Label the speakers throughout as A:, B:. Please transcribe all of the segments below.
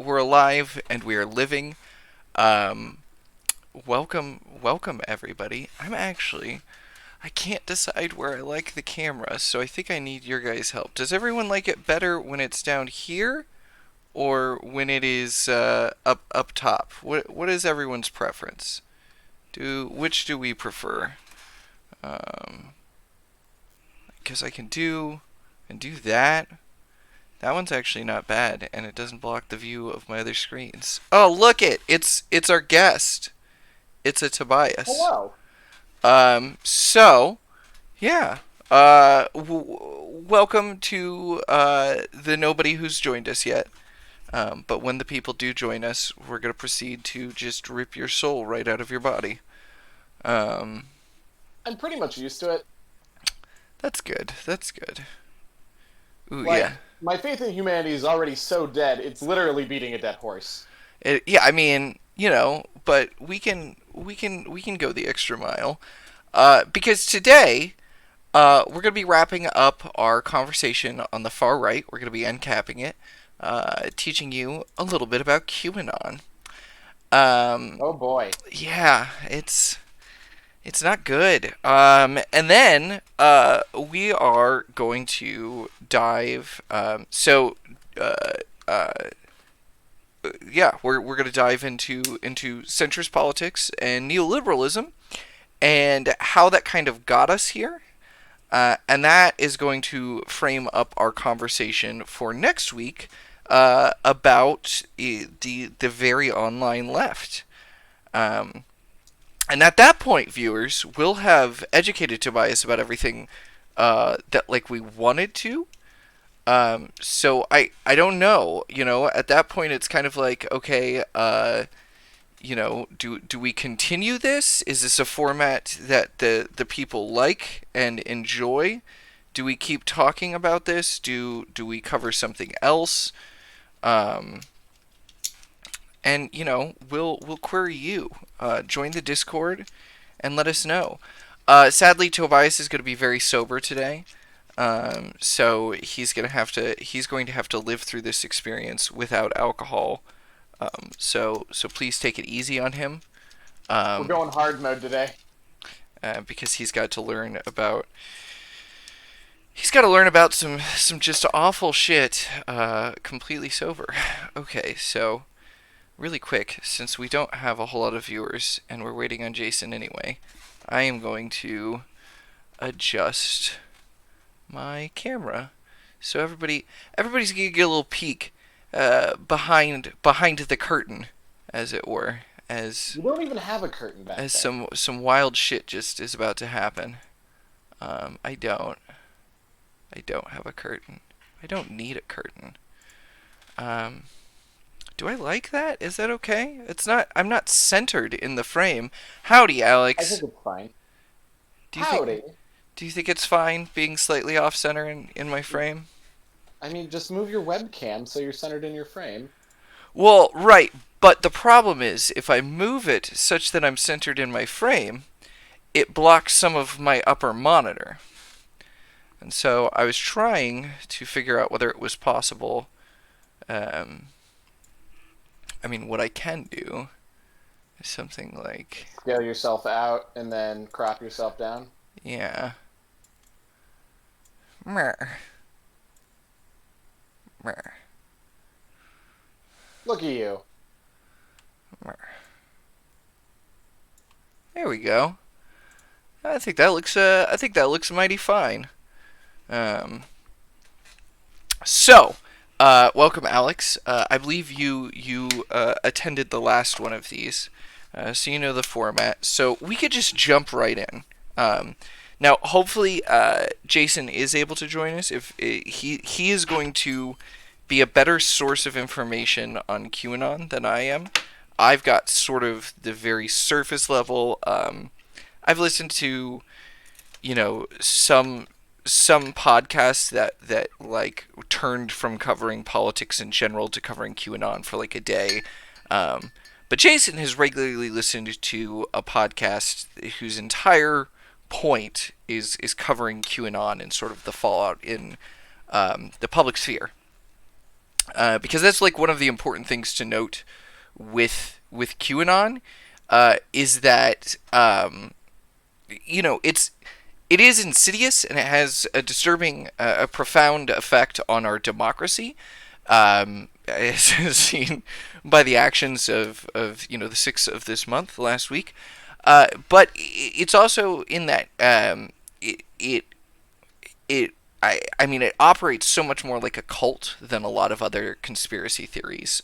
A: we're alive and we are living. Um, welcome everybody. I can't decide where I like the camera, so I think I need your guys' help. Does everyone like it better when it's down here or when it is up top? What is everyone's preference? Which do we prefer? Um, because I can do that. That one's actually not bad, and it doesn't block the view of my other screens. Oh, look it! It's our guest. It's a Tobias.
B: Hello.
A: So yeah. Welcome to the nobody who's joined us yet. But when the people do join us, we're gonna proceed to just rip your soul right out of your body. Um,
B: I'm pretty much used to it.
A: that's good. That's good. Ooh,
B: Like,
A: yeah.
B: my faith in humanity is already so dead, it's literally beating a dead horse.
A: Yeah, I mean, but we can go the extra mile. Because today, we're gonna be wrapping up our conversation on the far right. We're gonna be uncapping it, teaching you a little bit about QAnon. Um,
B: Oh boy.
A: yeah, it's not good. And then we are going to dive. Uh, uh, yeah, we're going to dive into centrist politics and neoliberalism and how that kind of got us here. And that is going to frame up our conversation for next week about the very online left. Um, and at that point, viewers, we'll have educated Tobias about everything that like we wanted to. So I don't know. At that point, it's kind of like, okay, do we continue this? Is this a format that the people like and enjoy? Do we keep talking about this? Do we cover something else? Um, and we'll query you. Join the Discord and let us know. Sadly, Tobias is going to be very sober today. So he's going to have to live through this experience without alcohol. So please take it easy on him.
B: We're
A: Um,
B: going hard mode today.
A: because he's got to learn about some just awful shit completely sober. Okay, so really quick, since we don't have a whole lot of viewers and we're waiting on Jason anyway, I am going to adjust my camera so everybody's gonna get a little peek behind the curtain, as it were, as
B: You don't even have a curtain back
A: as
B: there.
A: some wild shit just is about to happen. I don't have a curtain. I don't need a curtain. Um, do I like that? Is that okay? It's not. I'm not centered in the frame. Howdy,
B: I think
A: Alex.
B: it's fine.
A: Do you think
B: Howdy.
A: Do you think it's fine being slightly off center in my frame?
B: I mean, just move your webcam so you're centered in your frame.
A: Well, right. But the problem is, if I move it such that I'm centered in my frame, it blocks some of my upper monitor. And so I was trying to figure out whether it was possible. Um, I mean, what I can do is something like,
B: Scale yourself out and then crop yourself down.
A: yeah, meh, meh,
B: Look at you.
A: meh. There we go. I think that looks mighty fine. Um, welcome, Alex. I believe you attended the last one of these, so you know the format. So we could just jump right in. Now, hopefully, Jason is able to join us. If he is going to be a better source of information on QAnon than I am. I've got sort of the very surface level. I've listened to some podcasts that like turned from covering politics in general to covering QAnon for like a day. But Jason has regularly listened to a podcast whose entire point is covering QAnon and sort of the fallout in the public sphere. because that's like one of the important things to note with QAnon, is that it is insidious and it has a disturbing, a profound effect on our democracy, as seen by the actions of the 6th of this month last week. But it's also in that it it I mean, it operates so much more like a cult than a lot of other conspiracy theories,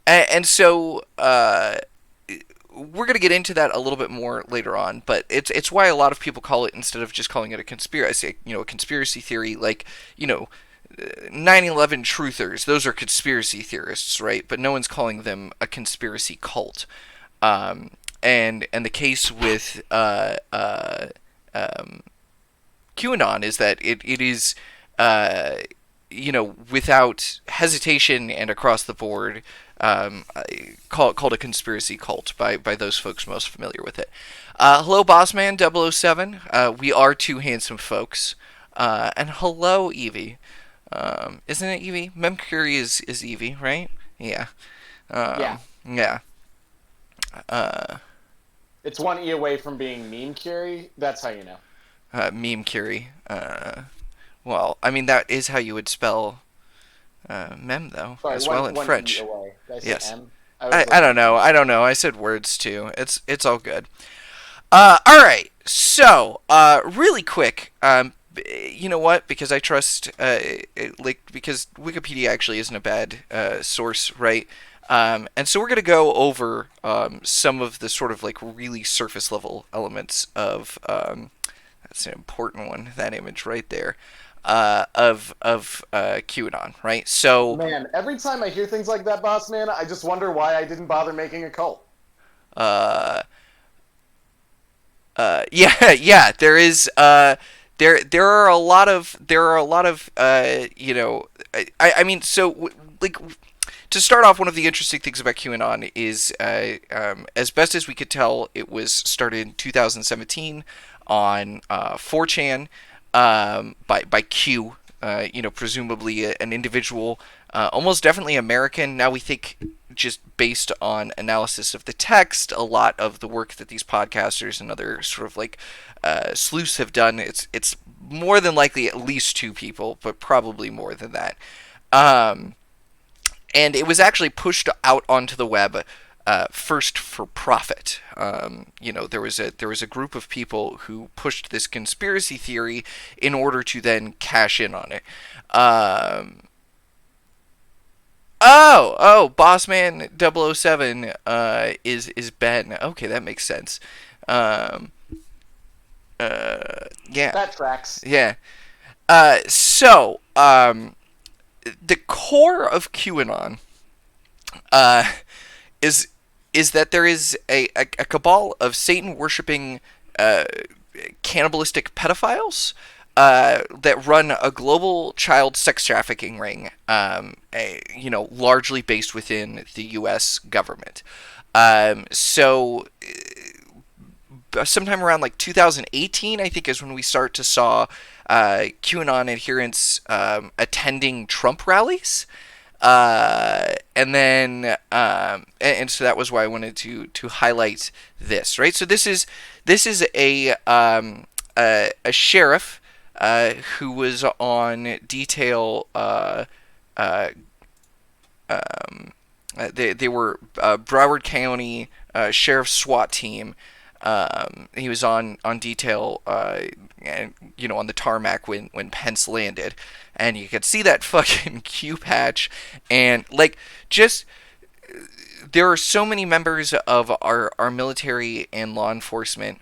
A: and so we're going to get into that a little bit more later on. But it's why a lot of people call it, instead of just calling it a conspiracy, a conspiracy theory, like 9/11 truthers. Those are conspiracy theorists, right? But no one's calling them a conspiracy cult. And the case with QAnon is that it is, without hesitation and across the board, called a conspiracy cult by those folks most familiar with it. Hello, Bossman 007. We are two handsome folks. And hello, Evie. Isn't it Evie? Memcury is Evie, right? Yeah.
B: Yeah.
A: Yeah. Uh,
B: It's one E away from being meme curie. That's how you know.
A: Meme Curie. Well, I mean, that is how you would spell mem, though,
B: Sorry,
A: as well in
B: one E
A: French.
B: away. Did I say
A: Yes.
B: M? I was
A: I
B: looking
A: don't
B: at the
A: know.
B: wrong
A: I don't
B: thing.
A: know. I said words too. It's all good. All right. So, really quick. You know what? Because I trust, because Wikipedia actually isn't a bad source, right? And so we're gonna go over some of the sort of like really surface level elements of that's an important one. That image right there, of QAnon, right? So,
B: Man, every time I hear things like that, boss man, I just wonder why I didn't bother making a cult.
A: uh, yeah, yeah. There are a lot of I mean, so like, to start off, one of the interesting things about QAnon is, as best as we could tell, it was started in 2017 on 4chan, by Q, presumably an individual, almost definitely American. Now we think, just based on analysis of the text, a lot of the work that these podcasters and other sort of like sleuths have done, it's more than likely at least two people, but probably more than that. Um, and it was actually pushed out onto the web, first for profit. There was a group of people who pushed this conspiracy theory in order to then cash in on it. Um, Bossman 007 is Ben. Okay, that makes sense. Um, yeah,
B: That tracks.
A: yeah. So, the core of QAnon, uh, is is that there is a cabal of Satan worshipping, uh, cannibalistic pedophiles, that run a global child sex trafficking ring, largely based within the U.S. government. So, sometime around like 2018, I think, is when we start to saw QAnon adherents attending Trump rallies. And then and so that was why I wanted to highlight this, right? So this is a sheriff, who was on detail. Uh, they were, Broward County Sheriff's SWAT team. He was on detail, and on the tarmac when Pence landed, and you could see that fucking Q patch, and like, just, there are so many members of our military and law enforcement,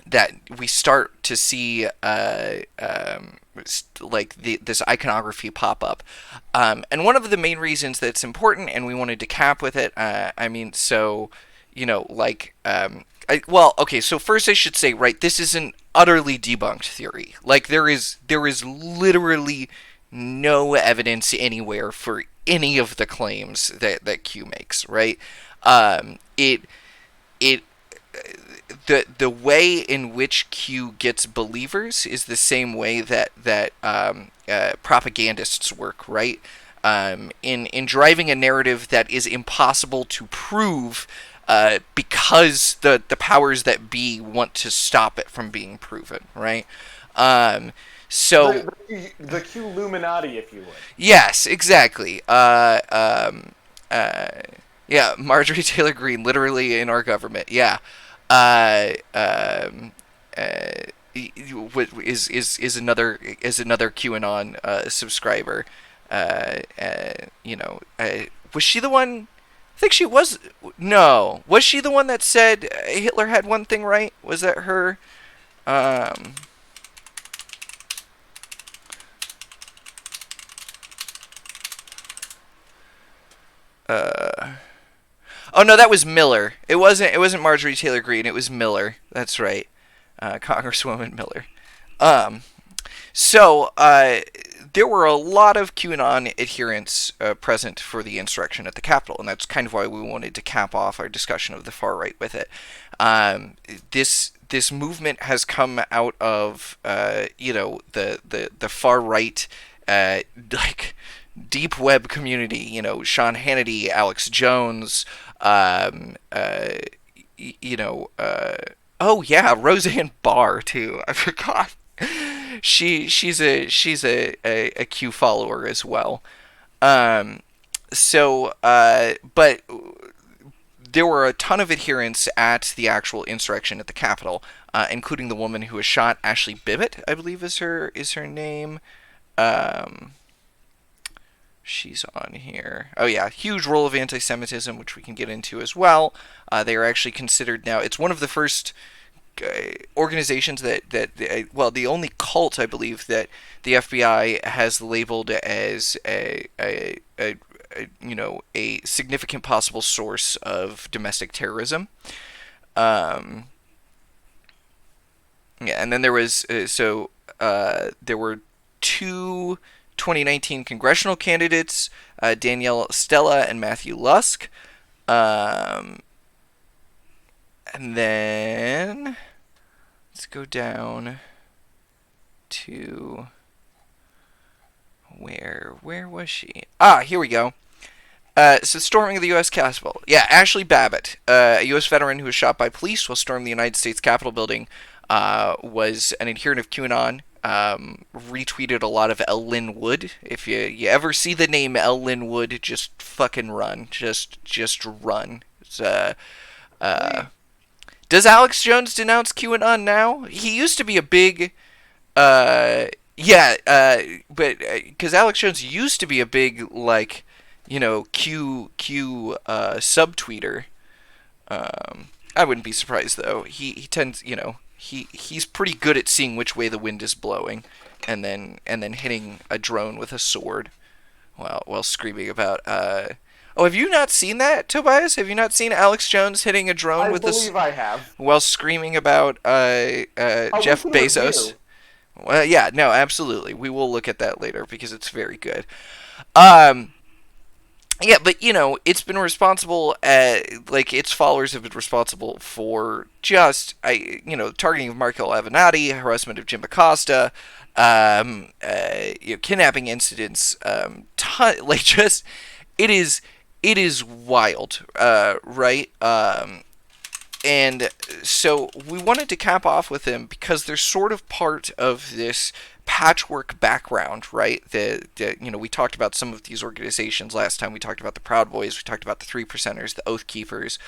A: that we start to see, like this iconography pop up, and one of the main reasons that's important, and we wanted to cap with it. I mean, so, like, okay. So first, I should say, right, this is an utterly debunked theory. Like, there is literally no evidence anywhere for any of the claims that Q makes. Right. It the way in which Q gets believers is the same way that propagandists work, right? in driving a narrative that is impossible to prove, because the powers that be want to stop it from being proven, right? Um, so
B: The Q Illuminati, if you would.
A: yes, exactly. Uh, yeah, Marjorie Taylor Greene, literally in our government. Yeah. Uh, um, uh, is another QAnon subscriber. Was she the one? I think she was. No, was she the one that said Hitler had one thing right? Was that her? Um, uh, oh no, that was Miller. It wasn't Marjorie Taylor Greene. It was Miller. That's right, Congresswoman Miller. Um, So there were a lot of QAnon adherents present for the insurrection at the Capitol, and that's kind of why we wanted to cap off our discussion of the far right with it. Um, this movement has come out of the far right, like deep web community. Sean Hannity, Alex Jones, um, uh, oh yeah, Roseanne Barr too. I forgot. She's a Q follower as well. Um, but there were a ton of adherents at the actual insurrection at the Capitol, including the woman who was shot, Ashley Bibbett, I believe is her name. Um, she's on here. Oh yeah, huge role of anti-Semitism, which we can get into as well. They are actually considered now. It's one of the first organizations well, the only cult, I believe, that the FBI has labeled as a significant possible source of domestic terrorism. Um, yeah, and then there were two 2019 congressional candidates, Danielle Stella and Matthew Lusk. Um, and then let's go down to where was she? Here we go. So storming of the U.S. Capitol. Yeah, Ashley Babbitt, a U.S. veteran who was shot by police while storming the United States Capitol building, was an adherent of QAnon. Retweeted a lot of L. Lynn Wood. If you ever see the name L. Lynn Wood, just fucking run. Just run. It's, does Alex Jones denounce QAnon now? He used to be a big, yeah, but because Alex Jones used to be a big Q subtweeter. I wouldn't be surprised though. He tends, he's pretty good at seeing which way the wind is blowing, and then hitting a drone with a sword while screaming about. Oh, have you not seen that, Tobias? Have you not seen Alex Jones hitting a drone
B: I
A: with
B: believe I have.
A: while screaming about
B: We
A: Jeff
B: can
A: Bezos?
B: review.
A: Well, yeah, no, absolutely. We will look at that later because it's very good. Um, yeah, but it's been responsible. Its followers have been responsible for targeting of Marco Avenatti, harassment of Jim Acosta, kidnapping incidents. Just it is wild, right? And so we wanted to cap off with him because they're sort of part of this patchwork background, right? We talked about some of these organizations last time. We talked about the Proud Boys. We talked about the Three Percenters, the Oath Keepers.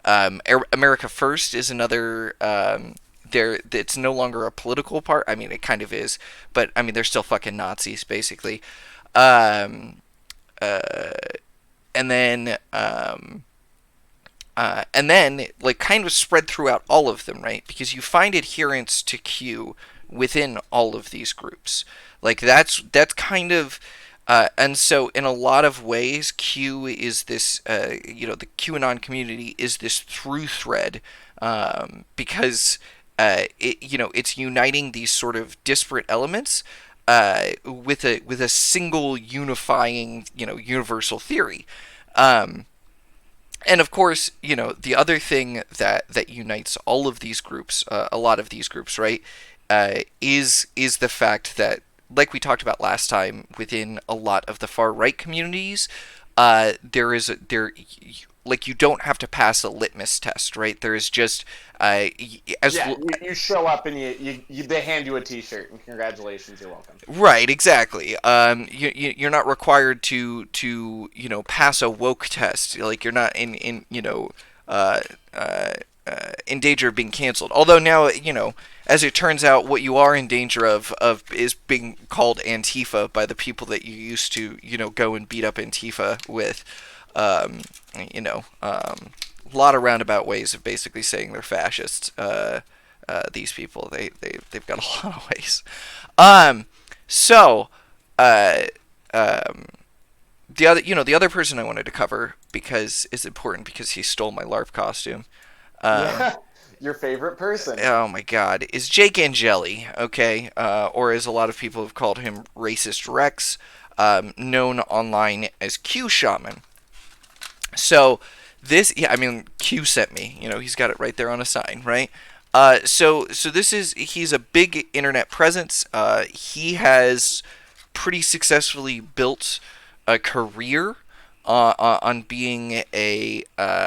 A: America First is another. It's no longer a political part. I mean, it kind of is, but I mean, they're still fucking Nazis, basically. Um, uh, and then kind of spread throughout all of them, right? Because you find adherents to Q within all of these groups. That's kind of and so in a lot of ways, Q is this the QAnon community is this through thread, because it's uniting these sort of disparate elements with a single unifying universal theory. Um, and of course, the other thing that unites all of these groups, a lot of these groups, right, is the fact that like we talked about last time, within a lot of the far right communities, there is like you don't have to pass a litmus test, right? There is just as
B: Yeah, you show up and they hand you a T-shirt and congratulations, you're welcome.
A: right, exactly. You're not required pass a woke test. Like you're not in uh, uh, in danger of being canceled. Although now as it turns out, what you are in danger of is being called Antifa by the people that you used to go and beat up Antifa with. Um, a lot of roundabout ways of basically saying they're fascists. These people, they've got a lot of ways. Um, so, uh, um, the other person I wanted to cover because is important because he stole my LARP costume. Um,
B: Yeah, your favorite person.
A: oh my God, is Jake Angeli, okay? Or as a lot of people have called him, Racist Rex, known online as Q Shaman. So yeah, I mean, Q sent me. He's got it right there on a sign, right? So he's a big internet presence. He has pretty successfully built a career on being an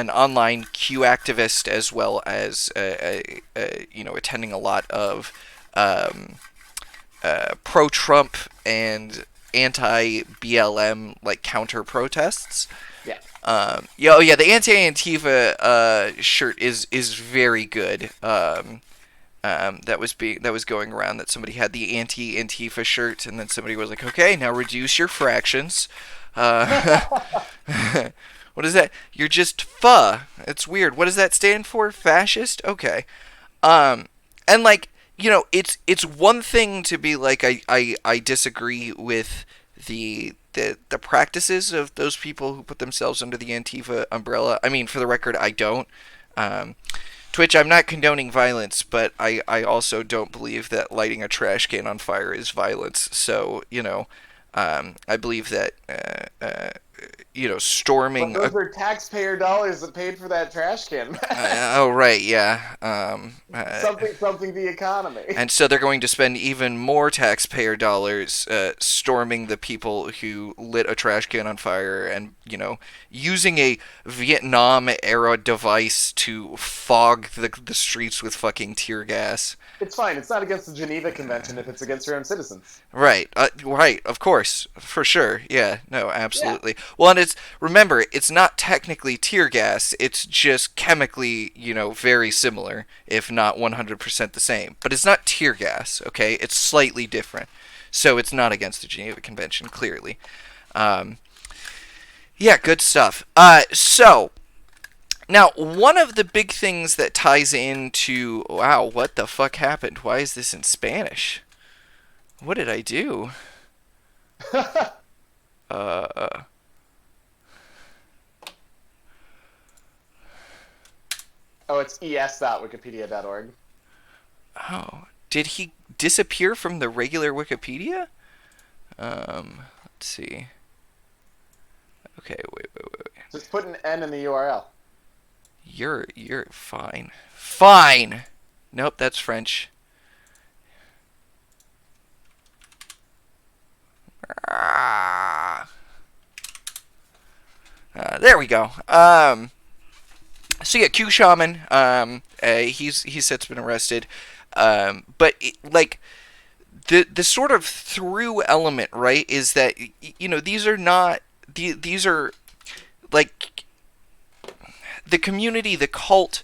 A: online Q activist as well as attending a lot of um, pro-Trump and anti-BLM like counter protests.
B: Yeah.
A: Yeah, the anti-Antifa shirt is very good. That was going around that somebody had the anti-Antifa shirt, and then somebody was like, "Okay, now reduce your fractions." Uh, what is that? You're just pho. It's weird. What does that stand for? Fascist? Okay. Um, and like it's one thing to be like I disagree with the practices of those people who put themselves under the Antifa umbrella. I mean, for the record, I don't. Um, Twitch, I'm not condoning violence, but I also don't believe that lighting a trash can on fire is violence. So, I believe that,
B: But
A: storming a.
B: those are taxpayer dollars that paid for that trash can.
A: Oh, right, yeah.
B: Something the economy.
A: And so they're going to spend even more taxpayer dollars storming the people who lit a trash can on fire and, using a Vietnam era device to fog the streets with fucking tear gas.
B: It's fine. It's not against the Geneva Convention if it's against your own citizens.
A: Right, right, of course, for sure, yeah, no,
B: Yeah.
A: absolutely. Well, and remember, it's not technically tear gas, it's just chemically, very similar, if not 100% the same. But it's not tear gas, okay? It's slightly different. So it's not against the Geneva Convention, clearly. Um, yeah, good stuff. So, now, one of the big things that ties into. Wow, what the fuck happened? Why is this in Spanish? What did I do? Uh.
B: Oh, it's es.wikipedia.org.
A: Oh. Did he disappear from the regular Wikipedia? Let's see. Okay, wait.
B: Just put an N in the URL.
A: You're fine. Fine! Nope, that's French. There we go. So yeah, Q Shaman. He's since been arrested. But the sort of through element, right, is that these are not these are like the community, the cult,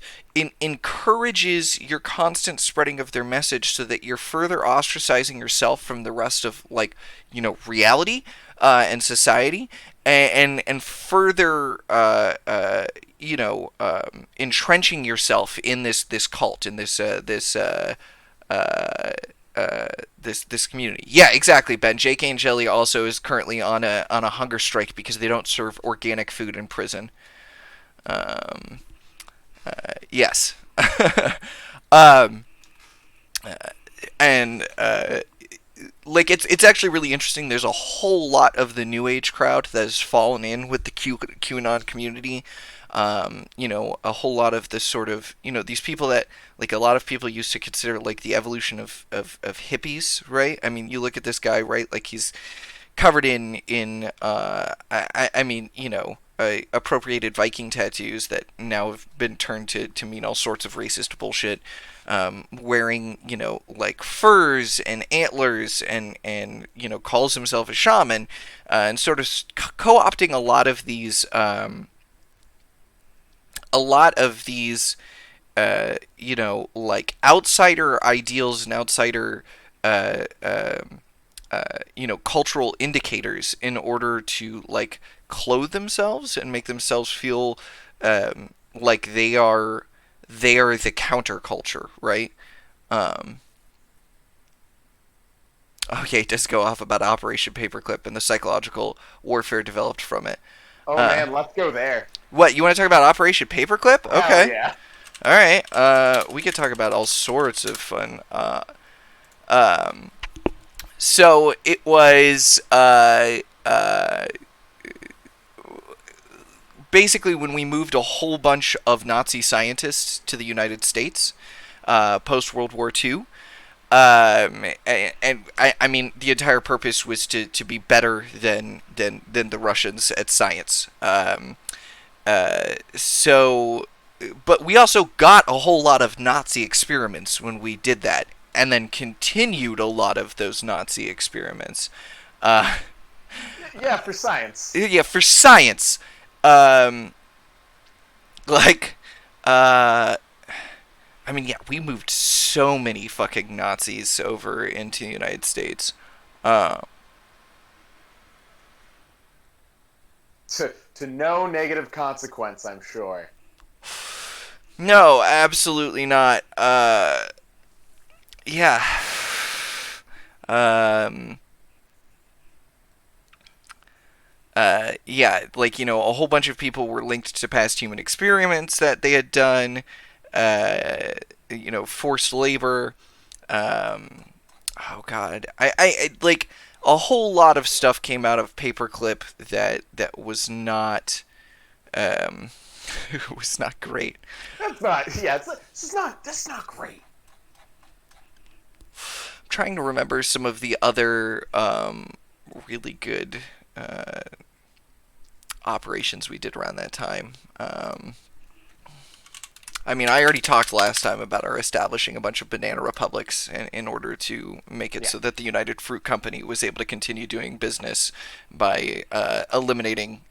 A: encourages your constant spreading of their message so that you're further ostracizing yourself from the rest of reality and society, and further entrenching yourself in this cult, in uh, this community. Yeah, exactly, Ben. Jake Angeli also is currently on a hunger strike because they don't serve organic food in prison. Um, yes. um, and it's actually really interesting. There's a whole lot of the New Age crowd that has fallen in with the QAnon community. A whole lot of this sort of, these people that, like, a lot of people used to consider like the evolution of hippies, right? I mean, you look at this guy, right? Like, he's covered in appropriated Viking tattoos that now have been turned to mean all sorts of racist bullshit. Wearing, like furs and antlers, and calls himself a shaman, and sort of co-opting like outsider ideals and outsider, uh, um, cultural indicators in order to like clothe themselves and make themselves feel, like they are the counterculture, right? Um, okay, just go off about Operation Paperclip and the psychological warfare developed from it.
B: Oh
A: Uh,
B: man, let's go there.
A: what, you want to talk about Operation Paperclip?
B: Hell
A: Okay,
B: yeah.
A: all right. We could talk about all sorts of fun. Um, so it was basically when we moved a whole bunch of Nazi scientists to the United States, post World War II. And I mean, the entire purpose was to be better than the Russians at science. So, but we also got a whole lot of Nazi experiments when we did that, and then continued a lot of those Nazi experiments. Uh,
B: Yeah, for science.
A: yeah, for science. Um, like, uh, I mean, yeah, we moved so many fucking Nazis over into the United States. Uh,
B: To no negative consequence, I'm sure.
A: no, absolutely not. Yeah. Um, yeah, like, a whole bunch of people were linked to past human experiments that they had done, uh, forced labor. Um, oh God, like a whole lot of stuff came out of Paperclip that was not, um, was not great.
B: That's not. Yeah, this is not. That's not great.
A: I'm trying to remember some of the other, really good, uh, operations we did around that time. I mean, I already talked last time about our establishing a bunch of banana republics in order to make it
B: Yeah.
A: so that the United Fruit Company was able to continue doing business by, eliminating,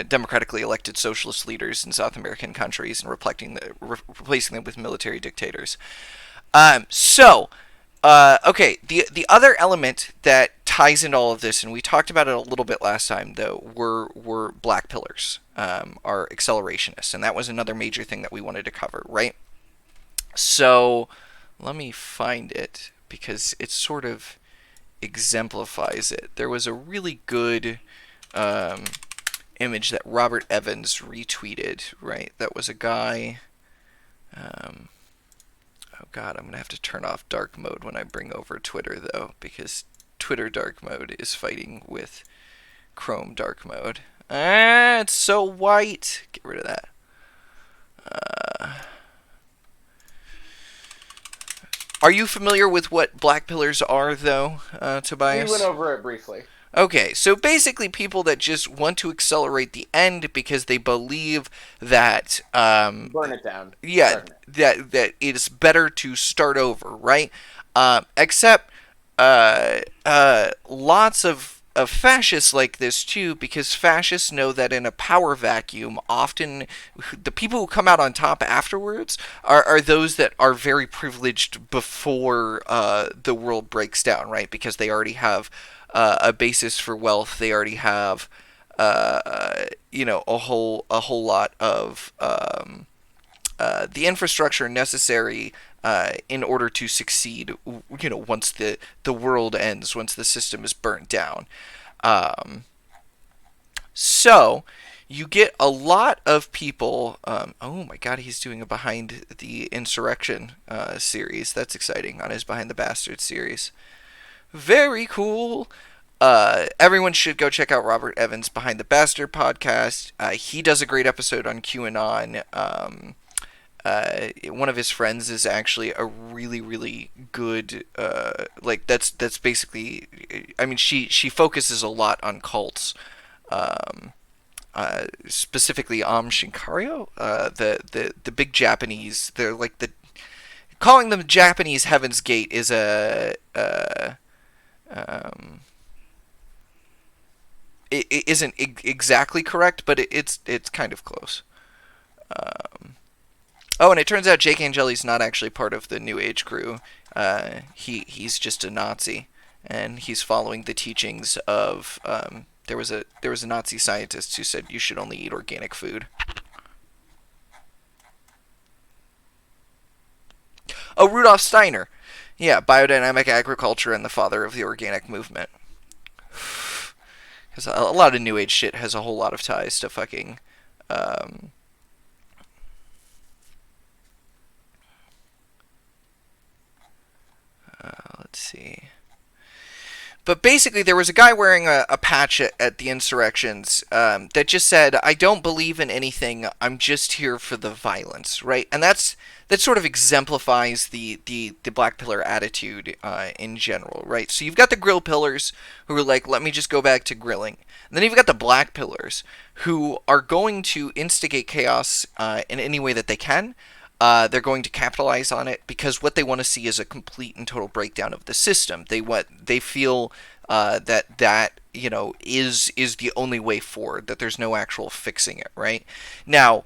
A: democratically elected socialist leaders in South American countries and replacing them with military dictators. So, okay, the other element that ties into all of this, and we talked about it a little bit last time, though, were black pillars, are accelerationists, and that was another major thing that we wanted to cover, right? So, let me find it because it sort of exemplifies it. There was a really good, um, image that Robert Evans retweeted, right? That was a guy. Um, Oh God, I'm gonna have to turn off dark mode when I bring over Twitter though, because Twitter dark mode is fighting with Chrome dark mode. Ah, it's so white. Get rid of that. Uh, are you familiar with what black pillars are, though,
B: We went
A: Tobias?
B: over it briefly.
A: Okay, so basically, people that just want to accelerate the end because they believe that,
B: Burn it down.
A: yeah,
B: Burn it.
A: that it's better to start over, right? Except, lots of fascists like this too, because fascists know that in a power vacuum, often the people who come out on top afterwards are those that are very privileged before, the world breaks down, right? Because they already have, a basis for wealth. They already have, a whole lot of, the infrastructure necessary, in order to succeed. Once the world ends, once the system is burnt down. Um, so you get a lot of people. Oh my God, he's doing a behind the insurrection, series. That's exciting on his behind the bastards series. Very cool. Everyone should go check out Robert Evans' Behind the Bastard podcast. He does a great episode on QAnon. One of his friends is actually a really, really good, like that's basically, I mean, she focuses a lot on cults, um, specifically Shinkario, the big Japanese. They're like the calling them Japanese Heaven's Gate is um, it isn't exactly correct, but it's kind of close. Um, Oh, and it turns out Jake Angeli's not actually part of the New Age crew. He's just a Nazi, and he's following the teachings of there was a Nazi scientist who said you should only eat organic food. Oh, Rudolf Steiner, yeah, biodynamic agriculture and the father of the organic movement. Because a lot of New Age shit has a whole lot of ties to fucking. Um, let's see. But basically, there was a guy wearing a patch at the insurrections that just said, "I don't believe in anything. I'm just here for the violence." Right, and that sort of exemplifies the Black Pillar attitude in general. Right, so you've got the grill pillars who are like, "Let me just go back to grilling." And then you've got the Black Pillars who are going to instigate chaos in any way that they can. They're going to capitalize on it because what they want to see is a complete and total breakdown of the system. They feel that is the only way forward. That there's no actual fixing it. Right now,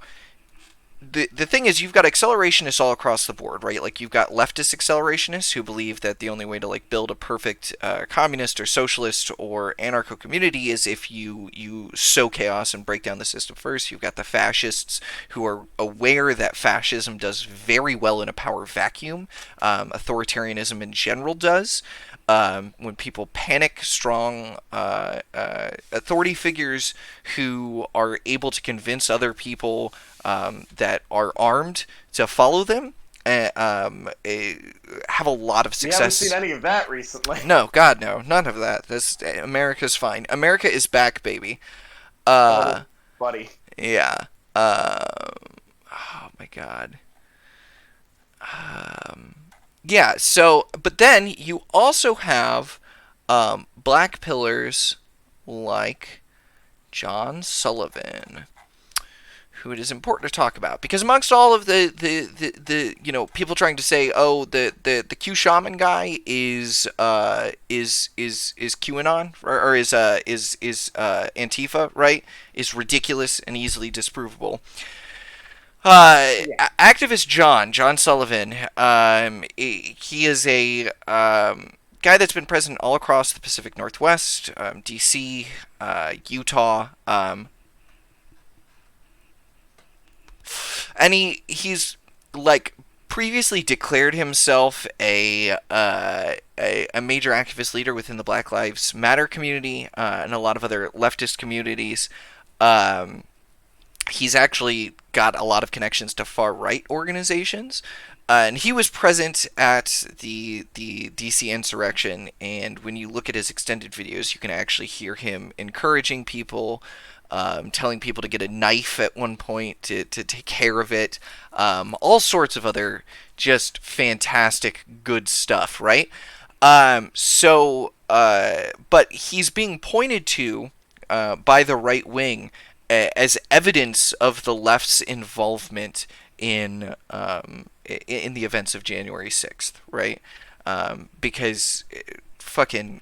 A: the thing is, you've got accelerationists all across the board, right? Like you've got leftist accelerationists who believe that the only way to like build a perfect communist or socialist or anarcho community is if you sow chaos and break down the system first. You've got the fascists who are aware that fascism does very well in a power vacuum. Authoritarianism in general does. When people panic, strong authority figures who are able to convince other people that are armed to follow them have a lot of
B: We haven't
A: success.
B: seen any of that recently.
A: No, God, no, none of that. America's fine. America is back, baby.
B: Oh,
A: Uh,
B: buddy.
A: yeah. Oh my God. Um, yeah. So, but then you also have black pillars like John Sullivan, who it is important to talk about because amongst all of the people trying to say, oh, the Q shaman guy is QAnon or Antifa, right, is ridiculous and easily disprovable.
B: Yeah.
A: Activist John Sullivan, he is a guy that's been present all across the Pacific Northwest, D.C., Utah, and he's like previously declared himself a major activist leader within the Black Lives Matter community and a lot of other leftist communities. Um, he's actually got a lot of connections to far right organizations. And he was present at the DC insurrection, and when you look at his extended videos, you can actually hear him encouraging people, telling people to get a knife at one point to take care of it, all sorts of other just fantastic good stuff, right? But he's being pointed to by the right wing as evidence of the left's involvement in the events of January 6th, right? Because fucking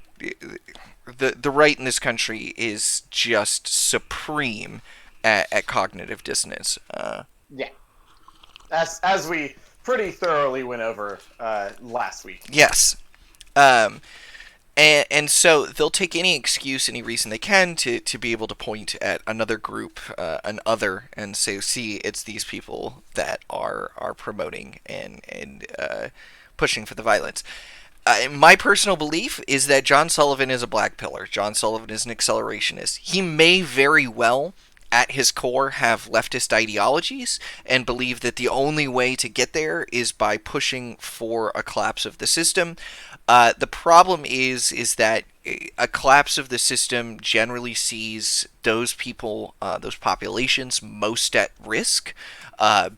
A: the right in this country is just supreme at cognitive dissonance.
B: Yeah. As we pretty thoroughly went over last week.
A: Yes. Um, and so they'll take any excuse, any reason they can to be able to point at another group, an other, and say, see, it's these people that are promoting and pushing for the violence. My personal belief is that John Sullivan is a black pillar. John Sullivan is an accelerationist. He may very well, at his core, have leftist ideologies and believe that the only way to get there is by pushing for a collapse of the system. The problem is that a collapse of the system generally sees those people, those populations most at risk,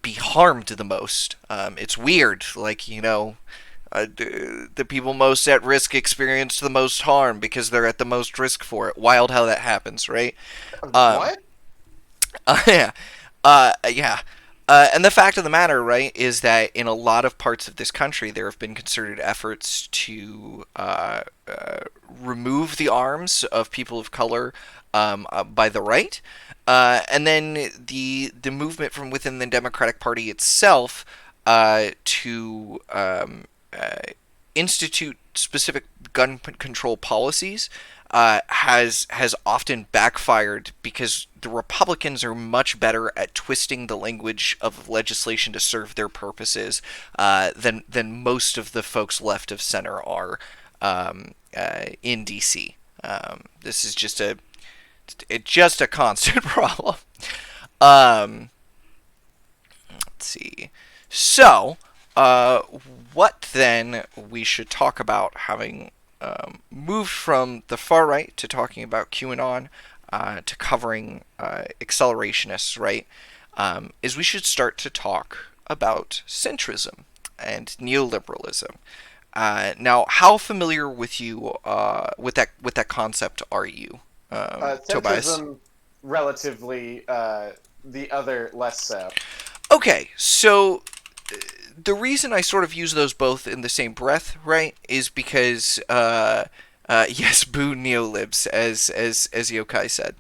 A: be harmed the most. It's weird, like the people most at risk experience the most harm because they're at the most risk for it. Wild how that happens, right? Um,
B: What?
A: yeah. Yeah. And the fact of the matter, right, is that in a lot of parts of this country, there have been concerted efforts to remove the arms of people of color by the right, and then the movement from within the Democratic Party itself to institute specific gun control policies has often backfired because the Republicans are much better at twisting the language of legislation to serve their purposes than most of the folks left of center are in D.C. This is just a constant problem. Um, let's see. So, uh, what then we should talk about, having moved from the far right to talking about QAnon to covering accelerationists, right? Is we should start to talk about centrism and neoliberalism. Now, how familiar with you with that concept are you, Tobias?
B: Centrism, relatively. The other, less so.
A: Okay, so the reason I sort of use those both in the same breath, right, is because yes, boo neolibs, as Yokai said.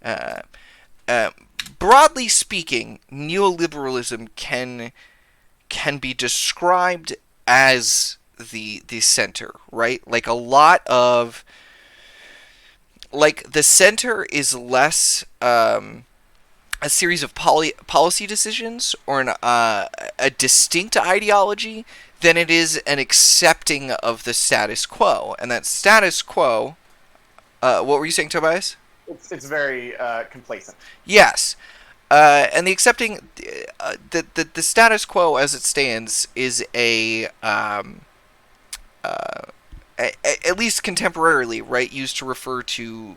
A: Uh, uh, Broadly speaking, neoliberalism can be described as the center, right? Like a lot of the center is less a series of policy decisions or a distinct ideology than it is an accepting of the status quo. And that status quo, what were you saying, Tobias?
B: It's very complacent.
A: Yes. And the accepting, the status quo as it stands is at least contemporarily, right, used to refer to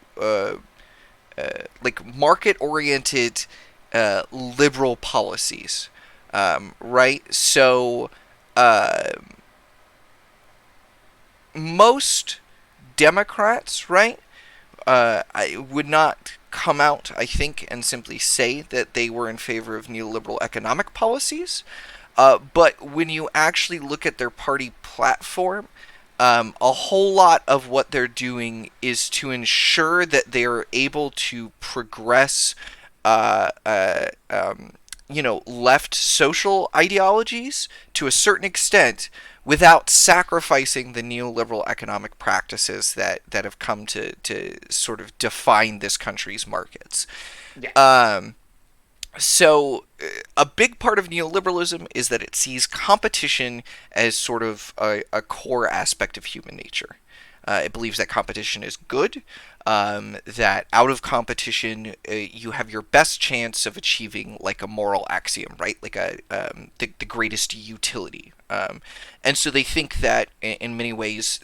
A: like market oriented liberal policies, right? So uh, most Democrats, right, I would not come out, I think, and simply say that they were in favor of neoliberal economic policies. But when you actually look at their party platform, a whole lot of what they're doing is to ensure that they are able to progress, uh, uh, um, left social ideologies to a certain extent without sacrificing the neoliberal economic practices that have come to sort of define this country's markets.
B: Yeah.
A: Um, so, a big part of neoliberalism is that it sees competition as sort of a core aspect of human nature. It believes that competition is good, that out of competition, you have your best chance of achieving like a moral axiom, right? Like the greatest utility. And so they think that in many ways,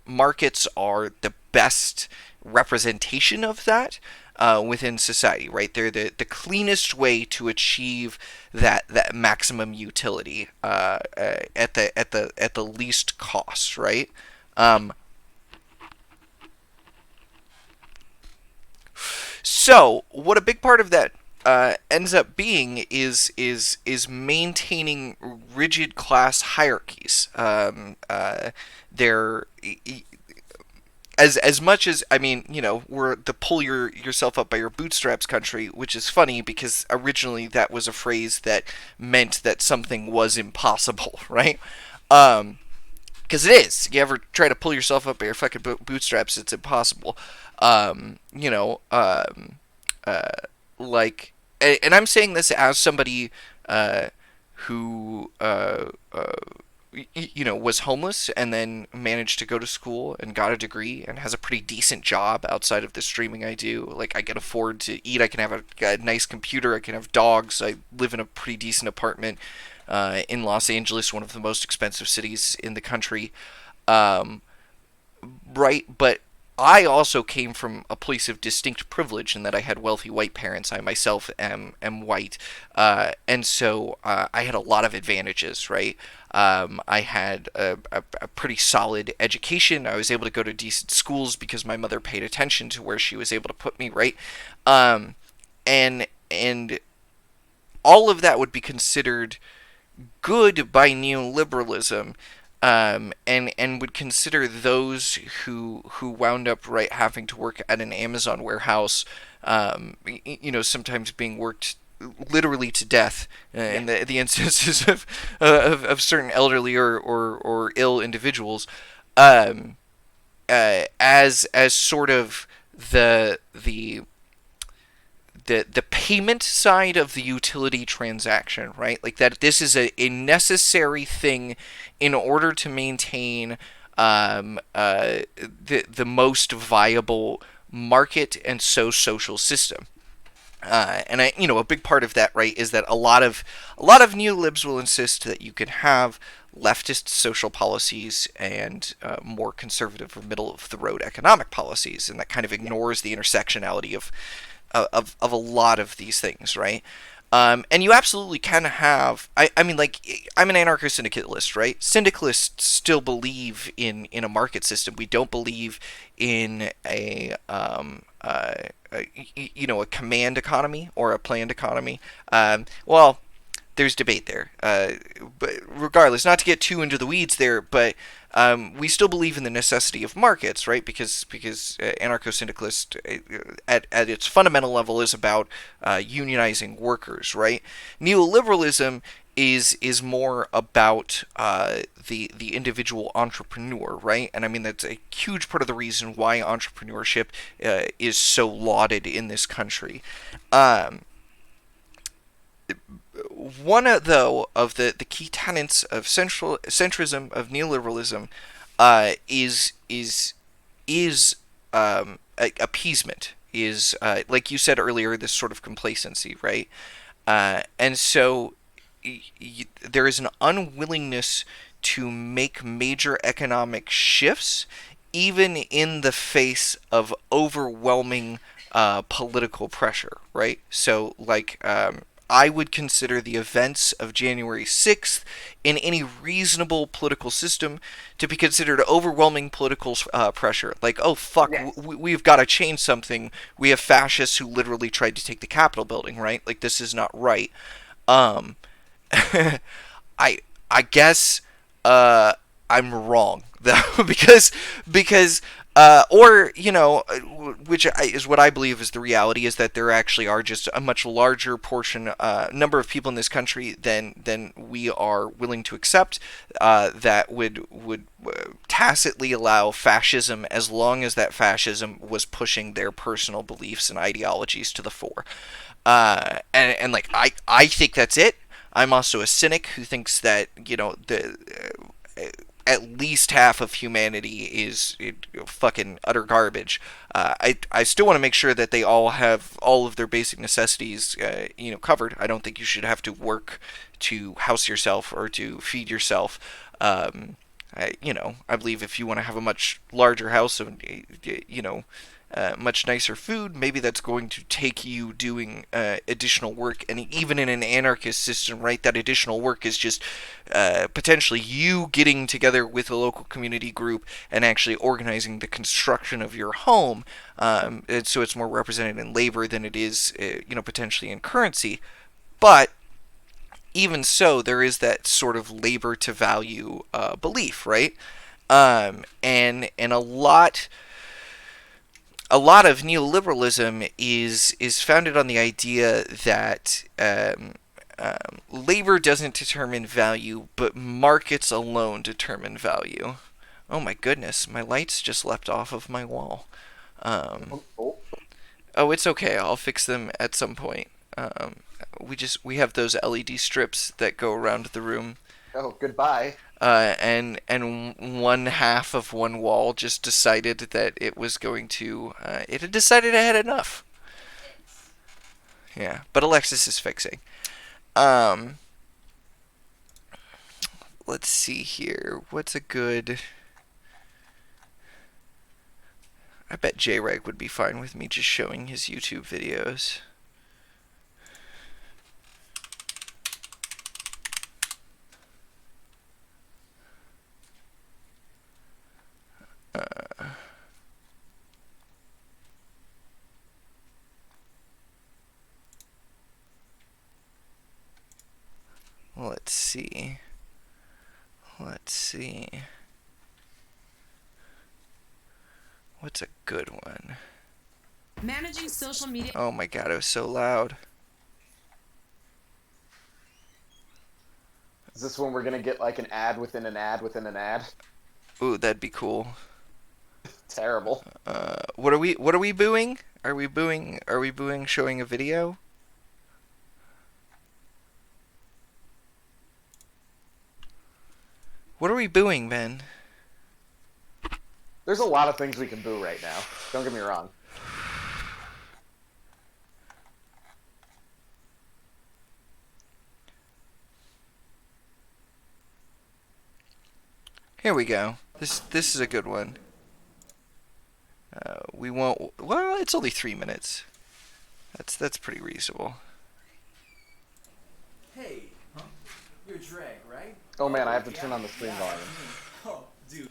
A: markets are the best representation of that within society, right? They're the cleanest way to achieve that maximum utility at the least cost, right? Um, so what a big part of that ends up being is maintaining rigid class hierarchies. They're as much as, I mean, we're the pull yourself up by your bootstraps country, which is funny because originally that was a phrase that meant that something was impossible, right? Because it is. You ever try to pull yourself up by your fucking bootstraps, it's impossible. Um, you know, um, uh, like, and I'm saying this as somebody who was homeless and then managed to go to school and got a degree and has a pretty decent job outside of the streaming I do. Like, I can afford to eat, I can have a nice computer, I can have dogs, I live in a pretty decent apartment in Los Angeles, one of the most expensive cities in the country. right, but I also came from a place of distinct privilege in that I had wealthy white parents. I myself am white, and so I had a lot of advantages, right? I had a pretty solid education. I was able to go to decent schools because my mother paid attention to where she was able to put me, right? Um, and all of that would be considered good by neoliberalism, and would consider those who wound up right having to work at an Amazon warehouse, sometimes being worked literally to death
B: Yeah.
A: in the instances of certain elderly or ill individuals, um, as sort of the payment side of the utility transaction, right? Like that this is a necessary thing in order to maintain the most viable market and social system. And a big part of that, right, is that a lot of neolibs will insist that you can have leftist social policies and more conservative or middle of the road economic policies, and that kind of
B: Yeah.
A: ignores the intersectionality of a lot of these things, right? And you absolutely can have. I mean, like, I'm an anarcho-syndicalist, right? Syndicalists still believe in a market system. We don't believe in a command economy or a planned economy. Well, there's debate there. But regardless, not to get too into the weeds there, but we still believe in the necessity of markets, right? Because anarcho-syndicalist at its fundamental level is about unionizing workers, right? Neoliberalism is more about the individual entrepreneur, right? And I mean that's a huge part of the reason why entrepreneurship is so lauded in this country. Um, One though of the key tenets of centrism of neoliberalism is appeasement, is like you said earlier, this sort of complacency, right? And so there is an unwillingness to make major economic shifts, even in the face of overwhelming political pressure, right? So, like, I would consider the events of January 6th in any reasonable political system to be considered overwhelming political pressure. Like, oh, fuck,
B: Yes.
A: we've got to change something. We have fascists who literally tried to take the Capitol building, right? Like, this is not right. Um, I I guess uh, I'm wrong though because or which is what I believe is the reality, is that there actually are just a much larger portion number of people in this country than we are willing to accept, that would tacitly allow fascism as long as that fascism was pushing their personal beliefs and ideologies to the fore. And like I think that's it. I'm also a cynic who thinks that the at least half of humanity is fucking utter garbage. I still want to make sure that they all have all of their basic necessities covered. I don't think you should have to work to house yourself or to feed yourself. I believe if you want to have a much larger house and much nicer food, maybe that's going to take you doing additional work. And even in an anarchist system, right, that additional work is just potentially you getting together with a local community group and actually organizing the construction of your home. And so it's more represented in labor than it is, potentially in currency. But even so, there is that sort of labor to value belief, right? And a lot of neoliberalism is founded on the idea that labor doesn't determine value, but markets alone determine value. Oh my goodness, my lights just leapt off of my wall. Um,
B: Oh, oh,
A: oh, it's okay. I'll fix them at some point. Um, we have those LED strips that go around the room,
B: oh, goodbye.
A: and one half of one wall just decided that it was going to. It had decided it had enough. Yeah, but Alexis is fixing. Um, let's see here. What's a good? I bet J-Reg would be fine with me just showing his YouTube videos. Let's see. Let's see. What's a good one?
C: Managing social media.
A: Oh my god, it was so loud.
B: Is this when we're gonna get like an ad within an ad within an ad?
A: Ooh, that'd be cool.
B: Terrible.
A: What are we booing? Are we booing showing a video? What are we booing, Ben?
B: There's a lot of things we can boo right now. Don't get me wrong.
A: Here we go. This is a good one. We won't. Well, it's only 3 minutes. That's pretty reasonable.
D: Hey, huh? You're Drag, right?
B: Oh man, I have to turn on the stream volume.
D: Oh, dude.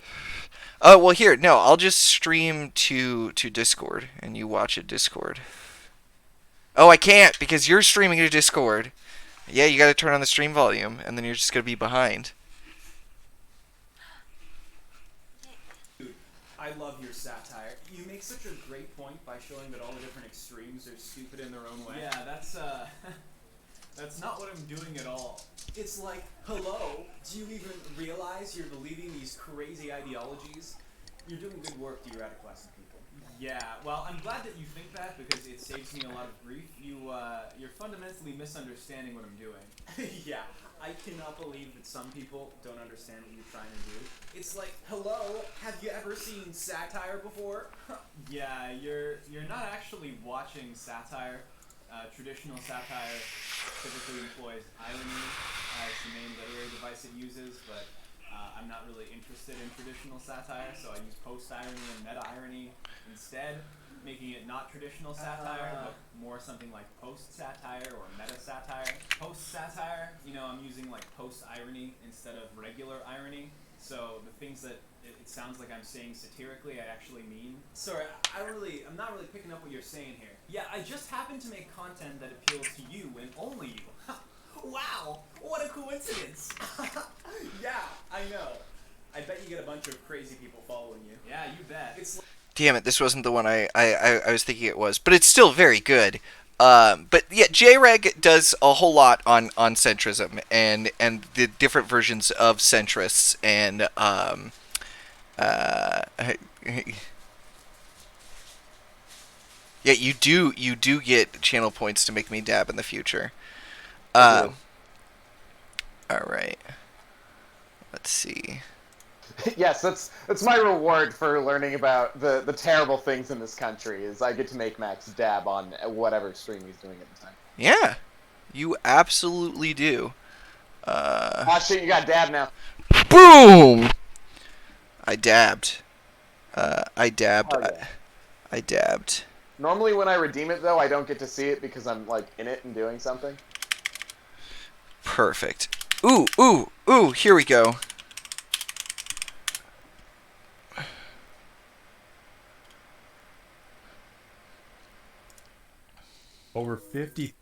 A: Oh well, here. No, I'll just stream to Discord, and you watch at Discord. Oh, I can't because you're streaming to Discord. Yeah, you got to turn on the stream volume, and then you're just gonna be behind.
D: Dude, I love your satire. You make such a great point by showing that all the different extremes are stupid in their own way. Yeah, that's that's not what I'm doing at all. It's like, hello, do you even realize you're believing these crazy ideologies? You're doing good work to your adolescent people. Yeah, well, I'm glad that you think that because it saves me a lot of grief. You're fundamentally misunderstanding what I'm doing. Yeah, I cannot believe that some people don't understand what you're trying to do. It's like, hello, have you ever seen satire before? Yeah, you're not actually watching satire. Traditional satire typically employs irony as the main literary device it uses, but I'm not really interested in traditional satire, so I use post-irony and meta-irony instead, making it not traditional satire, but more something like post-satire or meta-satire. Post-satire, I'm using like post-irony instead of regular irony, so the things that it sounds like I'm saying satirically, I actually mean. Sorry, I'm not really picking up what you're saying here. Yeah, I just happen to make content that appeals to you and only you. Wow, what a coincidence. Yeah, I know. I bet you get a bunch of crazy people following you. Yeah, you bet. It's like
A: Damn it, this wasn't the one I was thinking it was, but it's still very good. But yeah, J-Reg does a whole lot on centrism and the different versions of centrists and yeah, you do get channel points to make me dab in the future. All right. Let's see.
B: Yes, that's my reward for learning about the terrible things in this country. Is I get to make Max dab on whatever stream he's doing at the time.
A: Yeah, you absolutely do.
B: Ah shit, you got dab now.
A: Boom! I dabbed. I dabbed.
B: Oh, yeah.
A: I dabbed.
B: Normally when I redeem it though, I don't get to see it because I'm like in it and doing something.
A: Perfect. Ooh, ooh, ooh, here we go.
E: Over 50.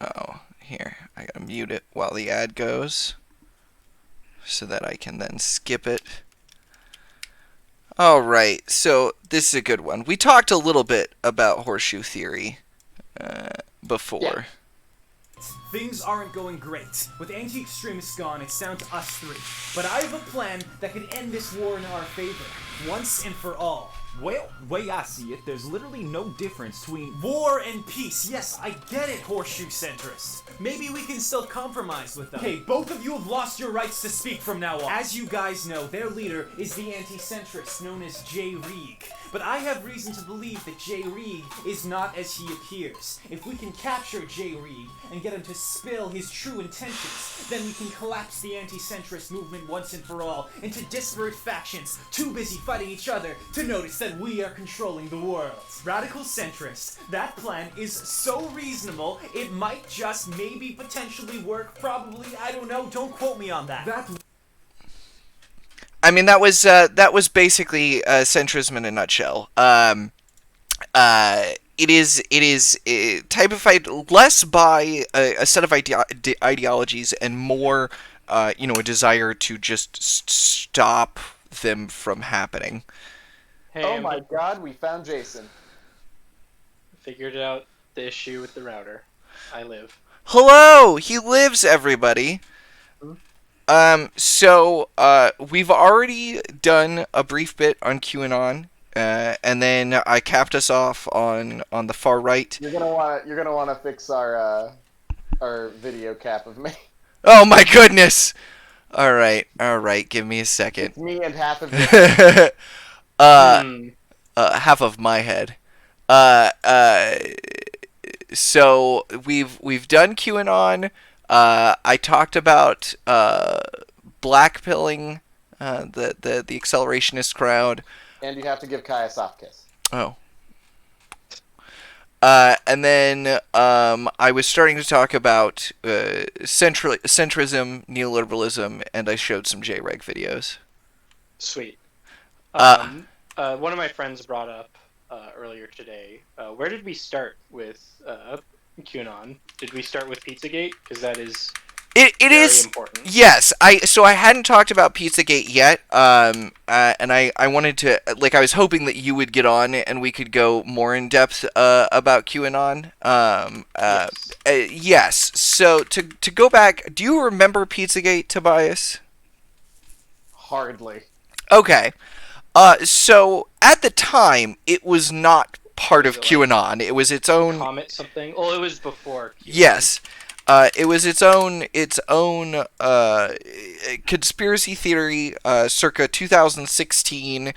A: Oh, here. I gotta mute it while the ad goes so that I can then skip it. Alright, so this is a good one. We talked a little bit about horseshoe theory before.
B: Yeah.
D: things aren't going great. With anti-extremists gone, it's down to us three. But I have a plan that could end this war in our favor, once and for all. Well, way I see it, there's literally no difference between war and peace. Yes, I get it, horseshoe centrists. Maybe we can still compromise with them. Okay, both of you have lost your rights to speak from now on. As you guys know, their leader is the anti-centrist known as Jay Reig. But I have reason to believe that Jay Reig is not as he appears. If we can capture Jay Reig and get him to spill his true intentions. Then we can collapse the anti-centrist movement once and for all into disparate factions, too busy fighting each other to notice that we are controlling the world. Radical centrists, that plan is so reasonable, it might just maybe potentially work, probably, I don't know, don't quote me on that.
A: I mean, that was basically centrism in a nutshell. It is typified less by a set of ideologies and more, a desire to just stop them from happening.
F: Hey,
B: Oh my god, we found Jason.
F: Figured out the issue with the router. I live.
A: Hello, he lives, everybody. So we've already done a brief bit on QAnon, and then I capped us off on the far right.
B: You're gonna wanna fix our video cap of me.
A: Oh my goodness! All right, give me a second.
B: It's me and half of you.
A: Half of my head. So we've done QAnon. I talked about blackpilling the accelerationist crowd.
B: And you have to give Kai a soft kiss.
A: Oh. And then I was starting to talk about centrism, neoliberalism, and I showed some JREG videos.
F: Sweet. One of my friends brought up earlier today, where did we start with QAnon? Did we start with Pizzagate? Because that is
A: It
F: very
A: is
F: important.
A: Yes. I hadn't talked about Pizzagate yet. And I wanted to, I was hoping that you would get on and we could go more in depth about QAnon. Yes. So to go back, do you remember Pizzagate, Tobias?
B: Hardly.
A: Okay. So at the time, it was not part of QAnon. It was its own
F: Comet something. Oh, it was before QAnon.
A: Yes. It was its own conspiracy theory, circa 2016.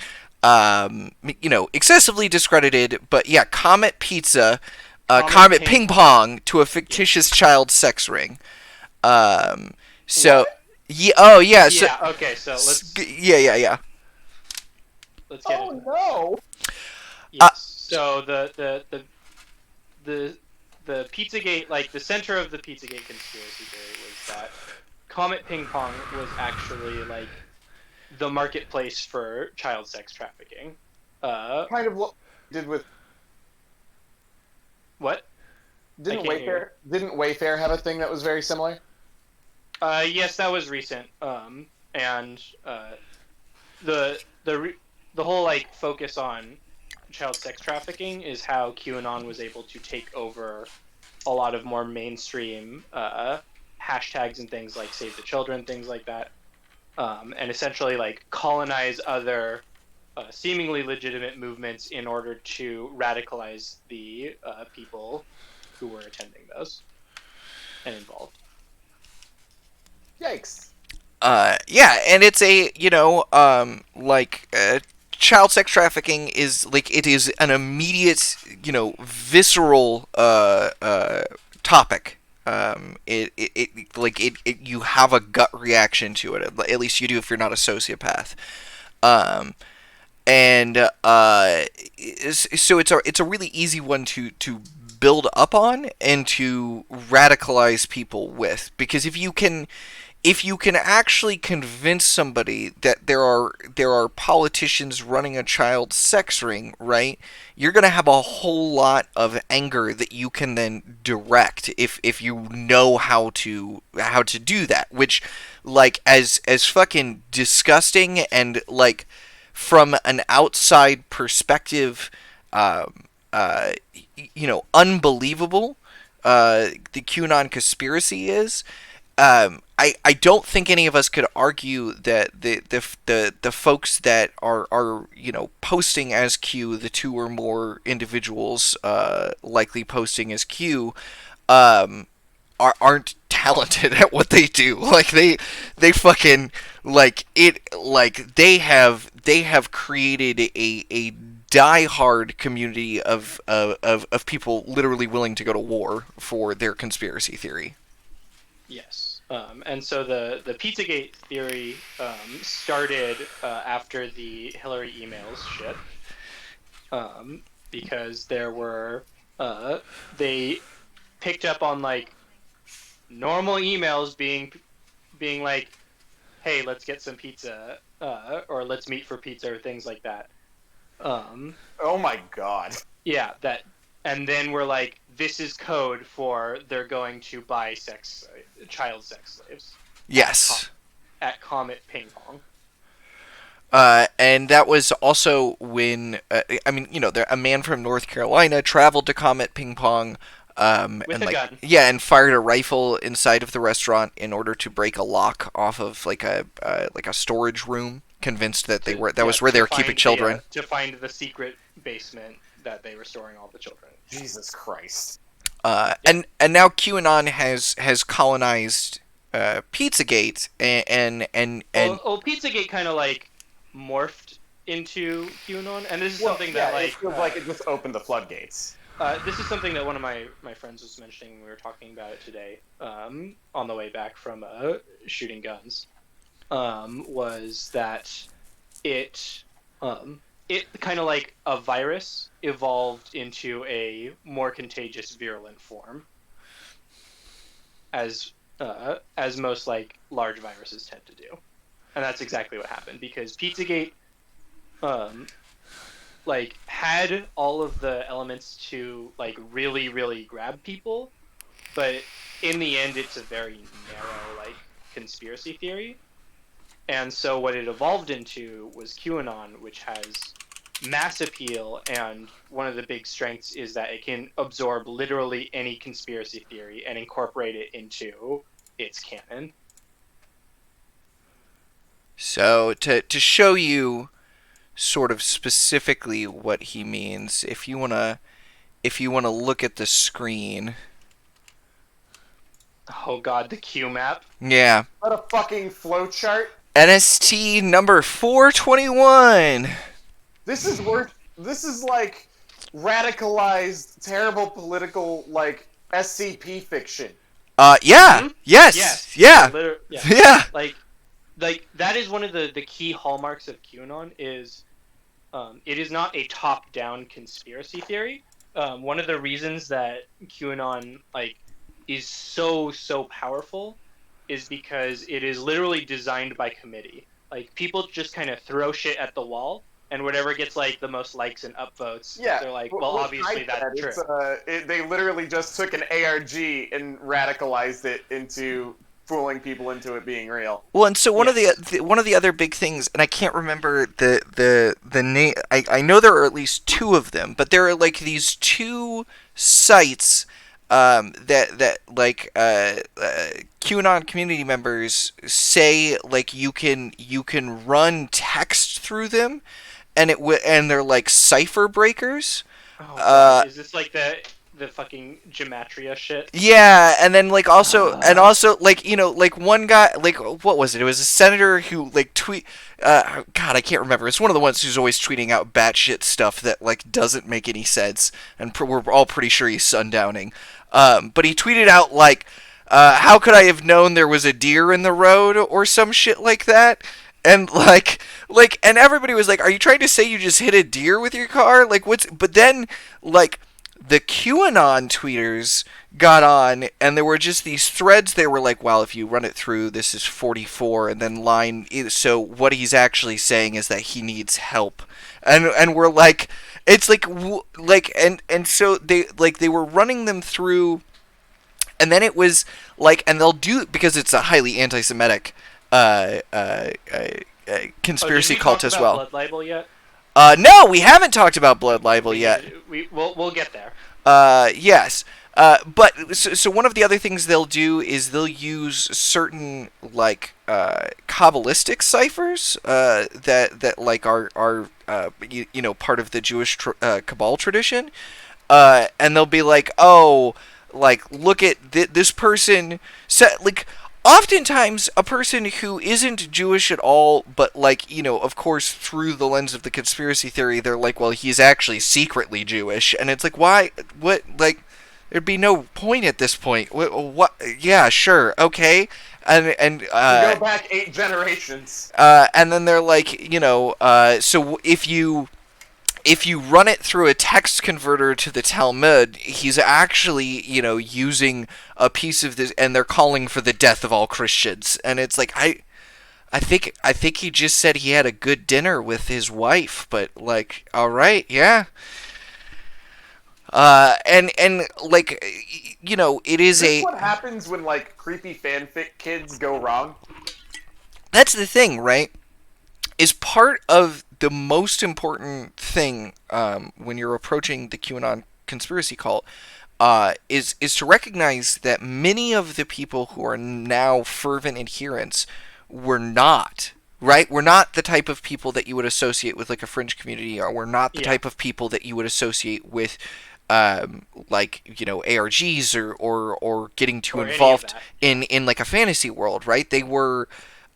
A: Excessively discredited, but yeah, Comet Pizza, Comet Ping Pong to a fictitious child sex ring. So, yeah, oh yeah, so,
F: Yeah. Okay. So let's
A: yeah.
F: let's get
B: Oh
F: it.
B: no!
F: Yes. So the Pizzagate, like the center of the Pizzagate conspiracy theory was that Comet Ping Pong was actually like the marketplace for child sex trafficking.
B: Kind of what we did with
F: What?
B: didn't
F: I can't hear.
B: Wayfair have a thing that was very similar?
F: Yes, that was recent. And the whole like focus on child sex trafficking is how QAnon was able to take over a lot of more mainstream hashtags and things like Save the Children, things like that, and essentially like colonize other seemingly legitimate movements in order to radicalize the people who were attending those and involved.
B: Yikes.
A: Yeah, and it's a, child sex trafficking is, it is an immediate, visceral, topic. You have a gut reaction to it. At least you do if you're not a sociopath. So it's a really easy one to build up on and to radicalize people with, because if you can actually convince somebody that there are politicians running a child sex ring, right? You're gonna have a whole lot of anger that you can then direct if you know how to do that. Which, as fucking disgusting and from an outside perspective, unbelievable. The QAnon conspiracy is. I don't think any of us could argue that the folks that are posting as Q, the two or more individuals likely posting as Q, aren't talented at what they do. They fucking they have created a die-hard community of people literally willing to go to war for their conspiracy theory.
F: Yes. And so the Pizzagate theory started after the Hillary emails shit, because there were they picked up on like normal emails being like, hey, let's get some pizza, or let's meet for pizza, or things like that.
B: Oh my god.
F: Yeah, that, and then we're like, this is code for they're going to buy child sex slaves
A: Yes.
F: at Comet Ping Pong.
A: And that was also when, I mean, a man from North Carolina traveled to Comet Ping Pong,
F: With
A: and
F: a
A: like,
F: gun.
A: yeah, and fired a rifle inside of the restaurant in order to break a lock off of like a storage room, convinced that was where they were keeping children.
F: To find the secret basement that they were storing all the children.
B: Jesus Christ.
A: And now QAnon has colonized Pizzagate, and
F: well, Pizzagate kind of like morphed into QAnon, and this is something that like
B: it feels like it just opened the floodgates.
F: This is something that one of my friends was mentioning when we were talking about it today, on the way back from shooting guns, was that it kind of like a virus evolved into a more contagious, virulent form, as most like large viruses tend to do, and that's exactly what happened, because Pizzagate like had all of the elements to like really, really grab people, but in the end it's a very narrow like conspiracy theory. And so what it evolved into was QAnon, which has mass appeal, and one of the big strengths is that it can absorb literally any conspiracy theory and incorporate it into its canon.
A: so to show you sort of specifically what he means, if you wanna look at the screen.
F: Oh god, the Q map.
A: Yeah.
B: What a fucking flowchart.
A: NST number 421.
B: This is worth. This is like radicalized, terrible political, like SCP fiction.
A: Yeah.
F: Mm-hmm.
A: Yes. Yeah.
F: Yeah.
A: Yeah.
F: Like that is one of the key hallmarks of QAnon is it is not a top-down conspiracy theory. One of the reasons that QAnon like is so powerful is because it is literally designed by committee. Like people just kind of throw shit at the wall, and whatever gets like the most likes and upvotes,
B: Yeah,
F: they're like, well, obviously that's true.
B: They literally just took an ARG and radicalized it into fooling people into it being real.
A: Well, and so one of the other big things, and I can't remember the name. I know there are at least two of them, but there are like these two sites that QAnon community members say like you can run text through them, and and they're like cipher breakers.
F: Oh, God. Is this like the fucking gematria shit?
A: Yeah, and then like also like like one guy, like what was it? It was a senator who like God, I can't remember. It's one of the ones who's always tweeting out batshit stuff that like doesn't make any sense, and we're all pretty sure he's sundowning. But he tweeted out like, "How could I have known there was a deer in the road?" or some shit like that. And and everybody was like, "Are you trying to say you just hit a deer with your car? Like what's?" But then like the QAnon tweeters got on, and there were just these threads. They were like, well, if you run it through, this is 44, and then so what he's actually saying is that he needs help. And we're like, it's like and so they were running them through, and then it was like, and they'll do, because it's a highly anti-Semitic conspiracy cult as well.
F: Blood libel yet?
A: No, we haven't talked about blood libel yet.
F: We'll get there.
A: Yes. But so one of the other things they'll do is they'll use certain like Kabbalistic ciphers that like are part of the Jewish Kabbalah tradition, and they'll be like, oh, like look at this person like. Oftentimes, a person who isn't Jewish at all, but like, of course, through the lens of the conspiracy theory, they're like, well, he's actually secretly Jewish. And it's like, why? What? Like, there'd be no point at this point. What? Yeah, sure, okay. And
B: You go back 8 generations.
A: and then they're like, so if you run it through a text converter to the Talmud, he's actually, using a piece of this, and they're calling for the death of all Christians. And it's like, I think he just said he had a good dinner with his wife, but like, all right, yeah. And like, it is
B: Is this what happens when like creepy fanfic kids go wrong?
A: That's the thing, right? Is part of the most important thing when you're approaching the QAnon conspiracy cult is to recognize that many of the people who are now fervent adherents were not. Right? We're not the type of people that you would associate with like a fringe community, or we're not the type of people that you would associate with ARGs or getting too involved in like a fantasy world, right? They were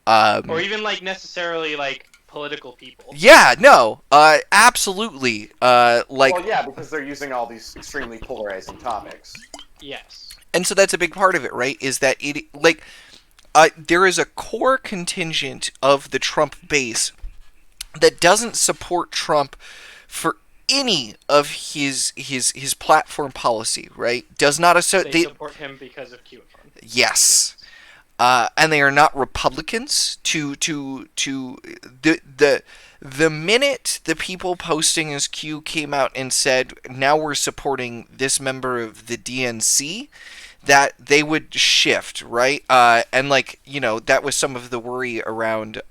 F: or even like necessarily like political people.
A: Yeah, no, absolutely.
B: Well, yeah, because they're using all these extremely polarizing topics.
F: Yes.
A: And so that's a big part of it, right? Is that there is a core contingent of the Trump base that doesn't support Trump for any of his platform policy, right? Does not
F: they support him because of QAnon.
A: Yes. And they are not Republicans. The minute the people posting as Q came out and said, now we're supporting this member of the DNC, that they would shift, right? And that was some of the worry around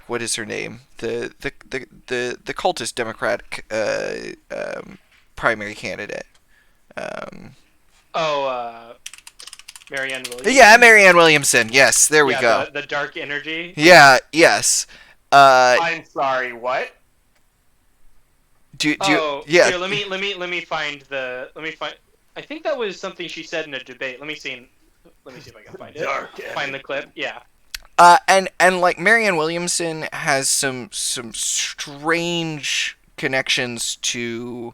A: what is her name? The cultist Democratic primary candidate.
F: Marianne Williamson.
A: Yeah, Marianne Williamson. Yes, there we go.
F: The dark energy.
A: Yeah. Yes.
B: I'm sorry. What?
A: Yeah.
F: Here, let me find. I think that was something she said in a debate. Let me see if I can find it. Find the clip. Yeah.
A: And like Marianne Williamson has some strange connections to,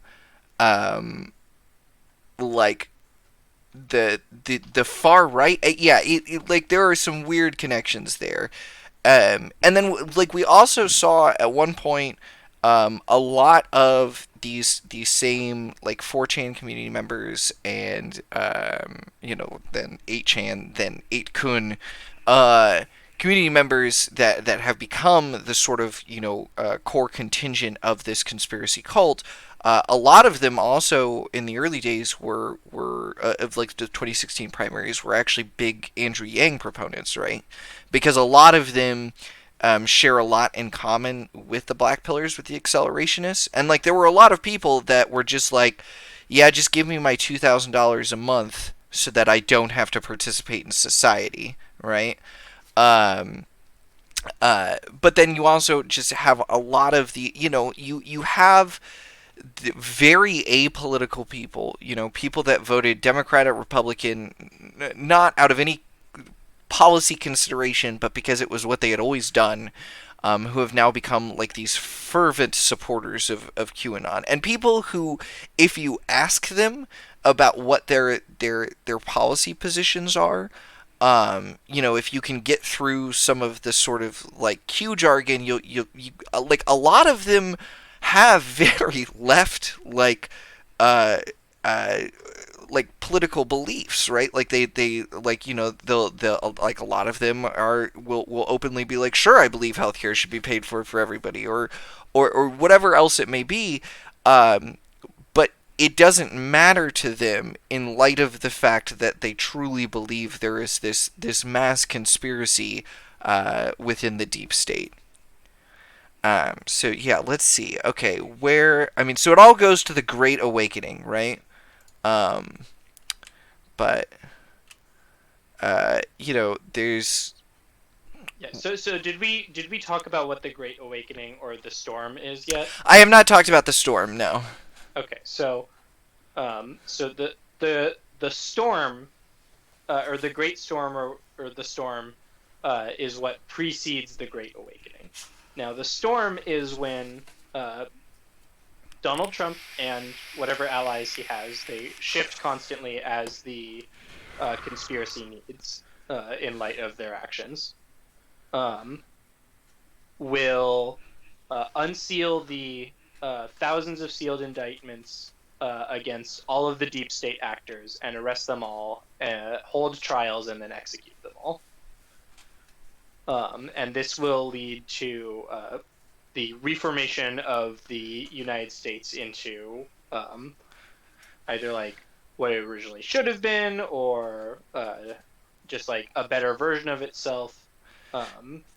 A: like the far right. Yeah, like there are some weird connections there. And then like we also saw at one point a lot of these same like 4chan community members and then 8chan, then 8kun community members that have become the sort of core contingent of this conspiracy cult. A lot of them also in the early days were of like the 2016 primaries were actually big Andrew Yang proponents, right? Because a lot of them share a lot in common with the Black Pillars, with the accelerationists, and like there were a lot of people that were just like, yeah, just give me my $2,000 a month so that I don't have to participate in society, right? But then you also just have a lot of the you have the very apolitical people, people that voted Democrat or Republican, not out of any policy consideration, but because it was what they had always done, who have now become like these fervent supporters of QAnon, and people who, if you ask them about what their policy positions are, if you can get through some of the sort of like Q jargon, you like a lot of them have very left like political beliefs, right? Like they like they'll like a lot of them will openly be like, sure, I believe healthcare should be paid for everybody, or whatever else it may be, but it doesn't matter to them in light of the fact that they truly believe there is this mass conspiracy within the deep state. So yeah, let's see. Okay, so it all goes to the Great Awakening, right? But there's
F: Yeah. So did we talk about what the Great Awakening or the Storm is yet?
A: I have not talked about the Storm, no.
F: Okay, so the Storm, or the Great Storm, or the Storm, is what precedes the Great Awakening. Now, the Storm is when Donald Trump and whatever allies he has, they shift constantly as the conspiracy needs in light of their actions. Will unseal the thousands of sealed indictments against all of the deep state actors and arrest them all, hold trials, and then execute them all. And this will lead to the reformation of the United States into either like what it originally should have been, or just like a better version of itself.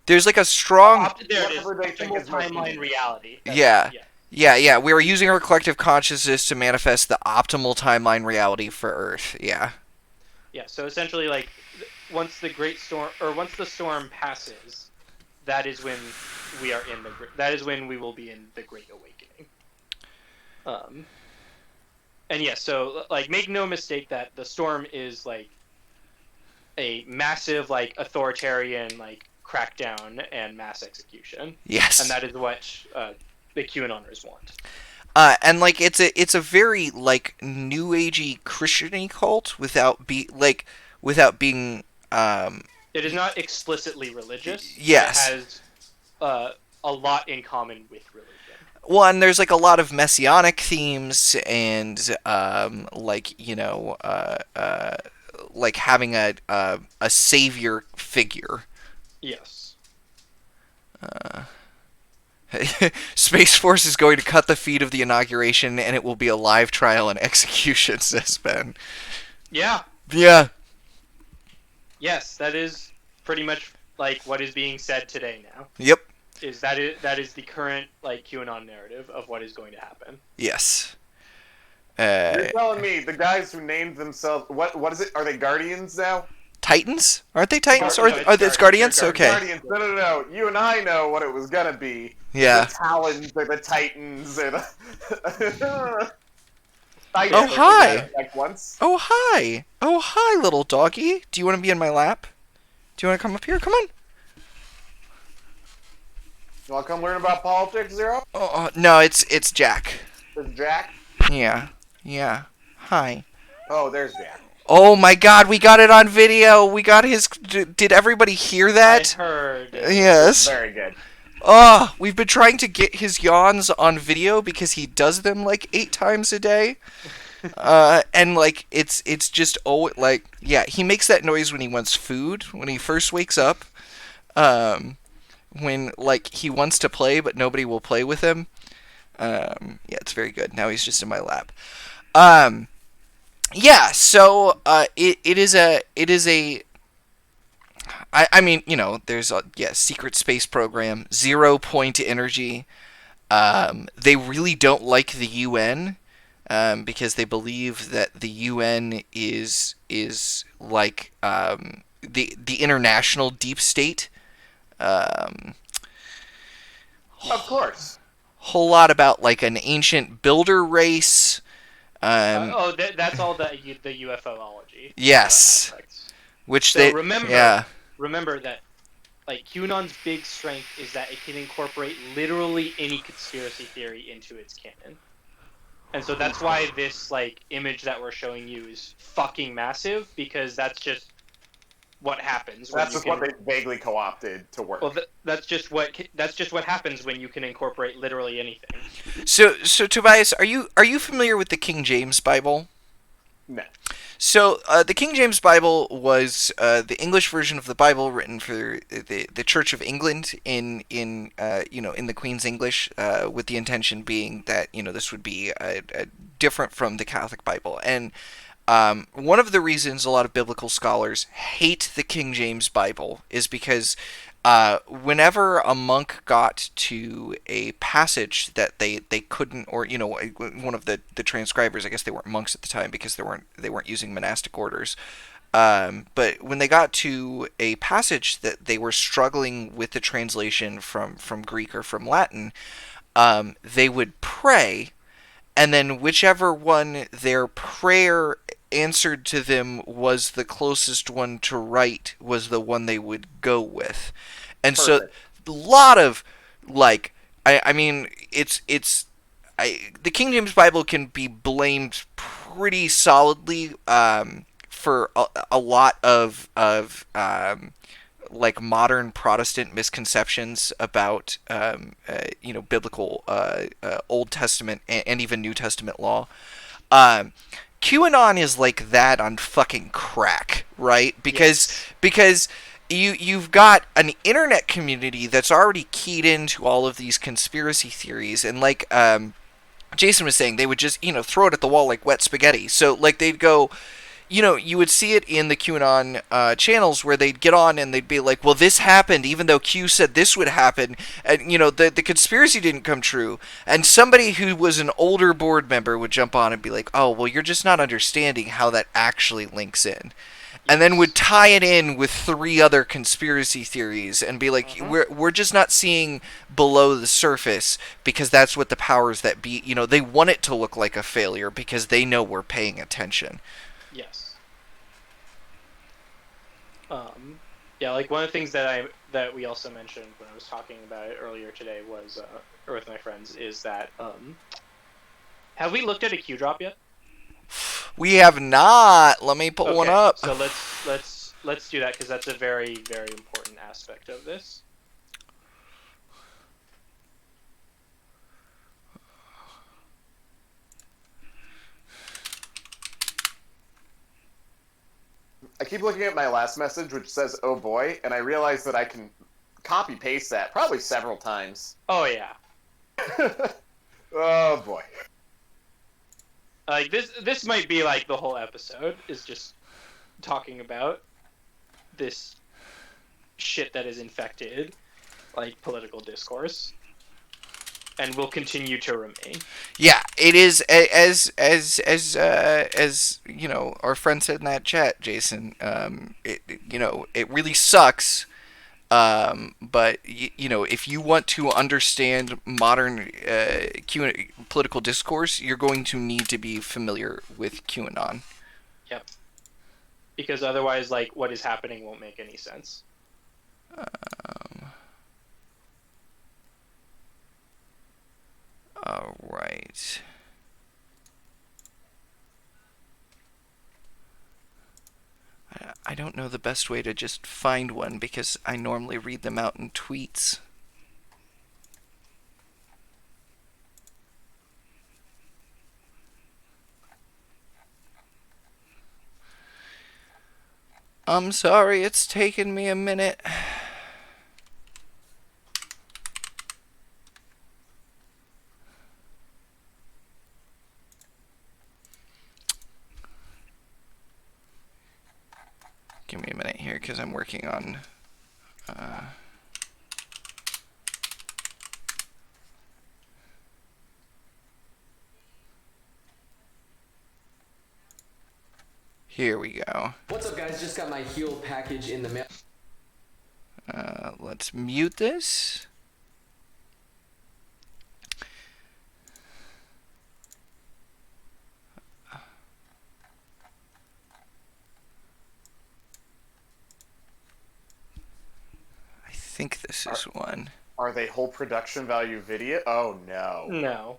A: There's like a strong
F: There it is.
B: Whatever they think
F: Optimal
B: is most
F: timeline
B: convenient.
F: reality.
A: Yeah. Yeah. We are using our collective consciousness to manifest the optimal timeline reality for Earth. Yeah.
F: Yeah. So essentially, like, once the great storm, or once the storm passes, that is when we are in the. That is when we will be in the Great Awakening. And yeah, so like, make no mistake that the storm is like a massive, like, authoritarian, like, crackdown and mass execution.
A: Yes.
F: And that is what the QAnoners want.
A: And like it's a very like new agey Christian-y cult without being
F: It is not explicitly religious.
A: Yes.
F: It has a lot in common with religion.
A: well, and there's like a lot of messianic themes and like like having a savior figure.
F: Yes.
A: Space Force is going to cut the feed of the inauguration, and it will be a live trial and execution, says Ben.
F: Yeah.
A: Yeah.
F: Yes, that is pretty much like what is being said today now.
A: Yep.
F: That is the current like QAnon narrative of what is going to happen.
A: Yes.
B: You're telling me the guys who named themselves what is it? Are they Guardians now?
A: Titans? Aren't they Titans?
F: No,
A: Or
F: it's
A: are they Guardians?
F: They're
A: Okay.
B: Guardians. No. You and I know what it was gonna be.
A: Yeah.
B: The Talons or the Titans or the.
A: Oh, hi.
B: Like once.
A: Oh, hi. Oh, hi, little doggy. Do you want to be in my lap? Do you want to come up here? Come on.
B: You want to come learn about politics, Zero?
A: Oh, no, it's Jack.
B: There's Jack.
A: Yeah. Yeah. Hi.
B: Oh, there's Jack.
A: Oh my god, we got it on video. We got his... Did everybody hear that?
F: I heard.
A: Yes.
B: Very good.
A: Oh, we've been trying to get his yawns on video because he does them like 8 times a day. And like it's just like, yeah, he makes that noise when he wants food, when he first wakes up. When like he wants to play but nobody will play with him. Yeah, it's very good. Now he's just in my lap. Yeah, so it is a I mean, there's a secret space program, 0 point energy. They really don't like the UN because they believe that the UN is like the international deep state.
B: Of course.
A: Whole lot about like an ancient builder race.
F: That's all the UFOlogy.
A: Yes. Which
F: So
A: they
F: remember that like QAnon's big strength is that it can incorporate literally any conspiracy theory into its canon. And so that's why this like image that we're showing you is fucking massive, because that's just what happens.
B: That's just what they vaguely co-opted to work.
F: Well, that's just what happens when you can incorporate literally anything.
A: So Tobias, are you familiar with the King James Bible?
B: No.
A: So the King James Bible was the English version of the Bible written for the Church of England in the Queen's English, with the intention being that this would be different from the Catholic Bible. And one of the reasons a lot of biblical scholars hate the King James Bible is because whenever a monk got to a passage that they couldn't, or one of the transcribers, I guess they weren't monks at the time because they weren't using monastic orders, but when they got to a passage that they were struggling with the translation from Greek or from Latin, they would pray, and then whichever one their prayer answered to them was the closest one to right was the one they would go with. And
B: Perfect.
A: so a lot of like I mean it's the King James Bible can be blamed pretty solidly for a lot of like modern Protestant misconceptions about biblical Old Testament and even New Testament law. Um, QAnon is like that on fucking crack, right? Because you've got an internet community that's already keyed into all of these conspiracy theories, and like Jason was saying, they would just throw it at the wall like wet spaghetti. So like they'd go, you would see it in the QAnon channels where they'd get on and they'd be like, well, this happened even though Q said this would happen. And, the conspiracy didn't come true. And somebody who was an older board member would jump on and be like, oh, well, you're just not understanding how that actually links in. And then would tie it in with 3 other conspiracy theories and be like, we're just not seeing below the surface because that's what the powers that be, they want it to look like a failure because they know we're paying attention.
F: Yes. Yeah, like one of the things that we also mentioned when I was talking about it earlier today was, or with my friends, is that have we looked at a Q drop yet?
A: We have not. Let me pull one up.
F: So let's do that because that's a very, very important aspect of this.
B: I keep looking at my last message, which says, oh boy, and I realize that I can copy-paste that probably several times.
F: Oh, yeah.
B: Oh boy.
F: Like, this might be, like, the whole episode, is just talking about this shit that is infected, like, political discourse. And will continue to remain.
A: Yeah, it is as our friend said in that chat, Jason. It really sucks. But if you want to understand modern political discourse, you're going to need to be familiar with QAnon.
F: Yep. Because otherwise, like, what is happening won't make any sense.
A: All right. I don't know the best way to just find one because I normally read them out in tweets. I'm sorry, it's taken me a minute. Give me a minute here because I'm working on here we go.
G: What's up, guys? Just got my heal package in the mail.
A: Let's mute this. I think this is one.
B: Are they whole production value video? Oh no.
F: No.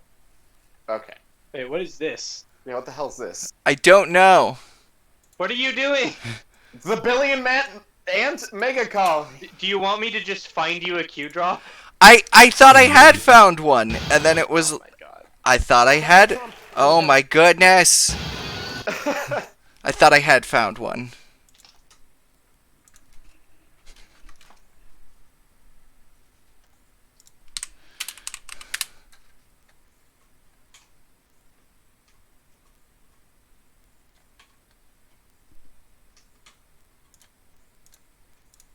B: Okay.
F: Wait, what is this?
B: Yeah, what the hell's this?
A: I don't know.
F: What are you doing?
B: It's the Billion Man and Mega Call.
F: Do you want me to just find you a Q drop?
A: I thought I had found one, and then it was.
F: Oh my god.
A: I thought I had. Oh my goodness. I thought I had found one.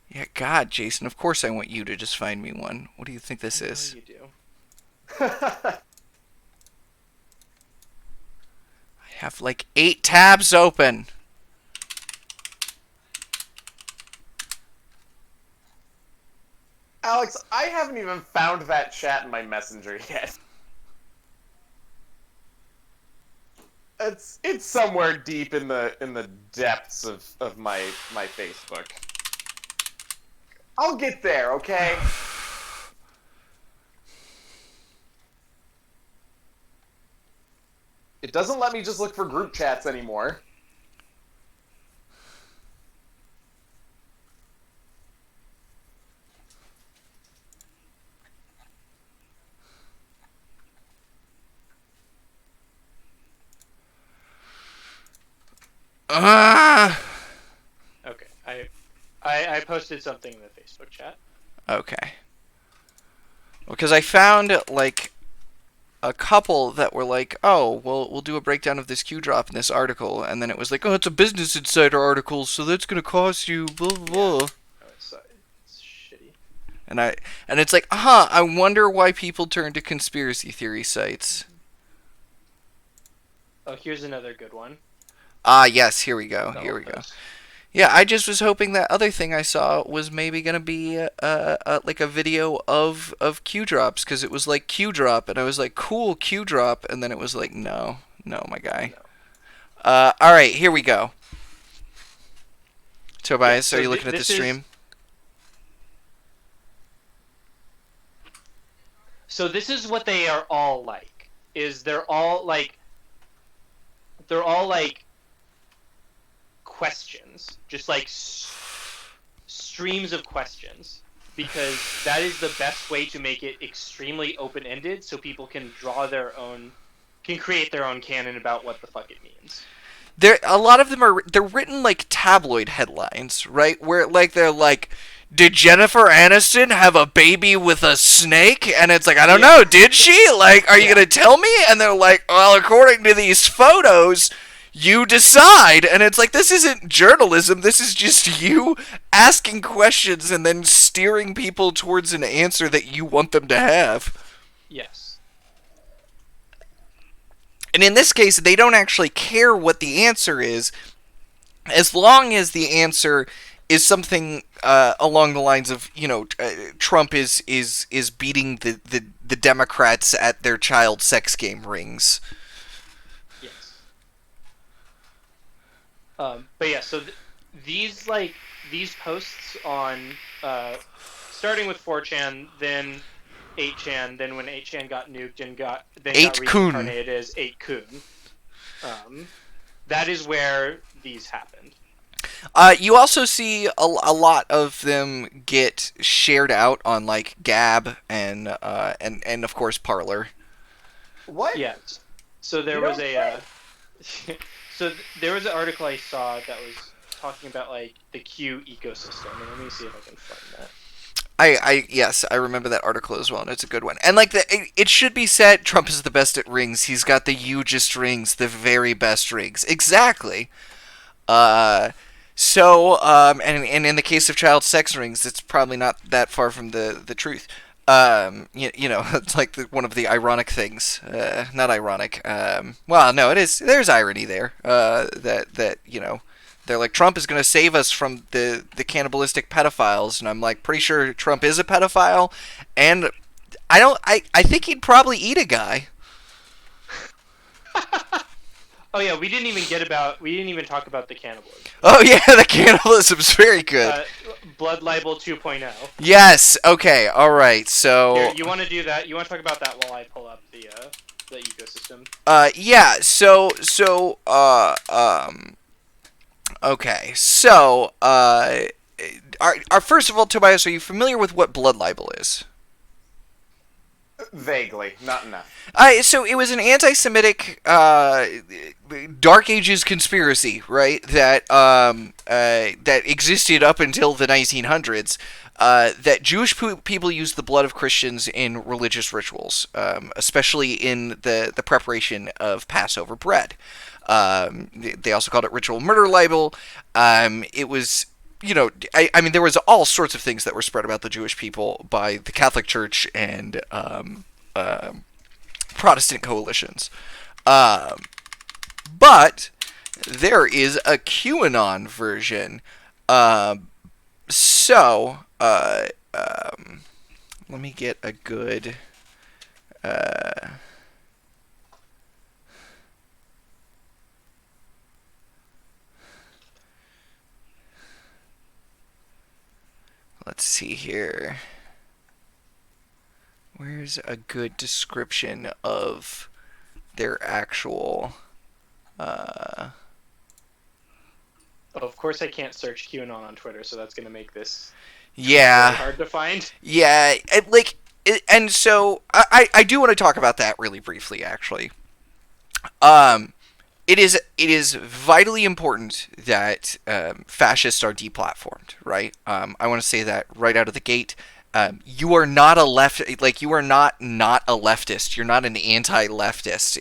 A: Yeah, God, Jason, of course I want you to just find me one. What do you think this is?
F: You do.
A: I have like 8 tabs open.
B: Alex, I haven't even found that chat in my messenger yet. It's somewhere deep in the depths of my Facebook. I'll get there, okay? It doesn't let me just look for group chats anymore.
A: Ah.
F: Okay, I posted something in the Facebook chat.
A: Okay. Because I found like a couple that were like, "Oh, well, we'll do a breakdown of this Q drop in this article," and then it was like, "Oh, it's a Business Insider article, so that's gonna cost you blah blah blah."
F: Oh, it's shitty.
A: And it's like, I wonder why people turn to conspiracy theory sites.
F: Oh, here's another good one.
A: Ah, yes, here we go.
F: that
A: Here
F: I'll
A: we go.
F: post.
A: Yeah, I just was hoping that other thing I saw was maybe gonna be like a video of Q drops, because it was like Q drop, and I was like, cool, Q drop, and then it was like, no, my guy.
F: No.
A: All right, here we go. Tobias,
F: Yeah, so
A: are you looking at the
F: this is-
A: stream?
F: So this is what they are all like. They're all like questions, just like streams of questions, because that is the best way to make it extremely open-ended, so people can create their own canon about what the fuck it means.
A: A lot of them they're written like tabloid headlines, right? Where like they're like, did Jennifer Aniston have a baby with a snake? And it's like, I don't know, did she? Like, are you gonna tell me? And they're like, well, according to these photos, you decide. And it's like, this isn't journalism. This is just you asking questions and then steering people towards an answer that you want them to have.
F: Yes.
A: And in this case, they don't actually care what the answer is, as long as the answer is something along the lines of, Trump is beating the Democrats at their child sex game rings.
F: Yes. But yeah, so these posts on starting with 4chan, then 8chan, then when 8chan got nuked and got reincarnated as 8kun. That is where these happened.
A: You also see a lot of them get shared out on like Gab and of course Parler.
B: What?
F: Yes. So there was there was an article I saw that was talking about like the Q ecosystem, and let me see if I can find that.
A: Yes, I remember that article as well, and it's a good one. And like it should be said, Trump is the best at rings. He's got the hugest rings, the very best rings. Exactly. And in the case of child sex rings, it's probably not that far from the truth. It's like one of the ironic things. Not ironic. Well, no, it is. There's irony there. That they're like, Trump is going to save us from the cannibalistic pedophiles, and I'm like, pretty sure Trump is a pedophile, and I think he'd probably eat a guy.
F: Oh yeah, we didn't even talk about the cannibalism.
A: Oh yeah, the cannibalism's very good.
F: Blood libel 2.0.
A: Yes. Okay. All right. So
F: Here, you want to do that? You want to talk about that while I pull up the ecosystem?
A: Yeah. Okay. So first of all, Tobias, are you familiar with what blood libel is?
B: Vaguely, not enough.
A: So it was an anti-Semitic Dark Ages conspiracy, right? That existed up until the 1900s. That Jewish people used the blood of Christians in religious rituals, especially in the preparation of Passover bread. They also called it ritual murder libel. It was, I mean, there was all sorts of things that were spread about the Jewish people by the Catholic Church and Protestant coalitions. But there is a QAnon version. Let me get a good... let's see here. Where's a good description of their actual.
F: Oh, of course, I can't search QAnon on Twitter, so that's going to make this
A: Yeah.
F: really hard to find.
A: Yeah. And so I do want to talk about that really briefly, actually. It is vitally important that fascists are deplatformed, right? I want to say that right out of the gate. You are not a you are not a leftist. You're not an anti-leftist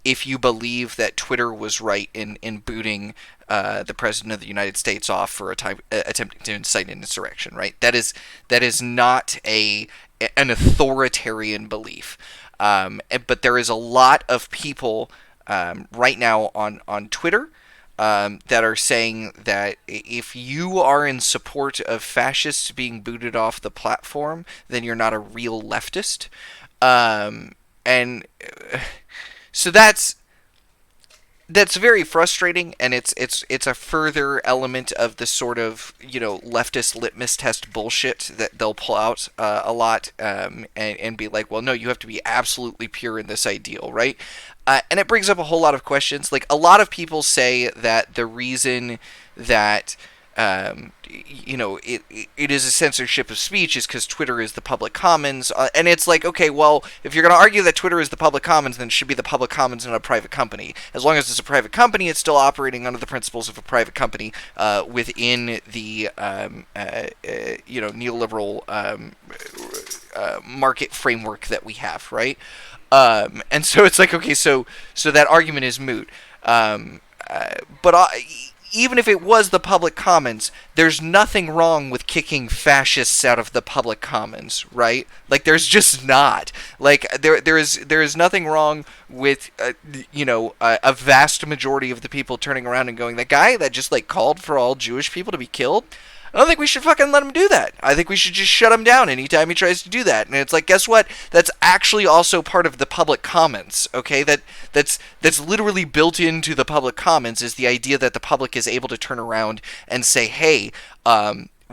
A: if you believe that Twitter was right in booting the president of the United States off for attempting to incite an insurrection, right? That is not an authoritarian belief. But there is a lot of people right now on Twitter that are saying that if you are in support of fascists being booted off the platform, then you're not a real leftist. And so that's very frustrating, and it's a further element of the sort of leftist litmus test bullshit that they'll pull out a lot, and be like, well, no, you have to be absolutely pure in this ideal, right? And it brings up a whole lot of questions. Like, a lot of people say that the reason that it is a censorship of speech is because Twitter is the public commons, and it's like, okay, well, if you're going to argue that Twitter is the public commons, then it should be the public commons and a private company. As long as it's a private company, it's still operating under the principles of a private company within the neoliberal market framework that we have, right? And so it's like, okay, so that argument is moot. But even if it was the public commons, there's nothing wrong with kicking fascists out of the public commons, right? Like, there's just not. Like, there is nothing wrong with a vast majority of the people turning around and going, that guy that just called for all Jewish people to be killed, I don't think we should fucking let him do that. I think we should just shut him down anytime he tries to do that. And it's like, guess what? That's actually also part of the public commons, okay? That's literally built into the public commons, is the idea that the public is able to turn around and say, hey,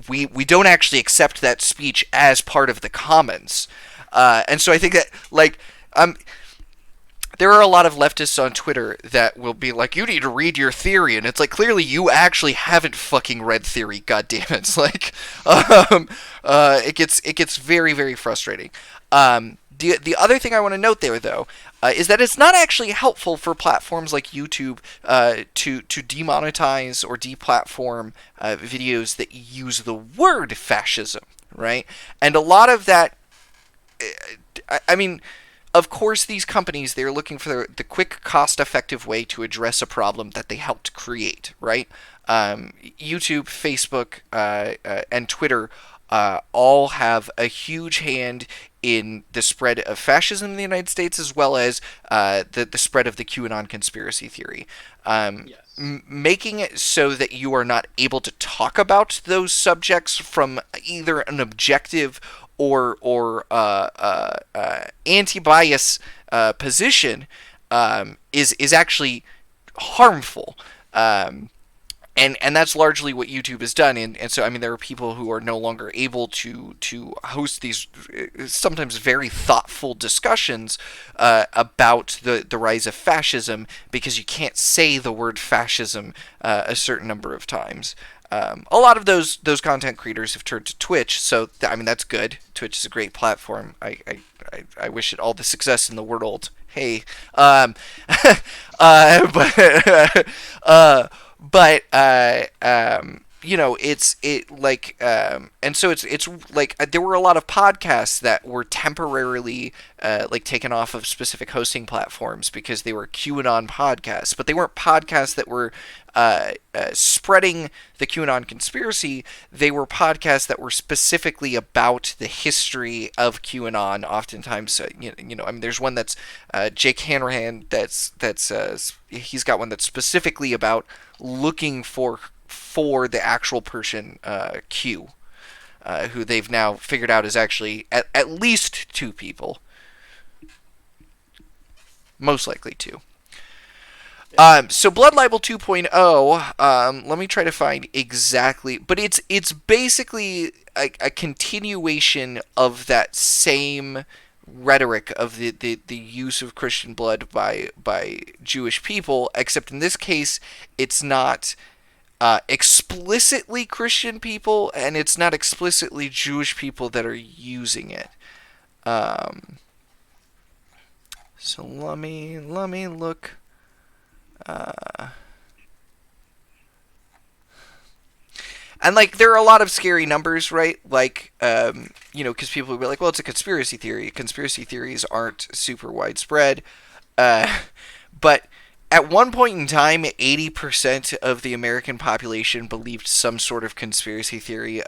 A: we don't actually accept that speech as part of the commons. And so I think that, there are a lot of leftists on Twitter that will be like, you need to read your theory, and it's like, clearly you actually haven't fucking read theory, goddammit. It's like, it gets very, very frustrating. The other thing I want to note there, though, is that it's not actually helpful for platforms like YouTube to demonetize or deplatform videos that use the word fascism, right? And a lot of that, I mean, of course, these companies, they're looking for the quick, cost-effective way to address a problem that they helped create, right? YouTube, Facebook, and Twitter all have a huge hand in the spread of fascism in the United States, as well as the spread of the QAnon conspiracy theory.
F: Yes.
A: Making it so that you are not able to talk about those subjects from either an objective or anti-bias position is actually harmful. And that's largely what YouTube has done, and so, I mean, there are people who are no longer able to host these sometimes very thoughtful discussions about the rise of fascism, because you can't say the word fascism a certain number of times. A lot of those content creators have turned to Twitch, so I mean, that's good. Twitch is a great platform. I wish it all the success in the world. Hey, but and so it's like, there were a lot of podcasts that were temporarily taken off of specific hosting platforms because they were QAnon podcasts, but they weren't podcasts that were spreading the QAnon conspiracy. They were podcasts that were specifically about the history of QAnon. Oftentimes, I mean, there's one that's Jake Hanrahan. He's got one that's specifically about looking for the actual person Q, who they've now figured out is actually at least two people, most likely two. So Blood Libel 2.0, let me try to find exactly, but it's basically a continuation of that same rhetoric of the use of Christian blood by Jewish people, except in this case, it's not explicitly Christian people, and it's not explicitly Jewish people that are using it. So let me look. And like there are a lot of scary numbers, right? Like because people will be like, well, it's a conspiracy theory. Conspiracy theories aren't super widespread, but at one point in time, 80% of the American population believed some sort of conspiracy theory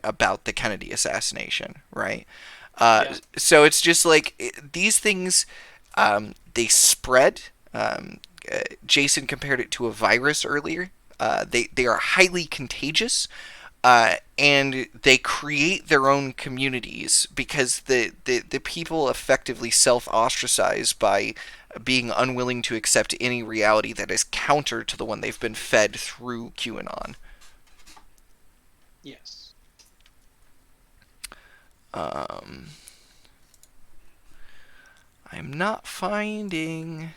A: about the Kennedy assassination, right? So it's just like these things, they spread. Jason compared it to a virus earlier. They are highly contagious, and they create their own communities because the people effectively self-ostracize by being unwilling to accept any reality that is counter to the one they've been fed through QAnon.
F: Yes.
A: I'm not finding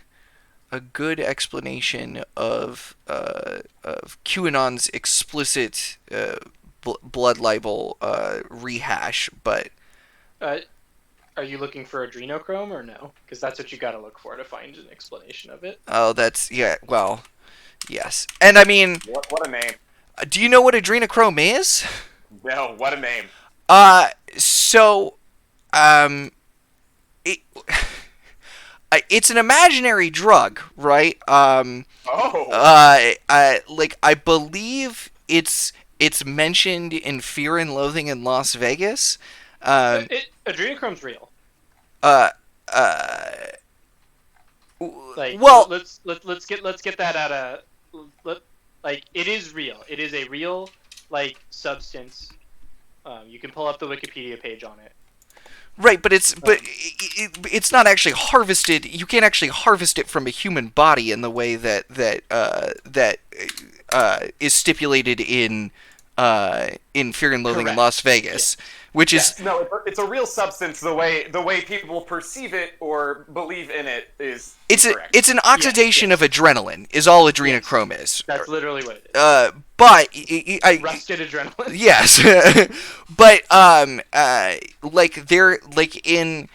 A: a good explanation of QAnon's explicit blood libel rehash, but
F: Are you looking for adrenochrome or no? Because that's what you got to look for to find an explanation of it.
A: oh, that's well, yes, and I mean,
B: What a name.
A: do you know what adrenochrome is?
B: No, what a name.
A: So, it. It's an imaginary drug, right? Like I believe it's mentioned in Fear and Loathing in Las Vegas.
F: Adrenochrome's real. Like,
A: well,
F: let's get that out of like it is real. It is a real like substance. You can pull up the Wikipedia page on it.
A: right, but it's not actually harvested. You can't actually harvest it from a human body in the way that is stipulated in Fear and Loathing in
F: Correct.
A: Las Vegas, which is
B: No, it's a real substance. The way people perceive it or believe in it is incorrect.
A: it's an oxidation of adrenaline is all adrenochrome is.
F: That's literally what it is.
A: But
F: Rusted adrenaline.
A: yes, but like they're like in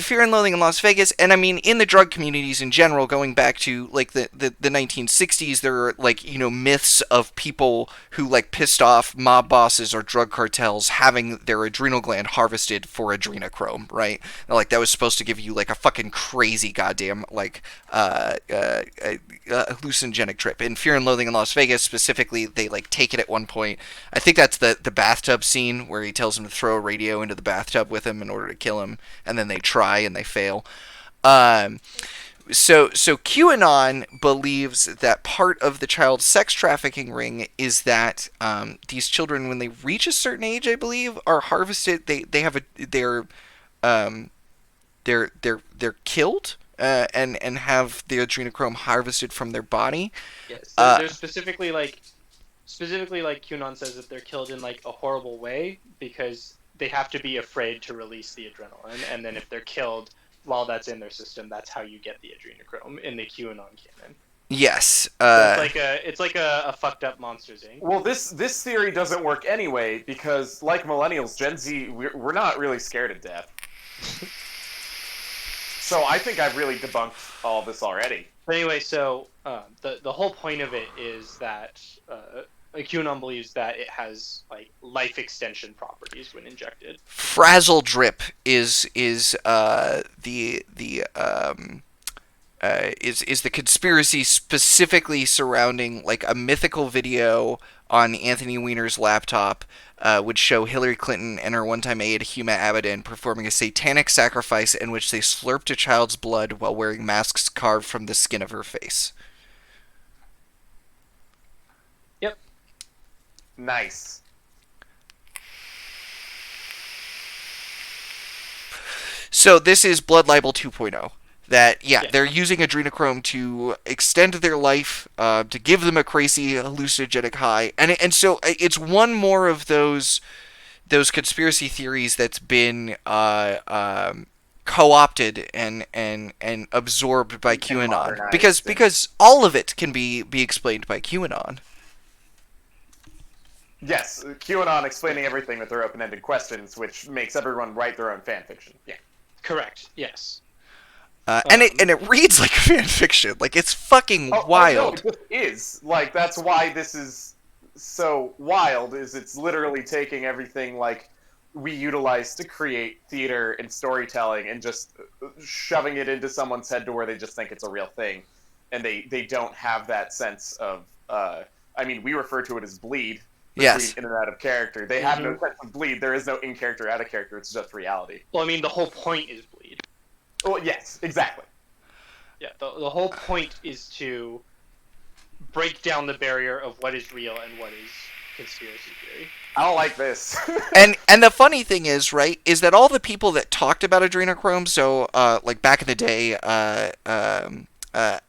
A: Fear and Loathing in Las Vegas, and I mean in the drug communities in general, going back to like the 1960s, there are like myths of people who like pissed off mob bosses or drug cartels having their adrenal gland harvested for adrenochrome, right? Like that was supposed to give you like a fucking crazy goddamn like hallucinogenic trip. In Fear and Loathing in Las Vegas specifically, they like take it at one point. I think that's the bathtub scene where he tells him to throw a radio into the bathtub with him in order to kill him, and then they try and they fail. So QAnon believes that part of the child sex trafficking ring is that these children, when they reach a certain age, I believe, are harvested. They're killed and have the adrenochrome harvested from their body.
F: Yes, they're specifically like QAnon says that they're killed in like a horrible way because they have to be afraid to release the adrenaline, and then if they're killed while that's in their system, that's how you get the adrenochrome in the QAnon canon.
A: Yes.
F: So it's like a fucked up Monsters Inc.
B: Well, this theory doesn't work anyway because, like millennials, Gen Z, we're not really scared of death. So I think I've really debunked all this already.
F: But anyway, so the whole point of it is that QAnon believes that it has like life extension properties when injected.
A: Frazzle drip is the conspiracy specifically surrounding like a mythical video on Anthony Weiner's laptop would show Hillary Clinton and her one-time aide Huma Abedin performing a satanic sacrifice in which they slurped a child's blood while wearing masks carved from the skin of her face.
F: Yep.
B: Nice.
A: So this is blood libel 2.0. That they're using adrenochrome to extend their life, to give them a crazy hallucinogenic high, and so it's one more of those conspiracy theories that's been co-opted and absorbed by QAnon,
B: modernized
A: because all of it can be explained by QAnon.
B: Yes, QAnon explaining everything with their open-ended questions, which makes everyone write their own fan fiction. Yeah.
F: Correct. Yes.
A: And it reads like fan fiction. Like, it's fucking wild.
B: No, it just is. Like, that's why this is so wild, is it's literally taking everything, like, we utilize to create theater and storytelling and just shoving it into someone's head to where they just think it's a real thing. And they don't have that sense of, I mean, we refer to it as bleed.
A: Yes.
B: In and out of character. They have no sense of bleed. There is no in character, out of character. It's just reality.
F: Well, I mean, the whole point is bleed.
B: Well, yes, exactly.
F: Yeah, the whole point is to break down the barrier of what is real and what is conspiracy theory.
B: I don't like this.
A: and the funny thing is, right, is that all the people that talked about adrenochrome, so like back in the day,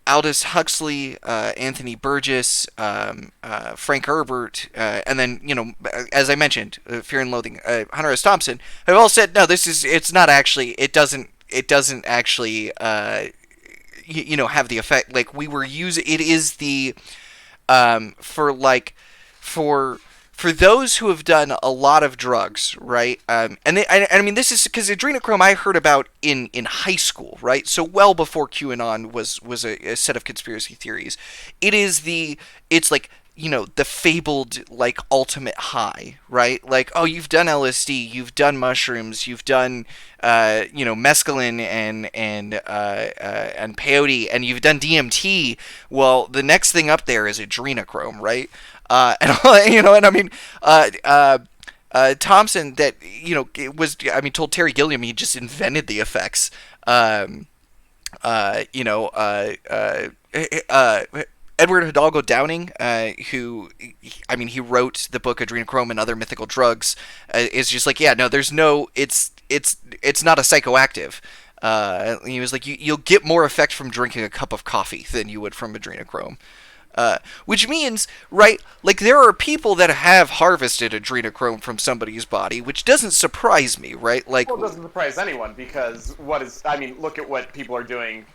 A: Aldous Huxley, Anthony Burgess, Frank Herbert, and then, you know, as I mentioned, Fear and Loathing, Hunter S. Thompson, have all said, no, it's not actually, it doesn't actually, you know, have the effect. Like, we were using, it is the, for those who have done a lot of drugs, right? I mean, this is because adrenochrome I heard about in high school, right? So well before QAnon was a set of conspiracy theories. It's like, you know, the fabled, like, ultimate high, right? Like, oh, you've done LSD, you've done mushrooms, you've done, you know, mescaline and peyote, and you've done DMT. Well, the next thing up there is adrenochrome, right? And you know, and I mean, Thompson, that, you know, it was, I mean, told Terry Gilliam he just invented the effects. You know, Edward Hidalgo Downing, who, I mean, he wrote the book Adrenochrome and Other Mythical Drugs, is just like, yeah, no, there's no, it's not a psychoactive. He was like, you'll get more effect from drinking a cup of coffee than you would from adrenochrome. Which means, right, like, there are people that have harvested adrenochrome from somebody's body, which doesn't surprise me, right? Like,
B: well, it doesn't surprise anyone, because I mean, look at what people are doing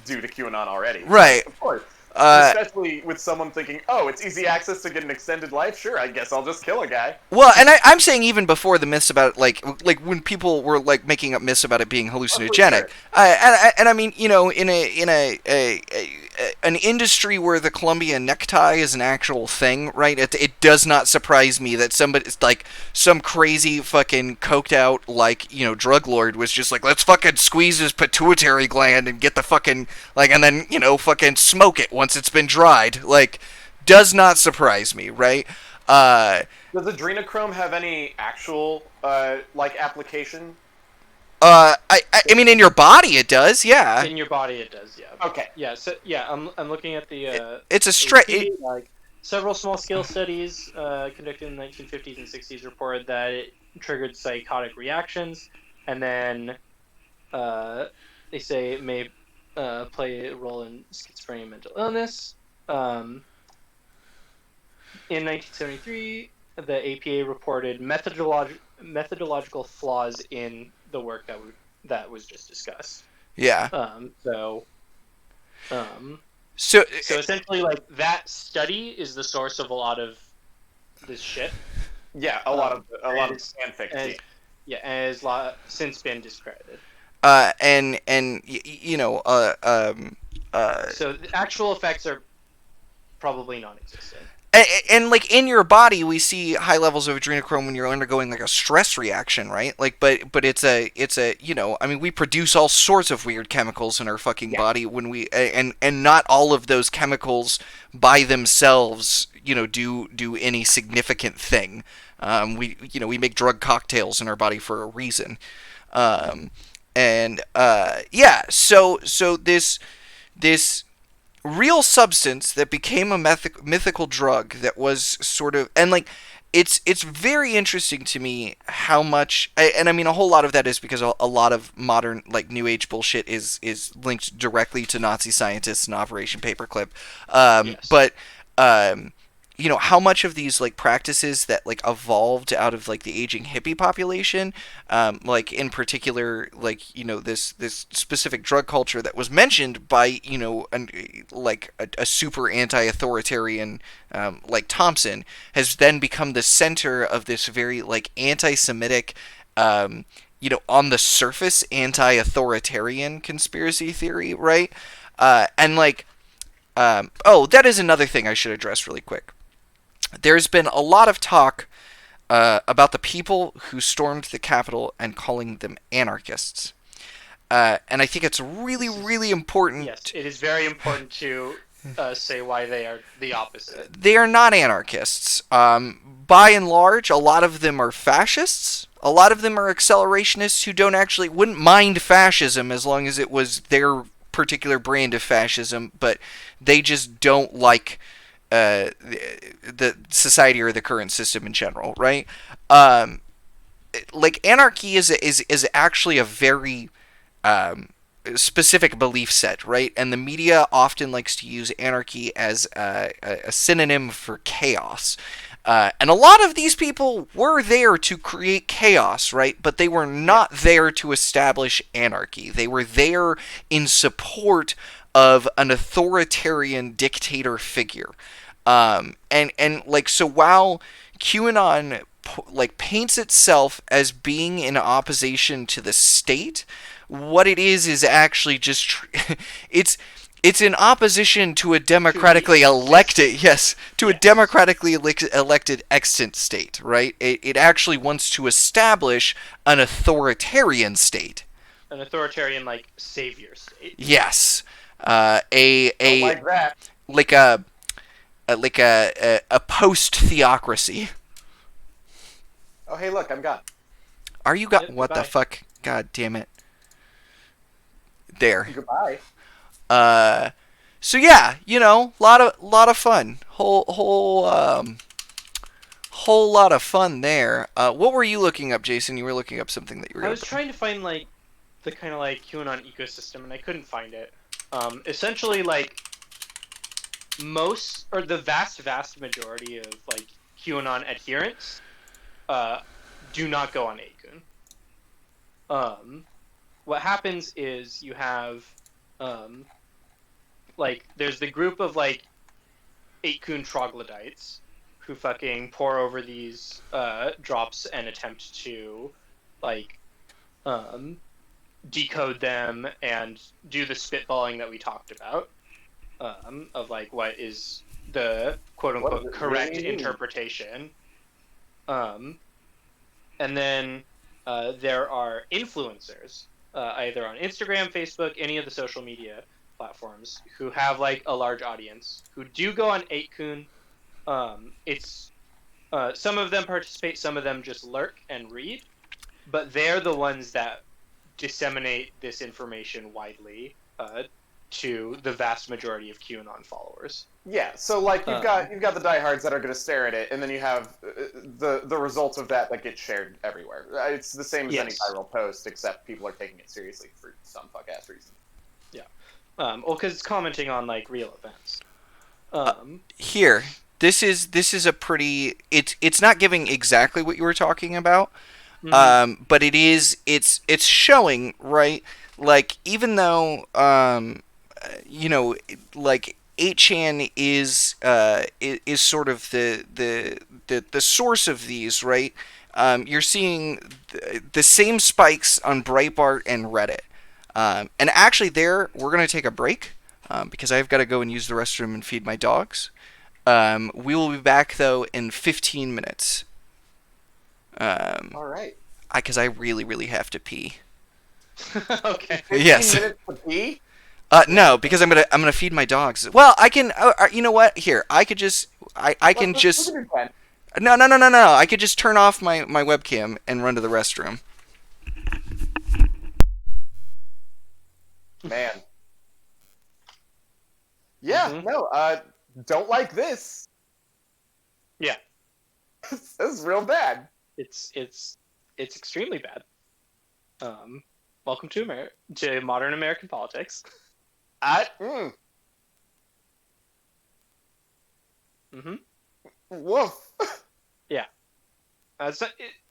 B: due to QAnon already.
A: Right.
B: Of course. Especially with someone thinking, oh, it's easy access to get an extended life? Sure, I guess I'll just kill a guy.
A: Well, and I'm saying even before the myths about, like when people were, like, making up myths about it being hallucinogenic.
B: Sure.
A: And I mean, you know, in an industry where the Columbia necktie is an actual thing, right? It does not surprise me that some crazy fucking coked out, like, you know, drug lord was just like, let's fucking squeeze his pituitary gland and get the fucking, like, and then, you know, fucking smoke it once it's been dried. Like, does not surprise me, right?
B: Does adrenochrome have any actual, like, application?
A: I mean, in your body it does, yeah.
F: In your body it does, yeah.
B: Okay.
F: Yeah, so, yeah, I'm looking at the...
A: it's a straight...
F: Like, several small-scale studies conducted in the 1950s and 60s reported that it triggered psychotic reactions, and then they say it may play a role in schizophrenia and mental illness. In 1973, the APA reported methodological flaws in the work that was just discussed.
A: Yeah.
F: So
A: So
F: essentially, like, that study is the source of a lot of this shit.
B: Yeah, a lot of fanfic.
F: And has since been discredited.
A: You know,
F: so the actual effects are probably non-existent.
A: And like, in your body, we see high levels of adrenochrome when you're undergoing, like, a stress reaction, right? Like, but it's a you know, I mean, we produce all sorts of weird chemicals in our fucking body when we and not all of those chemicals by themselves, you know, do any significant thing. We make drug cocktails in our body for a reason. So this real substance that became a mythical drug that was sort of, and, like, it's very interesting to me how much, and I mean, a whole lot of that is because a lot of modern, like, new age bullshit is linked directly to Nazi scientists and Operation Paperclip.
F: Yes.
A: But how much of these like practices that like evolved out of like the aging hippie population, like in particular, like this specific drug culture that was mentioned by like a super anti-authoritarian like Thompson, has then become the center of this very like anti-Semitic, on the surface anti-authoritarian conspiracy theory, right? And like oh, that is another thing I should address really quick. There's been a lot of talk about the people who stormed the Capitol and calling them anarchists. And I think it's really, really important.
F: Yes, it is very important to say why they are the opposite.
A: They are not anarchists. By and large, a lot of them are fascists. A lot of them are accelerationists who wouldn't mind fascism as long as it was their particular brand of fascism, but they just don't like the society or the current system in general, right? Like anarchy is actually a very specific belief set, right? And the media often likes to use anarchy as a synonym for chaos. And a lot of these people were there to create chaos, right? But they were not there to establish anarchy. They were there in support of an authoritarian dictator figure. And like, so while QAnon like paints itself as being in opposition to the state, what it is actually just it's in opposition to a democratically elected a democratically elected extant state, right? It actually wants to establish an authoritarian state,
F: an authoritarian like savior state.
A: Yes,
B: Don't like that.
A: like a post theocracy.
B: Oh, hey, look, I'm gone.
A: Are you got
F: Yep,
A: what
F: goodbye.
A: the fuck? God damn it! There.
B: Goodbye.
A: So yeah, lot of fun. Whole lot of fun there. What were you looking up, Jason? You were looking up something that you were.
F: I was trying to find like the kind of like QAnon ecosystem, and I couldn't find it. Essentially, like most or the vast majority of like QAnon adherents do not go on 8kun. What happens is you have like there's the group of like 8kun troglodytes who fucking pour over these drops and attempt to like decode them and do the spitballing that we talked about of like what is the quote unquote correct interpretation. And then there are influencers, either on Instagram, Facebook, any of the social media platforms, who have like a large audience, who do go on 8kun. It's some of them participate, some of them just lurk and read, but they're the ones that disseminate this information widely to the vast majority of QAnon followers.
B: Yeah, so like you've got the diehards that are going to stare at it, and then you have the results of that get shared everywhere. It's the same as any viral post, except people are taking it seriously for some fuck ass reason.
F: Yeah, well, because it's commenting on like real events.
A: Here, this is a pretty. It's not giving exactly what you were talking about, but it's showing, right. Like even though like 8chan is sort of the source of these, right? You're seeing the same spikes on Breitbart and Reddit. And actually there, we're going to take a break because I've got to go and use the restroom and feed my dogs. We will be back, though, in 15 minutes.
B: All right.
A: Because I really, really have to pee.
F: Okay.
B: 15
A: Yes.
B: minutes to pee?
A: No, because I'm gonna feed my dogs. Well, I can. You know what? Here, I could just. I can just. No. I could just turn off my webcam and run to the restroom.
B: Man. Yeah. No. Don't like this.
F: Yeah.
B: This is real bad.
F: It's extremely bad. Welcome to modern American politics.
B: Mm-hmm. Woof.
F: Yeah,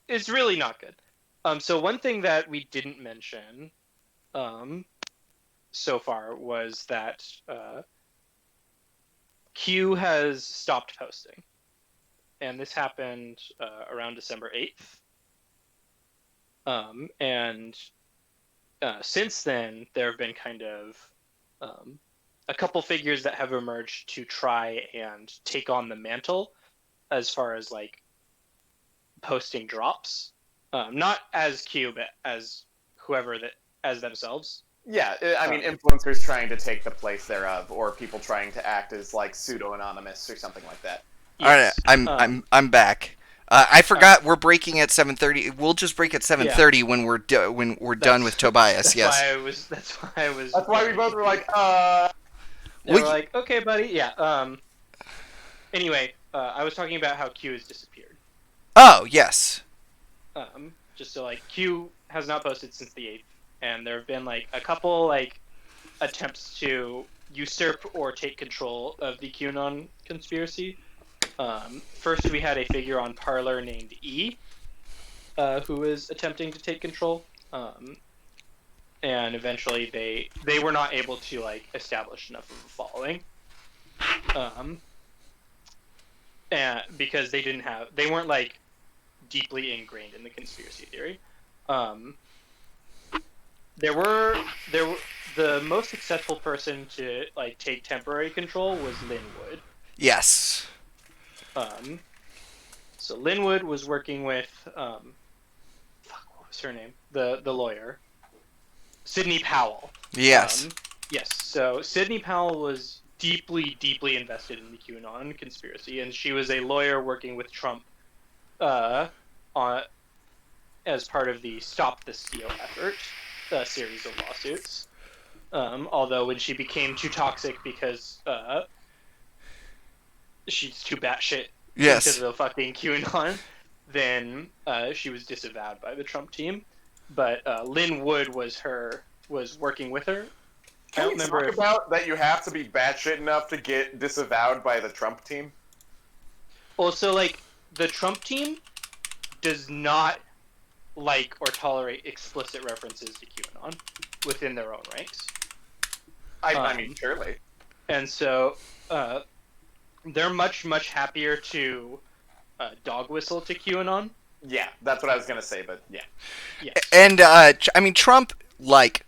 F: it's really not good. So one thing that we didn't mention, so far was that Q has stopped posting, and this happened around December 8th. And since then, there have been kind of a couple figures that have emerged to try and take on the mantle as far as like posting drops, not as Q, but as whoever that as themselves.
B: Yeah, I mean, influencers trying to take the place thereof, or people trying to act as like pseudo-anonymous or something like that.
F: Yes.
A: All right, I'm back. I forgot we're breaking at 7:30. We'll just break at 7:30 when we're done with Tobias. Yes.
F: That's why I was.
B: That's why we both were like,
F: They were like, okay, buddy. Yeah. Anyway, I was talking about how Q has disappeared.
A: Oh yes.
F: Just so like Q has not posted since the 8th, and there have been like a couple like attempts to usurp or take control of the QAnon conspiracy. First, we had a figure on Parler named E, who is attempting to take control, and eventually they were not able to like establish enough of a following, and because they weren't like deeply ingrained in the conspiracy theory. The most successful person to like take temporary control was Linwood.
A: Yes.
F: So Linwood was working with what was her name? The lawyer, Sidney Powell.
A: Yes.
F: Yes. So Sidney Powell was deeply invested in the QAnon conspiracy, and she was a lawyer working with Trump, as part of the Stop the Steal effort, a series of lawsuits. Although when she became too toxic because she's too batshit
A: Yes.
F: into the fucking QAnon, then she was disavowed by the Trump team. But Lynn Wood was working with her.
B: can we talk about that you have to be batshit enough to get disavowed by the Trump team?
F: Well, so like the Trump team does not like or tolerate explicit references to QAnon within their own ranks.
B: I mean, surely.
F: And so they're much happier to dog whistle to QAnon.
B: Yeah, that's what I was gonna say, but yeah.
F: Yes.
A: And I mean Trump, like,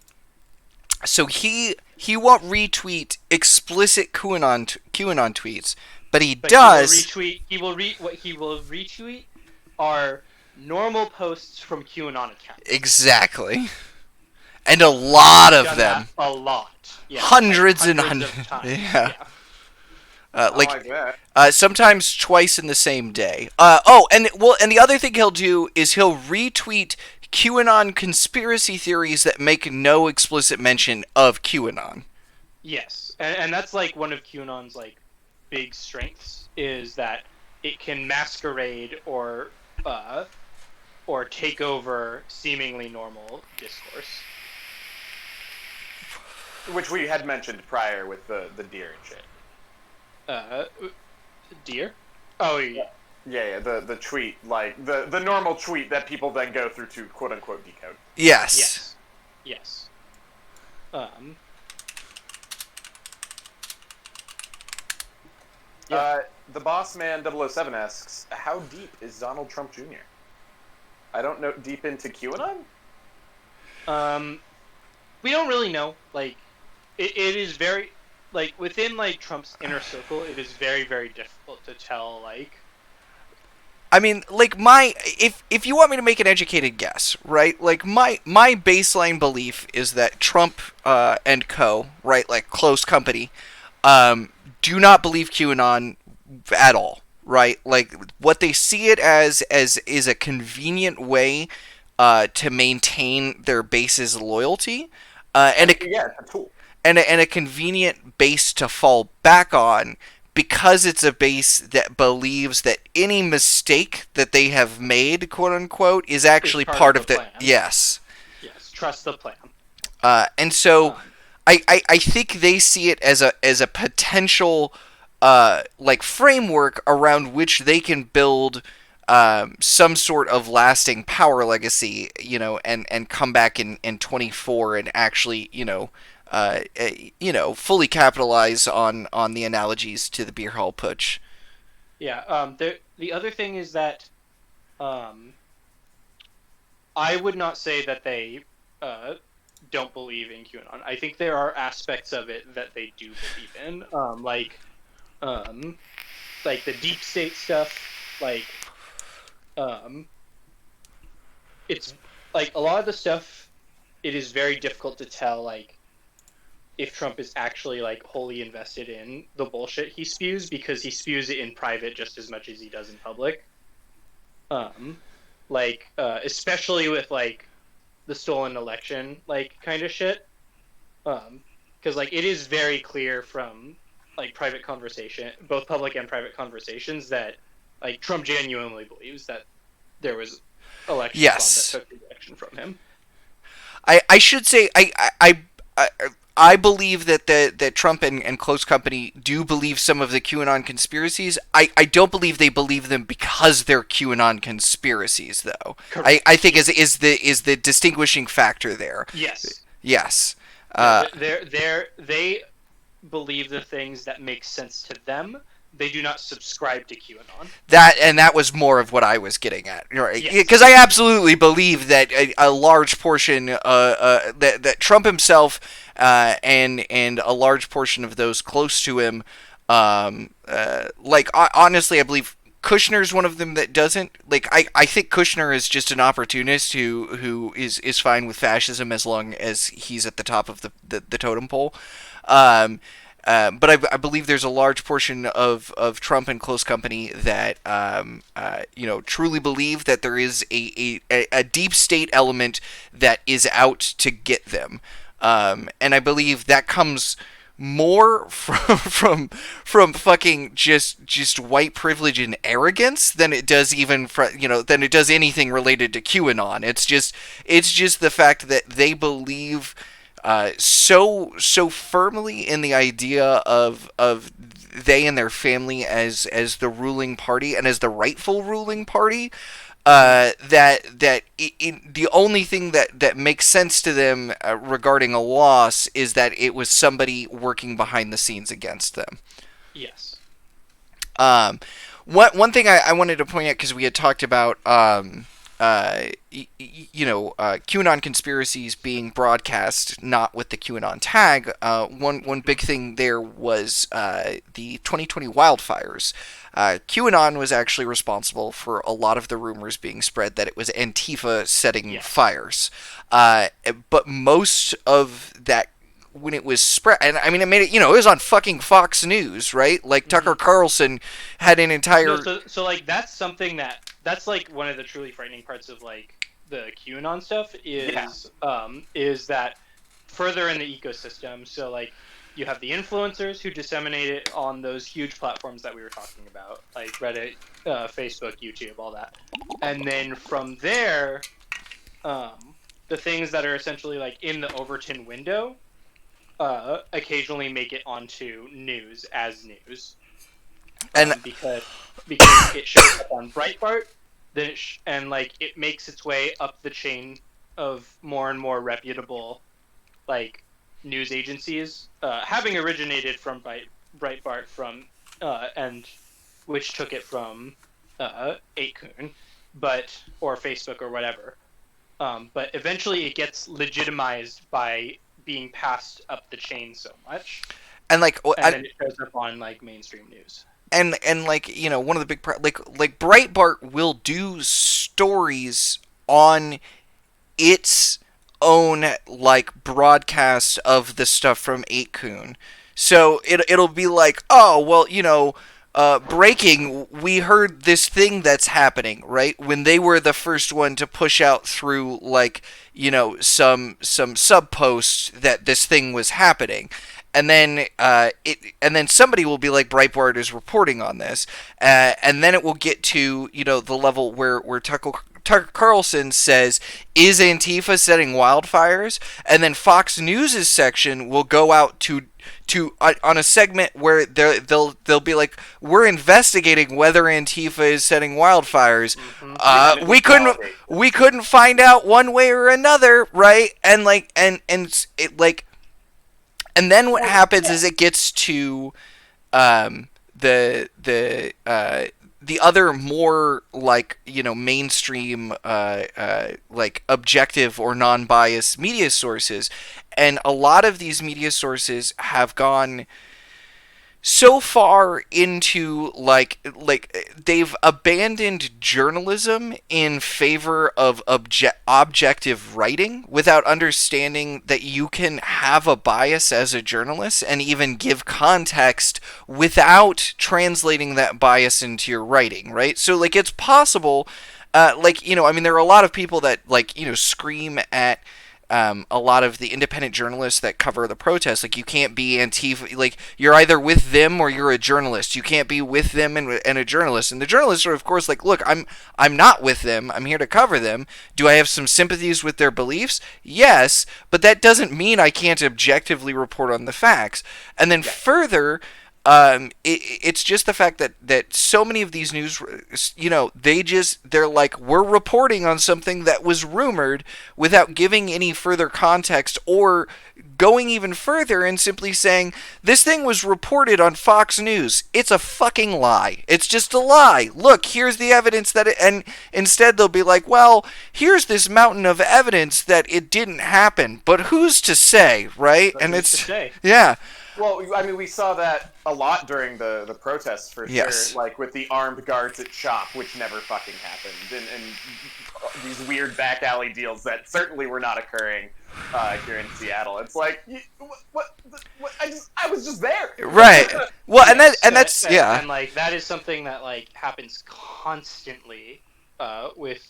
A: so he won't retweet explicit QAnon tweets, but he does.
F: He will retweet are normal posts from QAnon accounts.
A: Exactly. And a lot of
F: Done
A: them.
F: that a lot. Yeah,
A: Hundreds
F: like
A: and
F: hundreds
A: hundreds.
F: of times.
A: Yeah.
B: I
A: Like
B: like that.
A: sometimes twice in the same day. And the other thing he'll do is he'll retweet QAnon conspiracy theories that make no explicit mention of QAnon.
F: Yes, and that's like one of QAnon's like big strengths is that it can masquerade or take over seemingly normal discourse.
B: Which we had mentioned prior with the deer and shit.
F: Deer? Oh yeah.
B: Yeah, the tweet, like the normal tweet that people then go through to quote unquote decode.
A: Yes.
F: Yes.
B: The boss man 007 asks, how deep is Donald Trump Jr.? I don't know, deep into QAnon?
F: We don't really know. Like, it is very, like, within, like, Trump's inner circle, it is very, very difficult to tell, like...
A: I mean, like, if you want me to make an educated guess, right? Like, my baseline belief is that Trump and co., right, like, close company, do not believe QAnon at all, right? Like, what they see it as is a convenient way to maintain their base's loyalty, and
B: Yeah, it's a tool.
A: and a convenient base to fall back on, because it's a base that believes that any mistake that they have made, quote unquote, is actually part of the
F: plan.
A: Yes.
F: Yes, trust the plan.
A: And so I think they see it as a potential like framework around which they can build some sort of lasting power legacy, and come back in 24 and actually, fully capitalize on the analogies to the beer hall putsch.
F: Yeah. The other thing is that, I would not say that they don't believe in QAnon. I think there are aspects of it that they do believe in, like the deep state stuff. Like, it's like a lot of the stuff. It is very difficult to tell, like, if Trump is actually like wholly invested in the bullshit he spews, because he spews it in private just as much as he does in public. Especially with like the stolen election, like, kind of shit. Because like it is very clear from like private conversation, both public and private conversations, that like Trump genuinely believes that there was election fraud that took the election from him.
A: I should say I believe that Trump and close company do believe some of the QAnon conspiracies. I don't believe they believe them because they're QAnon conspiracies, though. I think is the distinguishing factor there.
F: Yes.
A: Yes.
F: They believe the things that make sense to them. They do not subscribe to QAnon.
A: That was more of what I was getting at, right?
F: Yes.
A: Because I absolutely believe that a large portion, that Trump himself, and a large portion of those close to him, honestly, I believe Kushner's one of them that doesn't. Like, I think Kushner is just an opportunist who is fine with fascism as long as he's at the top of the totem pole. But I believe there's a large portion of Trump and close company that truly believe that there is a deep state element that is out to get them, and I believe that comes more from fucking just white privilege and arrogance than it does than it does anything related to QAnon. It's just the fact that they believe so firmly in the idea of they and their family as the ruling party and as the rightful ruling party, that the only thing that makes sense to them regarding a loss is that it was somebody working behind the scenes against them.
F: Yes.
A: One thing I wanted to point out, because we had talked about QAnon conspiracies being broadcast not with the QAnon tag. One big thing there was the 2020 wildfires. QAnon was actually responsible for a lot of the rumors being spread that it was Antifa setting fires. But most of that, when it was spread, and I mean, it made it, it was on fucking Fox News, right? Like, Tucker Carlson had an entire...
F: So like, that's something that's like one of the truly frightening parts of like the QAnon stuff is that further in the ecosystem. So like, you have the influencers who disseminate it on those huge platforms that we were talking about, like Reddit, Facebook, YouTube, all that. And then from there, the things that are essentially like in the Overton window occasionally make it onto news as news. And because it shows up on Breitbart, then it makes its way up the chain of more and more reputable like news agencies, having originated from Breitbart and which took it from 8kun, or Facebook or whatever. But eventually it gets legitimized by being passed up the chain so much, and then it shows up on like mainstream news.
A: And like, one of the big like Breitbart will do stories on its own like broadcast of the stuff from 8kun. So it'll be like, oh well, breaking, we heard this thing that's happening, right? When they were the first one to push out through like, some sub posts that this thing was happening. And then somebody will be like, Breitbart is reporting on this, and then it will get to the level where Tucker Carlson says, is Antifa setting wildfires? And then Fox News' section will go out to on a segment where they'll be like, we're investigating whether Antifa is setting wildfires. We couldn't find out one way or another, right? And like it like, and then what happens is it gets to the other more like, you know, mainstream like objective or non-biased media sources, and a lot of these media sources have gone so far into like they've abandoned journalism in favor of objective writing without understanding that you can have a bias as a journalist and even give context without translating that bias into your writing, right? So like it's possible, like, you know, I mean, there are a lot of people that, like, you know, scream at a lot of the independent journalists that cover the protests, like, you can't be Antifa, like, you're either with them or you're a journalist. You can't be with them and a journalist. And the journalists are, of course, like, look, I'm not with them. I'm here to cover them. Do I have some sympathies with their beliefs? Yes, but that doesn't mean I can't objectively report on the facts. And then further, it's just the fact that so many of these news, you know, they're like, we're reporting on something that was rumored without giving any further context or going even further and simply saying, this thing was reported on Fox News. It's a fucking lie. It's just a lie. Look, here's the evidence that and instead they'll be like, well, here's this mountain of evidence that it didn't happen, but who's to say, right? And it's, yeah.
B: Well, I mean, we saw that a lot during the protests, for sure.
A: Yes.
B: Like with the armed guards at shop, which never fucking happened, and these weird back alley deals that certainly were not occurring here in Seattle. It's like, what? I was just there.
A: Right. Well, and that's yeah.
F: And like that is something that like happens constantly with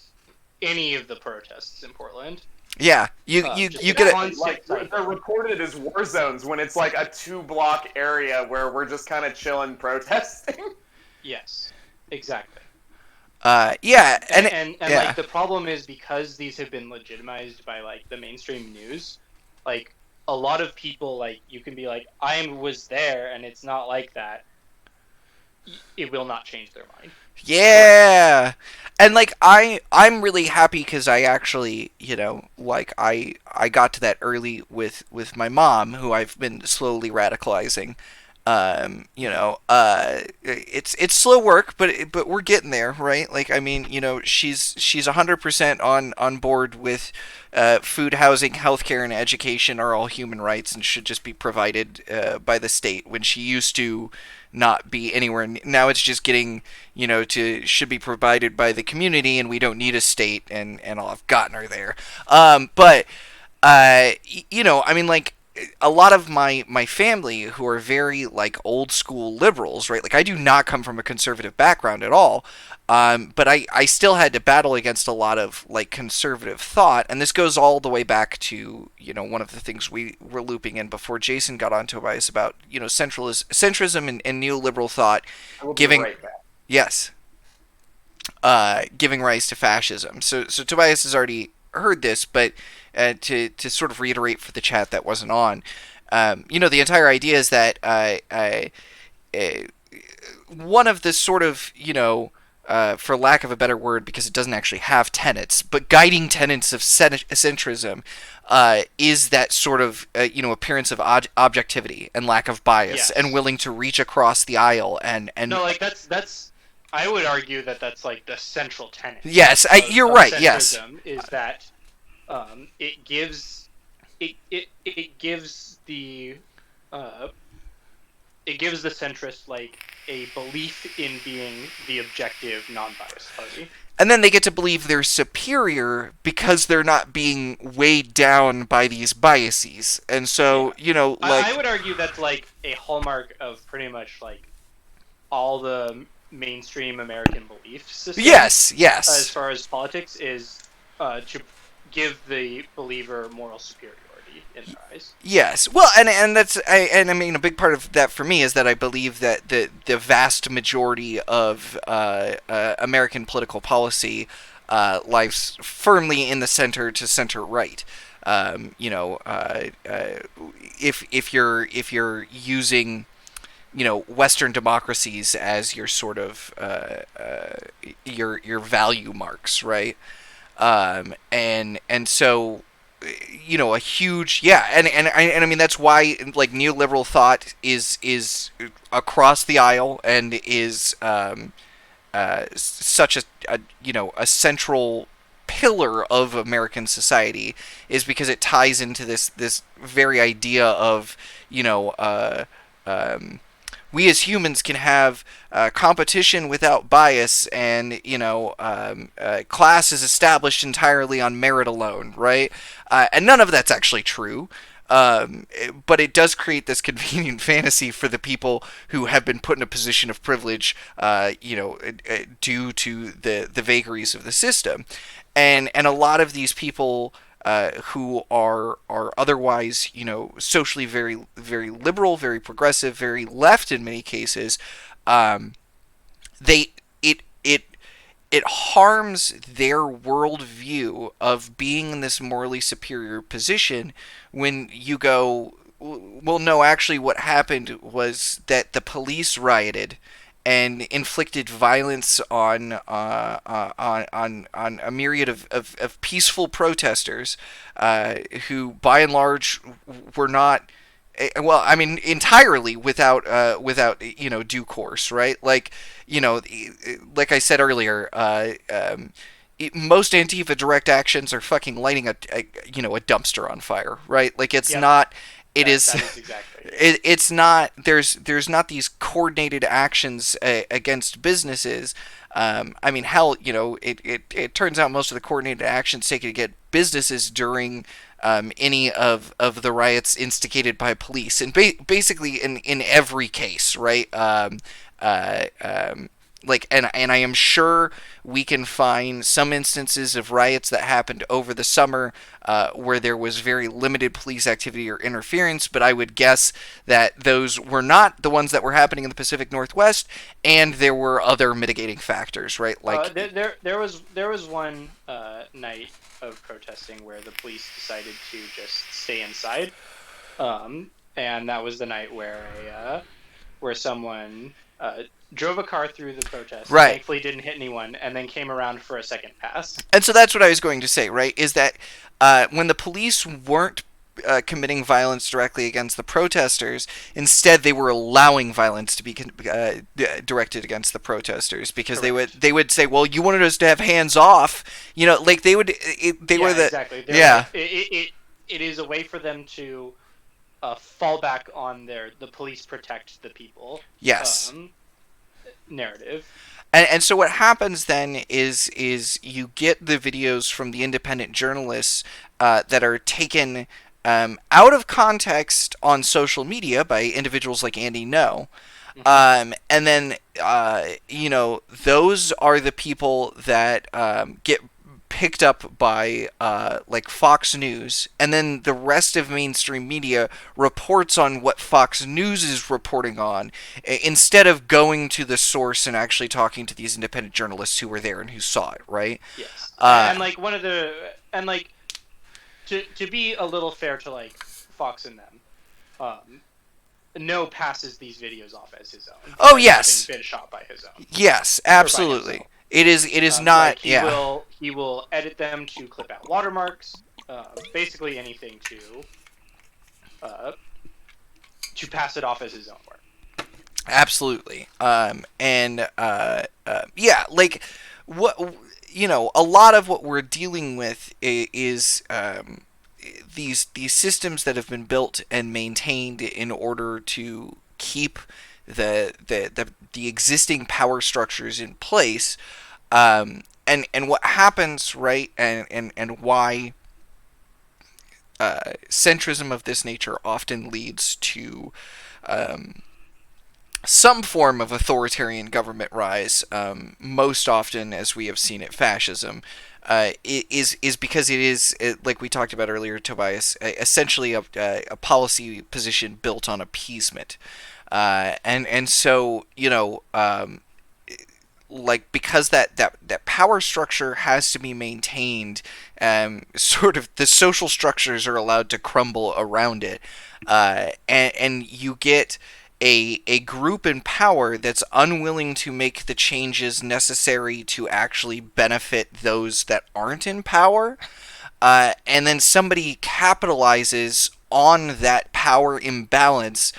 F: any of the protests in Portland.
A: Yeah, you get it.
B: Like, they're reported as war zones when it's like a 2-block area where we're just kind of chilling protesting.
F: Yes, exactly.
A: Yeah,
F: and like the problem is, because these have been legitimized by like the mainstream news, like a lot of people, like, you can be like, I was there and it's not like that. It will not change their mind.
A: Yeah. And like I'm really happy because I actually, you know, like I got to that early with my mom, who I've been slowly radicalizing. You know, it's slow work, but we're getting there, right? Like, I mean, you know, she's 100% on board with food, housing, healthcare, and education are all human rights and should just be provided by the state, when she used to not be anywhere. Now it's just getting, you know, should be provided by the community, and we don't need a state, and I've gotten her there. But you know, I mean, like, a lot of my family, who are very like old school liberals, right? Like, I do not come from a conservative background at all. But I still had to battle against a lot of like conservative thought, and this goes all the way back to, you know, one of the things we were looping in before Jason got on Tobias about, you know, centrism and neoliberal thought giving yes, giving rise to fascism. So Tobias has already heard this, but to sort of reiterate for the chat that wasn't on, you know, the entire idea is that one of the sort of, you know, for lack of a better word, because it doesn't actually have tenets, but guiding tenets of centrism is that sort of, you know, appearance of objectivity and lack of bias, yes, and willing to reach across the aisle and no,
F: like that's I would argue that that's like the central tenet.
A: Yes, you're right. Yes,
F: is that it gives the centrist like a belief in being the objective, non-biased party.
A: And then they get to believe they're superior because they're not being weighed down by these biases. And so, you know, like,
F: I would argue that's like a hallmark of pretty much like all the mainstream American belief systems.
A: Yes, yes.
F: As far as politics is to give the believer moral superiority in their eyes.
A: Yes, well, and that's I mean, a big part of that for me is that I believe that the vast majority of American political policy lies firmly in the center to center right. If you're using Western democracies as your sort of your value marks, right? And so a huge and I mean that's why like neoliberal thought is across the aisle and is such a central pillar of American society, is because it ties into this very idea of we as humans can have competition without bias, and class is established entirely on merit alone, right? And none of that's actually true. But it does create this convenient fantasy for the people who have been put in a position of privilege, due to the vagaries of the system, and a lot of these people who are otherwise, socially very very liberal, very progressive, very left in many cases, they it it harms their worldview of being in this morally superior position when you go, well, no, actually, what happened was that the police rioted and inflicted violence on a myriad of peaceful protesters, who, by and large, were not. Well, I mean, entirely without due course, right? Like, like I said earlier, most Antifa direct actions are fucking lighting a dumpster on fire, right? Like, it's not. It is.
F: That is exactly.
A: It's not. There's not these coordinated actions against businesses. I mean, hell, it turns out most of the coordinated actions taken to get businesses during any of the riots instigated by police, and basically in every case, right? And I am sure we can find some instances of riots that happened over the summer where there was very limited police activity or interference, but I would guess that those were not the ones that were happening in the Pacific Northwest, and there were other mitigating factors, right? Like
F: there was one night of protesting where the police decided to just stay inside, and that was the night where someone drove a car through the protest.
A: Right.
F: Thankfully didn't hit anyone, and then came around for a second pass.
A: And so that's what I was going to say, right? Is that when the police weren't committing violence directly against the protesters, instead they were allowing violence to be directed against the protesters, because
F: Correct.
A: they would say, well, you wanted us to have hands off, like they were the
F: exactly. It is a way for them to fall back on the police protect the people.
A: Yes.
F: Narrative.
A: And so what happens then is you get the videos from the independent journalists that are taken out of context on social media by individuals like Andy Ngo. And then, those are the people that get picked up by like Fox News, and then the rest of mainstream media reports on what Fox News is reporting on, instead of going to the source and actually talking to these independent journalists who were there and who saw it, right?
F: Yes. To be a little fair to like Fox and them, No passes these videos off as his own.
A: Oh yes.
F: Having been shot by his own.
A: Yes, absolutely. It is not.
F: Like he will edit them to clip out watermarks, basically anything to pass it off as his own work.
A: Absolutely. Like what a lot of what we're dealing with is these systems that have been built and maintained in order to keep the existing power structures in place, and what happens, right, and why centrism of this nature often leads to some form of authoritarian government rise, most often, as we have seen it, fascism, is because it is, like we talked about earlier, Tobias, essentially a policy position built on appeasement. And so, like because that power structure has to be maintained, sort of the social structures are allowed to crumble around it, and you get a group in power that's unwilling to make the changes necessary to actually benefit those that aren't in power, and then somebody capitalizes on that power imbalance,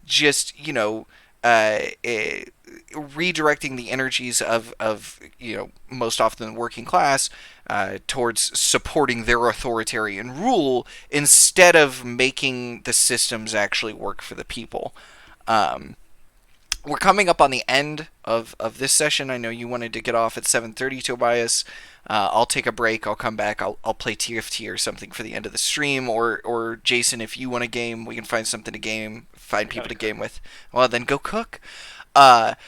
A: just redirecting the energies of most often the working class towards supporting their authoritarian rule instead of making the systems actually work for the people. Um, we're coming up on the end of this session. I know you wanted to get off at 7:30, Tobias. I'll take a break. I'll come back. I'll play TFT or something for the end of the stream. Or Jason, if you want a game, we can find something to game. Find people to game with. Well, then go cook. But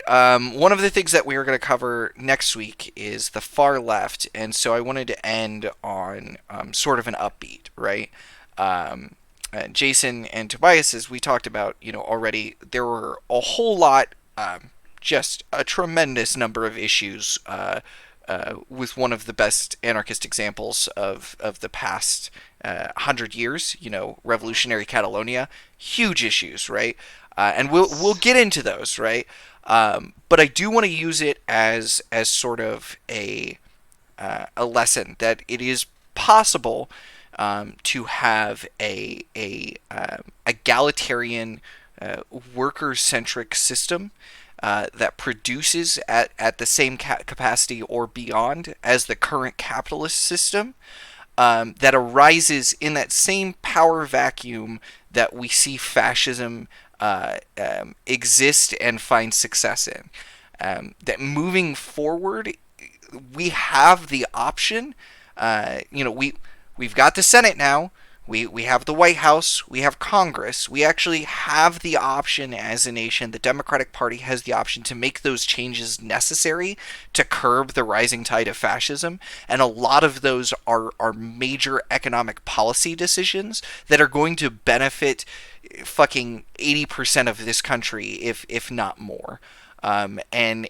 A: one of the things that we are going to cover next week is the far left, and so I wanted to end on sort of an upbeat, right? Jason and Tobias, as we talked about, already, there were a whole lot, just a tremendous number of issues with one of the best anarchist examples of the past 100 years, revolutionary Catalonia. Huge issues, right? And we'll get into those, right? But I do want to use it as sort of a lesson that it is possible to have a egalitarian, worker-centric system that produces at the same capacity or beyond as the current capitalist system, that arises in that same power vacuum that we see fascism exist and find success in. That moving forward, we have the option. We've got the Senate now. We have the White House. We have Congress. We actually have the option as a nation. The Democratic Party has the option to make those changes necessary to curb the rising tide of fascism. And a lot of those are major economic policy decisions that are going to benefit fucking 80% of this country, if not more. And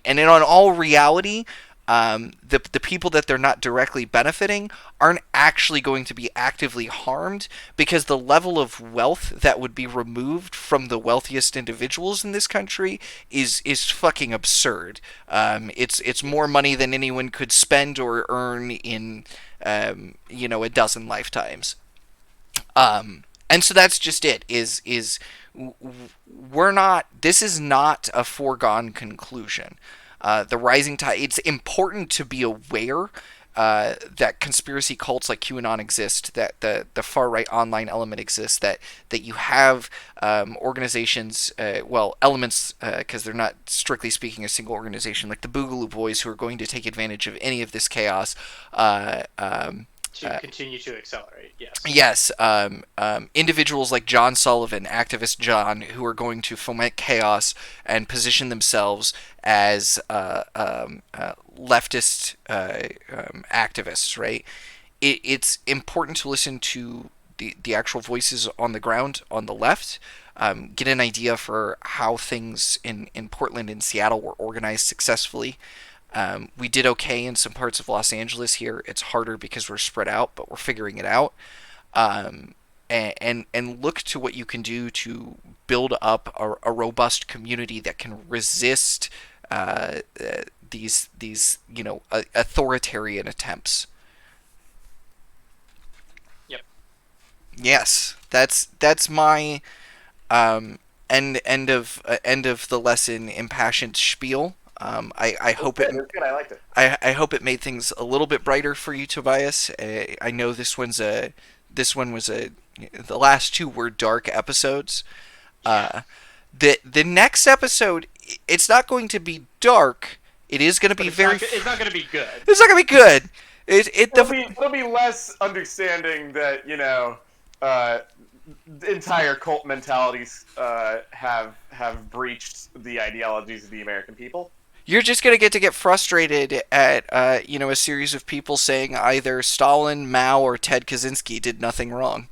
A: in all reality, the people that they're not directly benefiting aren't actually going to be actively harmed, because the level of wealth that would be removed from the wealthiest individuals in this country is fucking absurd. It's more money than anyone could spend or earn in a dozen lifetimes. And so that's just it. This is not a foregone conclusion. The rising tide. It's important to be aware that conspiracy cults like QAnon exist, that the far right online element exists, that you have organizations, elements, because they're not strictly speaking a single organization, like the Boogaloo Boys, who are going to take advantage of any of this chaos.
F: To continue to accelerate, yes.
A: Yes, individuals like John Sullivan, activist John, who are going to foment chaos and position themselves as leftist activists, right? It's important to listen to the actual voices on the ground on the left, get an idea for how things in Portland and Seattle were organized successfully. We did okay in some parts of Los Angeles here. It's harder because we're spread out, but we're figuring it out. And look to what you can do to build up a robust community that can resist these authoritarian attempts.
F: Yep.
A: Yes, that's my end of the lesson impassioned spiel. I hope it.
B: Good. I liked it.
A: I hope it made things a little bit brighter for you, Tobias. I know this one was the last two were dark episodes. The next episode, it's not going to be dark. It is going to be
F: it's not going to be good.
A: It's not going to be good.
B: It'll be less understanding that entire cult mentalities have breached the ideologies of the American people.
A: You're just going to get frustrated at a series of people saying either Stalin, Mao, or Ted Kaczynski did nothing wrong.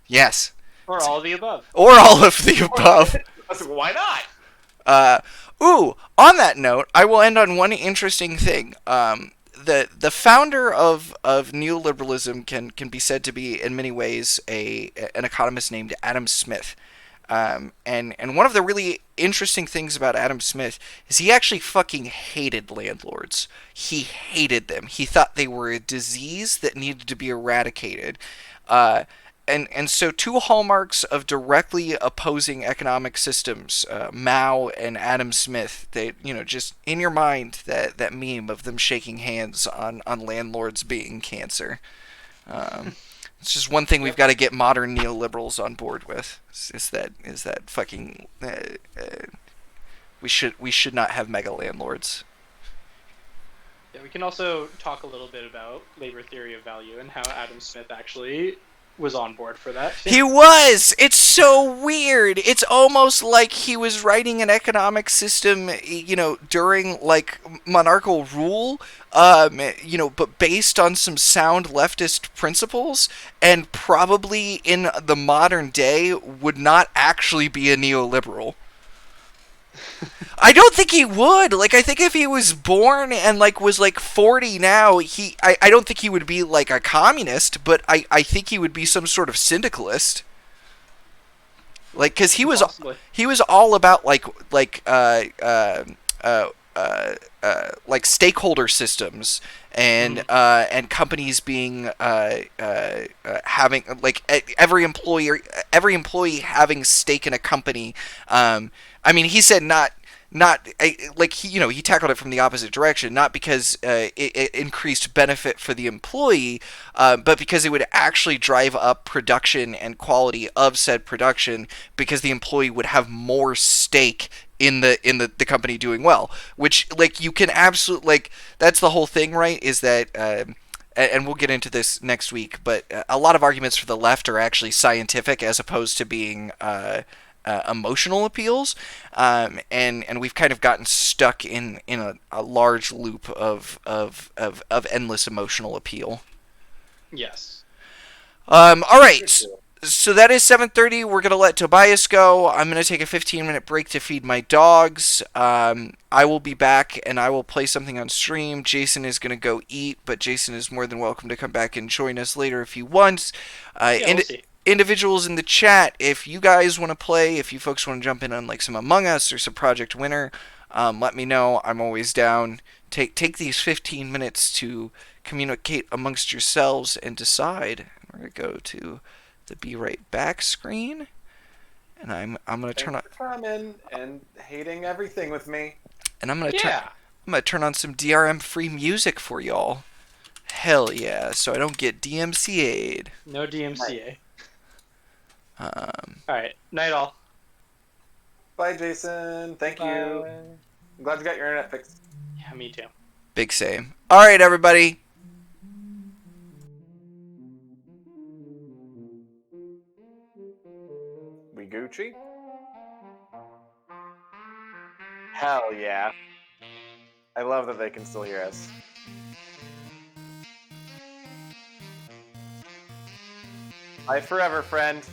A: Yes.
F: Or all of the above.
A: Or all of the above.
B: Why not?
A: On that note, I will end on one interesting thing. The founder of neoliberalism can be said to be in many ways an economist named Adam Smith. And one of the really interesting things about Adam Smith is he actually fucking hated landlords. He hated them. He thought they were a disease that needed to be eradicated. And so two hallmarks of directly opposing economic systems, Mao and Adam Smith, they, just in your mind, that meme of them shaking hands on landlords being cancer. It's just one thing we've got to get modern neoliberals on board with. Is that fucking we should not have mega landlords.
F: Yeah, we can also talk a little bit about labor theory of value and how Adam Smith actually was on board for that.
A: He was. It's so weird. It's almost like he was writing an economic system, during like monarchical rule, but based on some sound leftist principles, and probably in the modern day would not actually be a neoliberal. I don't think he would. Like, I think if he was born and was 40 now, I don't think he would be like a communist, but I think he would be some sort of syndicalist. Like, because he was all about like stakeholder systems and companies being having every employee having stake in a company. I mean, he said not he tackled it from the opposite direction, not because it increased benefit for the employee, but because it would actually drive up production and quality of said production, because the employee would have more stake in the company doing well, which you can absolutely that's the whole thing, right? Is that and we'll get into this next week, but a lot of arguments for the left are actually scientific as opposed to being emotional appeals, and we've kind of gotten stuck in a large loop of endless emotional appeal.
F: Yes.
A: All right. So that is 7:30. We're going to let Tobias go. I'm going to take a 15-minute break to feed my dogs. I will be back, and I will play something on stream. Jason is going to go eat, but Jason is more than welcome to come back and join us later if he wants.
F: We'll see.
A: Individuals in the chat, if you guys want to play, if you folks want to jump in on some Among Us or some Project Winner, let me know. I'm always down. Take these 15 minutes to communicate amongst yourselves and decide. We're going to go to the Be Right Back screen, and I'm going to turn on
B: coming and hating everything with me.
A: And I'm going to turn on some DRM free music for y'all. Hell yeah, so I don't get DMCA'd.
F: No DMCA.
B: Right.
F: Alright, night all.
B: Bye, Jason. Thank you. I'm glad you got your internet fixed.
F: Yeah, me too.
A: Big same. Alright, everybody.
B: We Gucci? Hell yeah. I love that they can still hear us. Bye forever, friend.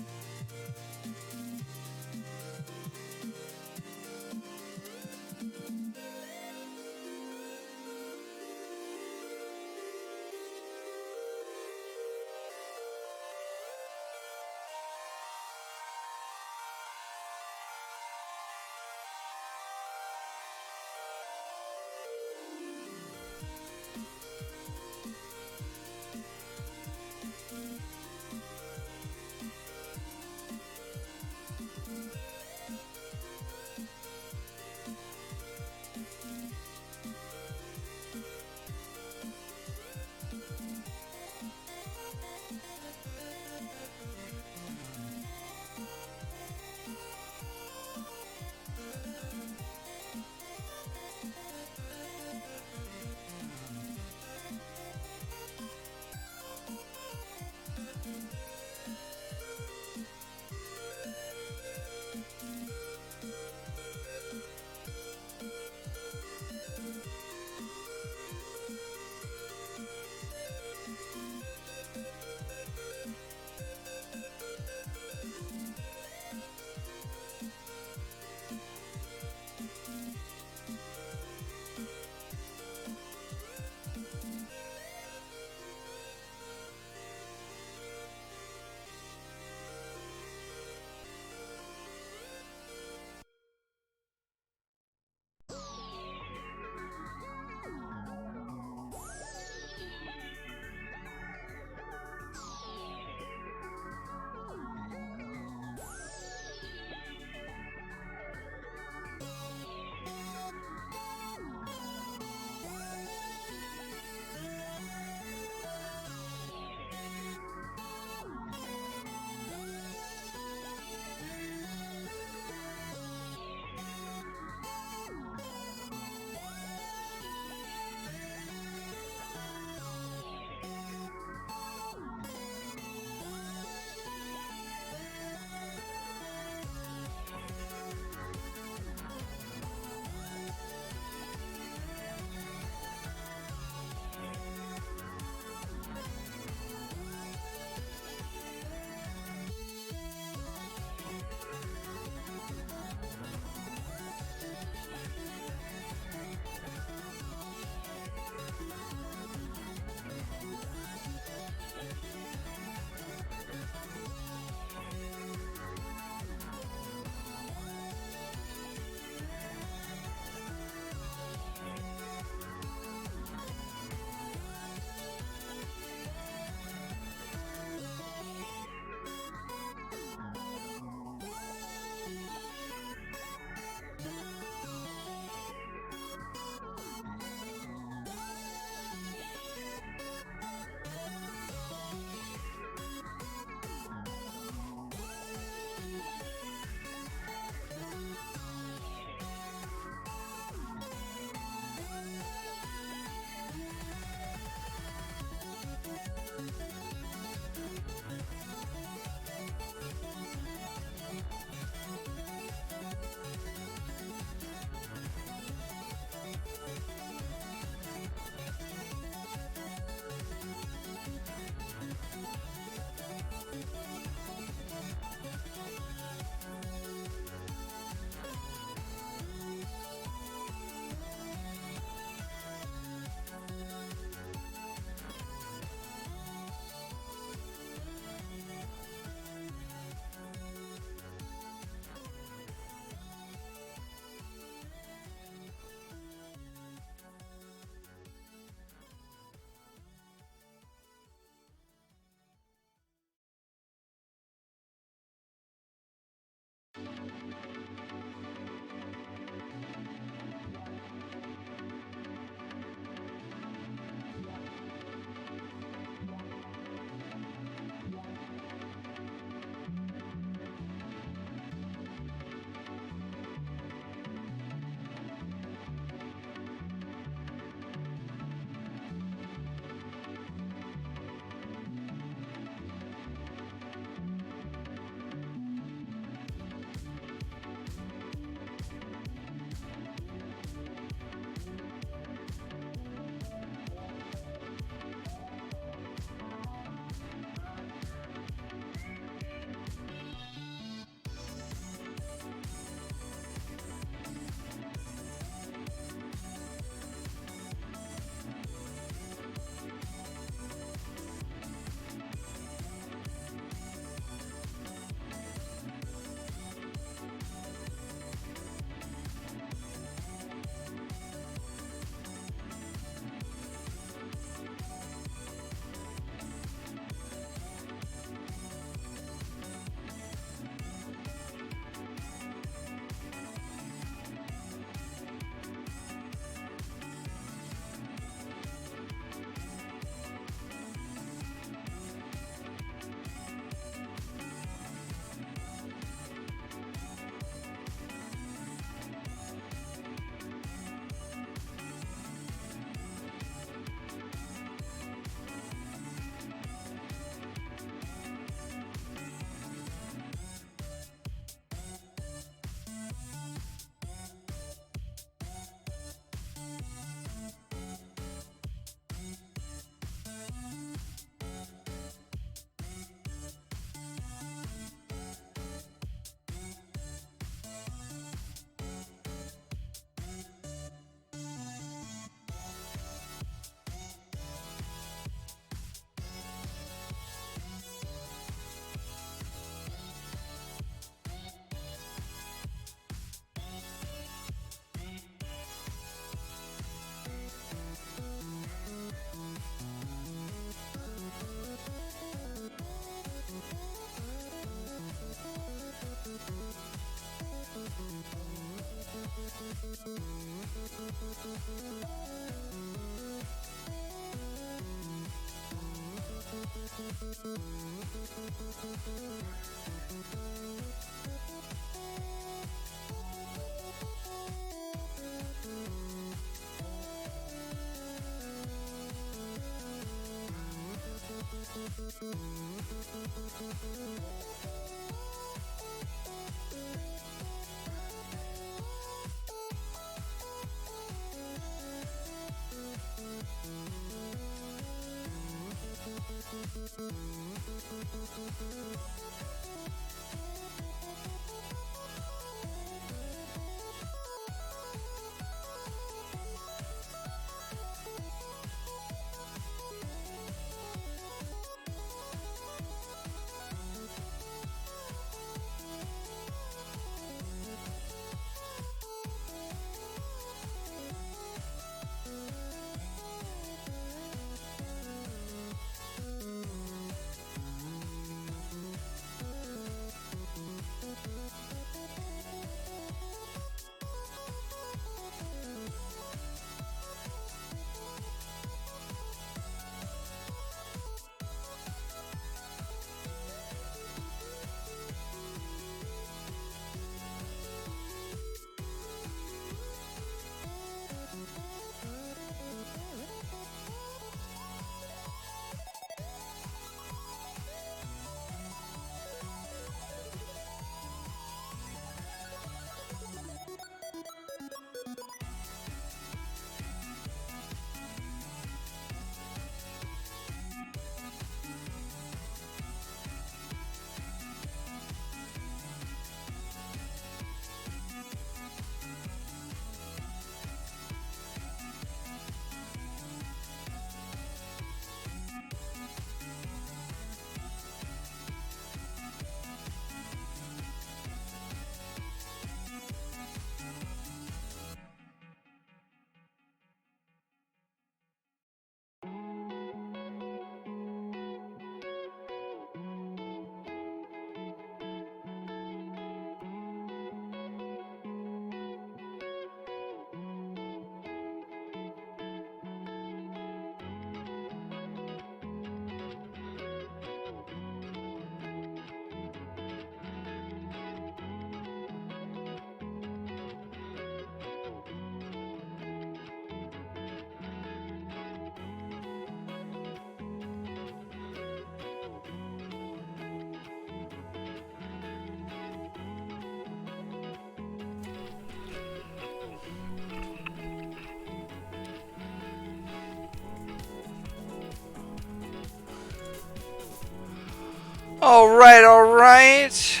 A: Alright, alright.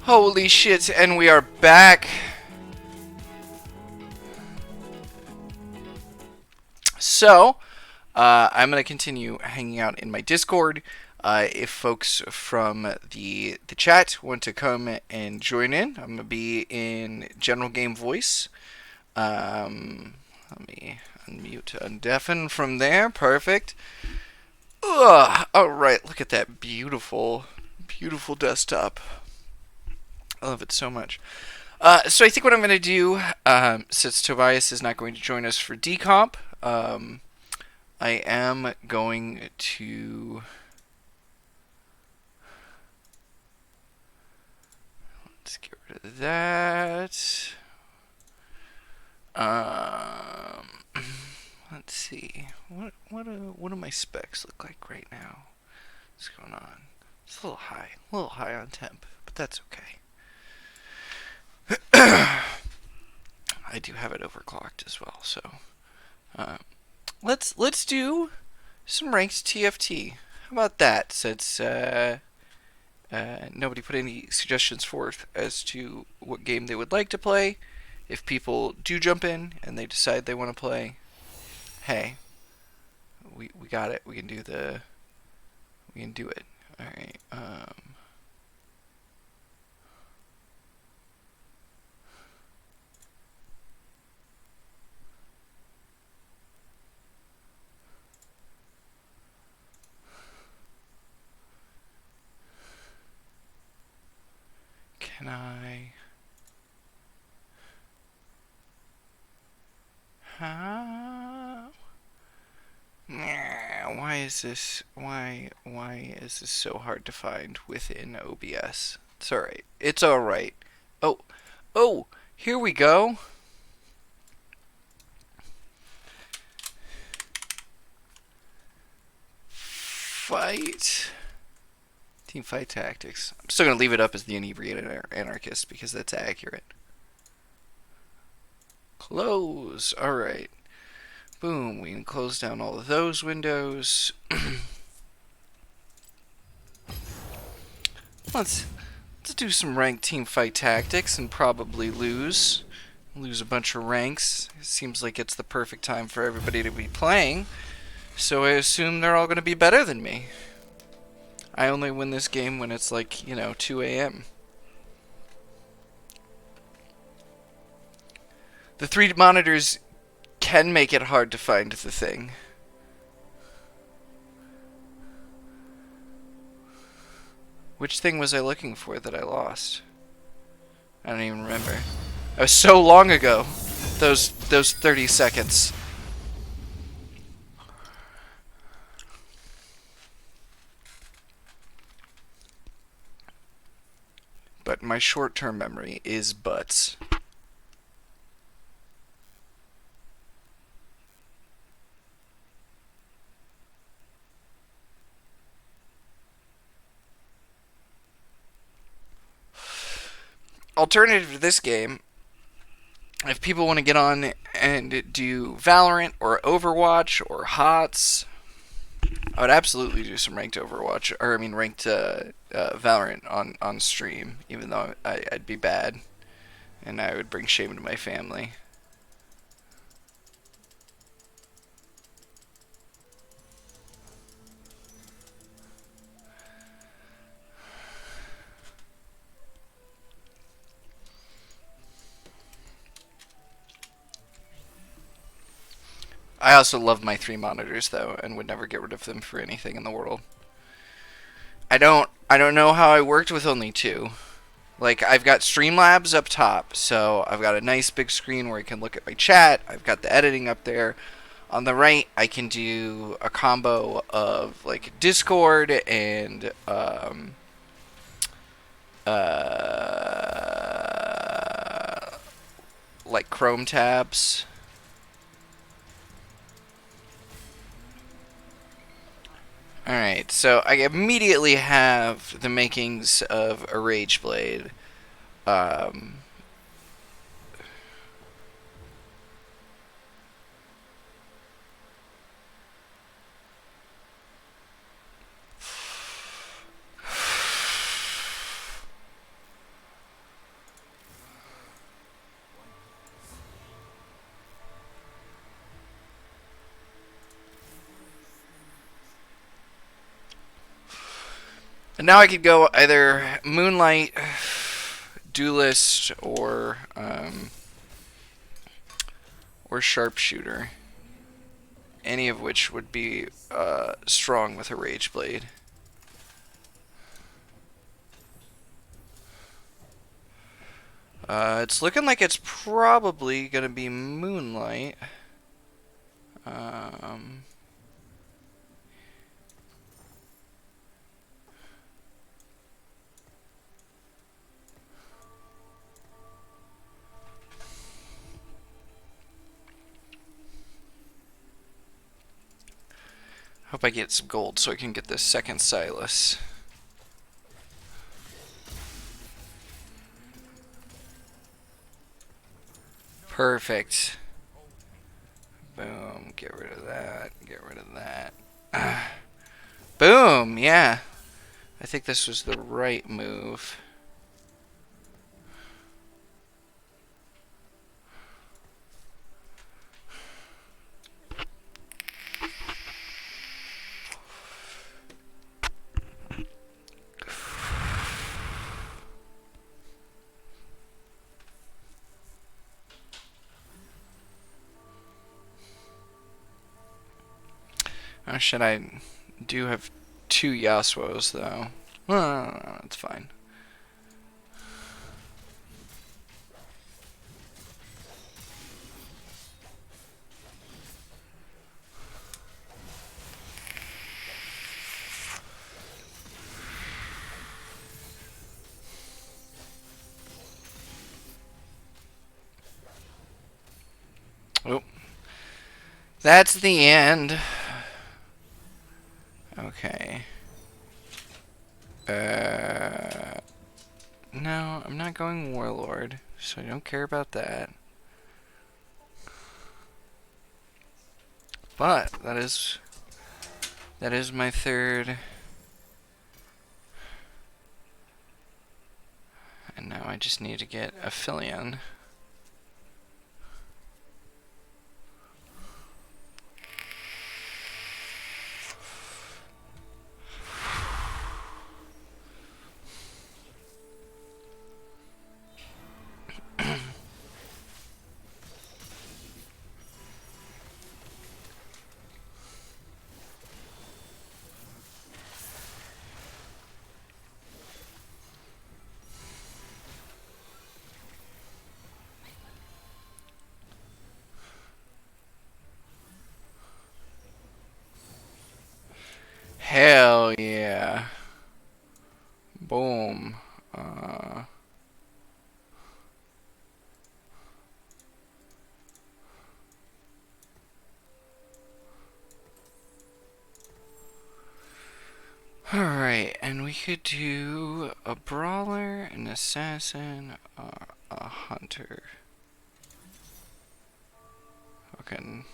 A: Holy shit, and we are back. So, I'm going to continue hanging out in my Discord. If folks from the chat want to come and join in, I'm going to be in general game voice. Let me unmute, undeafen from there. Perfect. Ugh. All right, look at that beautiful, beautiful desktop. I love it so much. So I think what I'm going to do, since Tobias is not going to join us for decomp, I am going to... Let's get rid of that. Let's see. What do my specs look like right now? What's going on? It's a little high on temp, but that's okay. I do have it overclocked as well, so let's do some ranked TFT. How about that? Since nobody put any suggestions forth as to what game they would like to play. If people do jump in and they decide they want to play, hey, we got it. We can do it. All right. Can I... How? Nah, why is this so hard to find within OBS? It's alright. It's alright. Oh, oh, here we go. Fight. Team fight tactics. I'm still gonna leave it up as the Inebriated Anarchist because that's accurate. Close. Alright. Boom. We can close down all of those windows. Let's do some ranked team fight tactics and probably lose. Lose a bunch of ranks. It seems like it's the perfect time for everybody to be playing. So I assume they're all going to be better than me. I only win this game when it's like, 2 a.m. The 3 monitors can make it hard to find the thing. Which thing was I looking for that I lost? I don't even remember. That was so long ago. Those 30 seconds. But my short-term memory is butts. Alternative to this game, if people want to get on and do Valorant or Overwatch or HOTS, I would absolutely do some ranked Overwatch, or I mean ranked Valorant on stream, even though I'd be bad, and I would bring shame to my family. I also love my 3 monitors though, and would never get rid of them for anything in the world. I don't know how I worked with only 2. Like, I've got Streamlabs up top, so I've got a nice big screen where I can look at my chat. I've got the editing up there. On the right, I can do a combo of like Discord and like Chrome tabs. Alright, so I immediately have the makings of a Rage Blade. And now I could go either Moonlight, Duelist, or Sharpshooter. Any of which would be strong with a Rage Blade. It's looking like it's probably going to be Moonlight. Hope I get some gold so I can get this second Silas. Perfect. Boom. Get rid of that. Get rid of that. Boom. Yeah. I think this was the right move. Oh shit, I do have 2 Yasuos though. Well, that's fine. That's the end. Okay. No, I'm not going Warlord, so I don't care about that. But that is my third. And now I just need to get a Philion. Hell yeah. Boom. Alright, and we could do a brawler, an assassin, or a hunter. Fucking.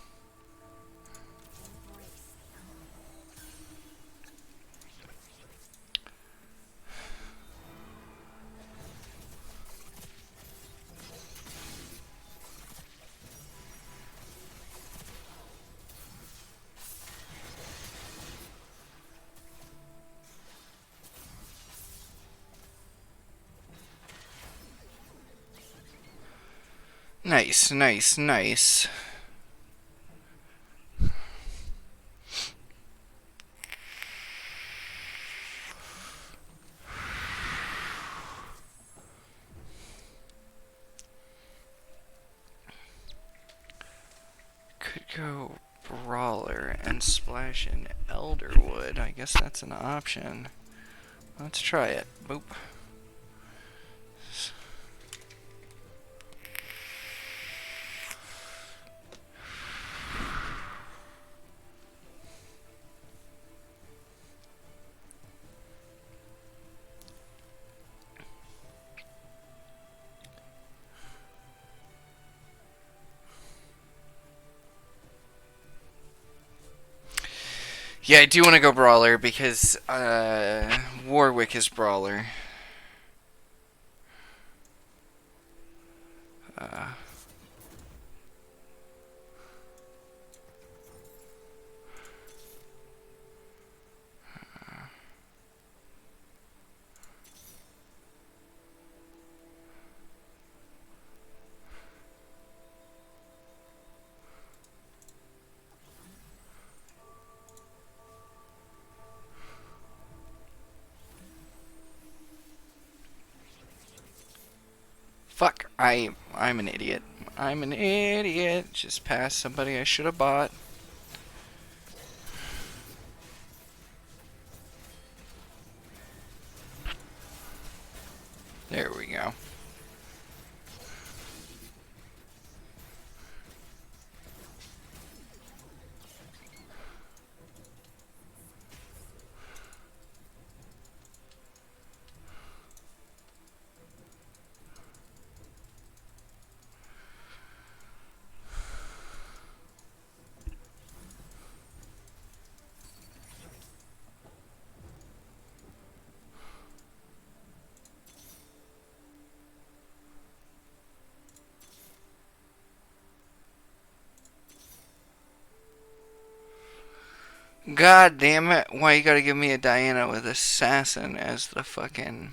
A: Nice, nice, nice. Could go brawler and splash in Elderwood. I guess that's an option. Let's try it. Boop. Yeah, I do want to go brawler because Warwick is brawler. Fuck, I'm an idiot. I'm an idiot. Just passed somebody I should have bought. There we go. God damn it. Why you gotta give me a Diana with Assassin as the fucking...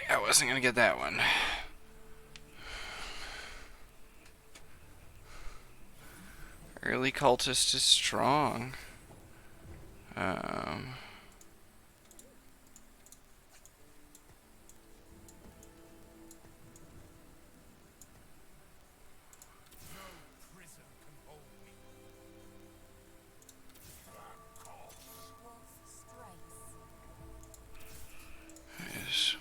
A: I wasn't gonna get that one. Early cultist is strong. Yes.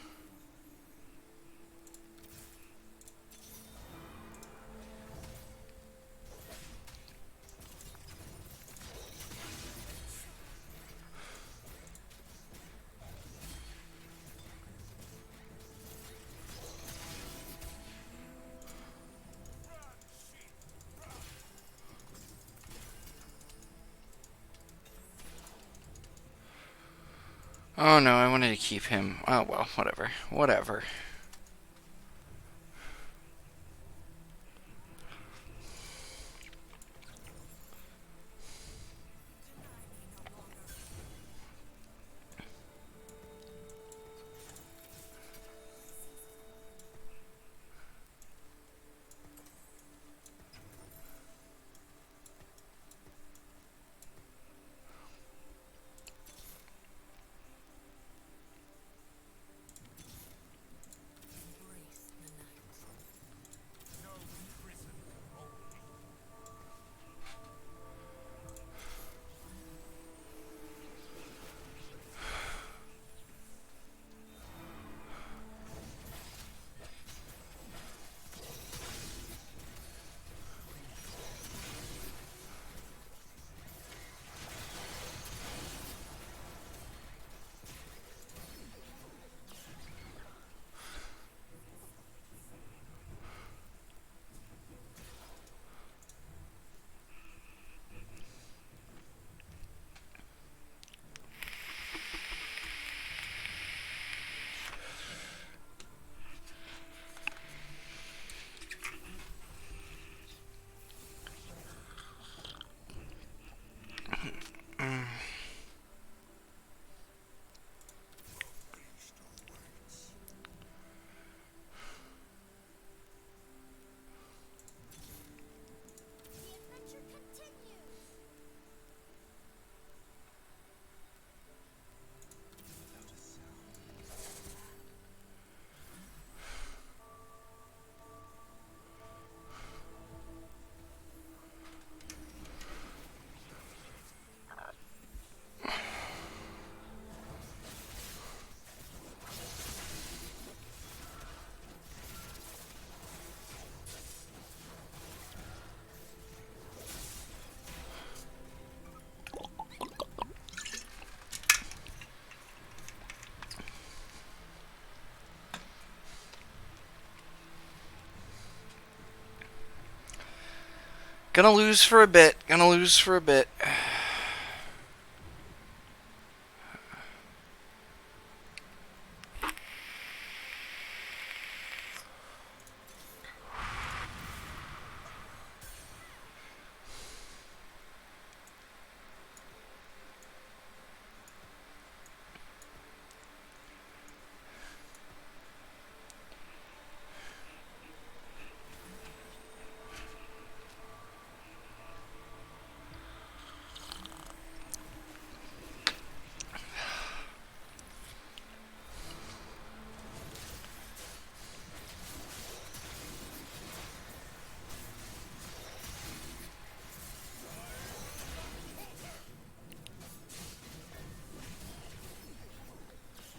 A: Oh no, I wanted to keep him. Oh well, whatever. Whatever. Gonna lose for a bit. Gonna lose for a bit.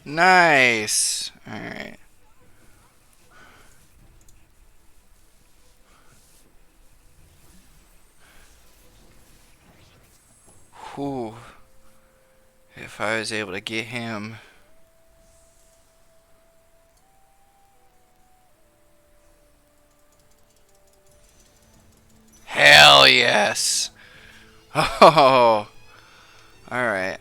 A: Nice. Alright. Whew. If I was able to get him. Hell yes. Oh. Alright.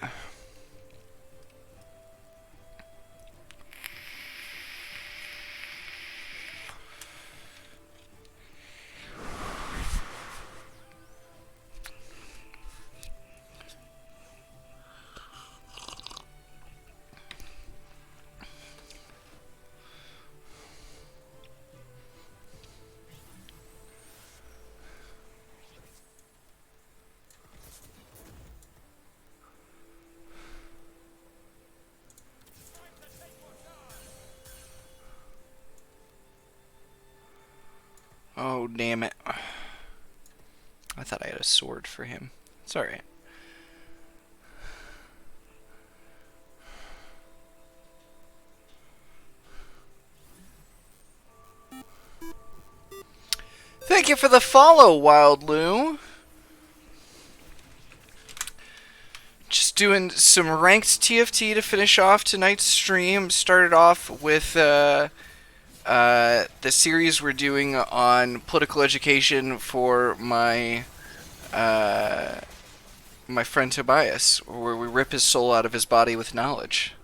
A: Oh, damn it. I thought I had a sword for him. It's alright. Thank you for the follow, Wild Lou. Just doing some ranked TFT to finish off tonight's stream. Started off with the series we're doing on political education for my my friend Tobias, where we rip his soul out of his body with knowledge.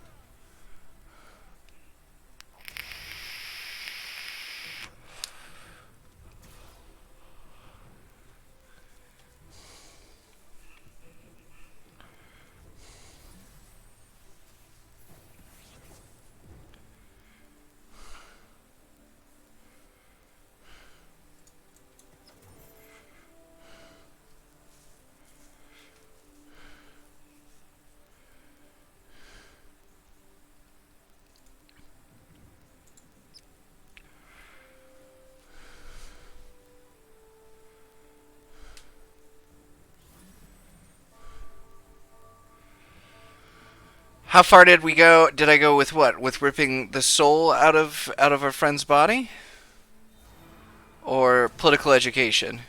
A: How far did we go? Did I go with what? With ripping the soul out of our friend's body? Or political education?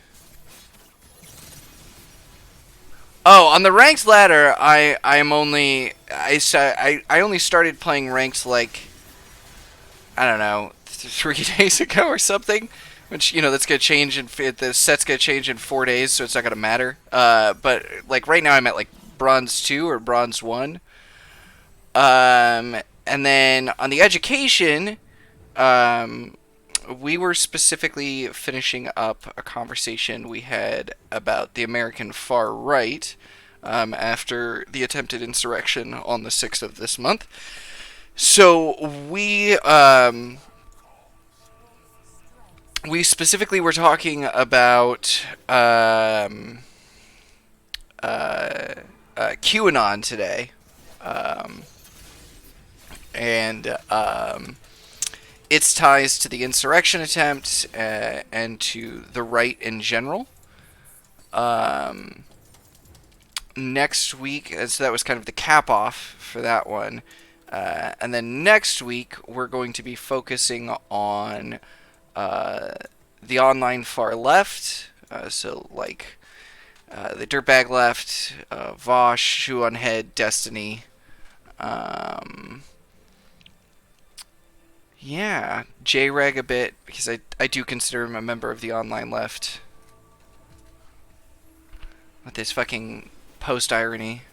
A: Oh, on the ranked ladder, I only started playing ranked like, I don't know, 3 days ago or something. Which, you know, that's gonna change the set's gonna change in 4 days, so it's not gonna matter. But like right now, I'm at like bronze 2 or bronze 1. And then on the education, we were specifically finishing up a conversation we had about the American far right after the attempted insurrection on the 6th of this month. So we specifically were talking about QAnon today. And its ties to the insurrection attempt and to the right in general. Next week, so that was kind of the cap off for that one. And then next week, we're going to be focusing on the online far left. So, like, the Dirtbag Left, Vosh, Shoe on Head, Destiny. Yeah, J-Reg a bit, because I do consider him a member of the online left. With this fucking post-irony.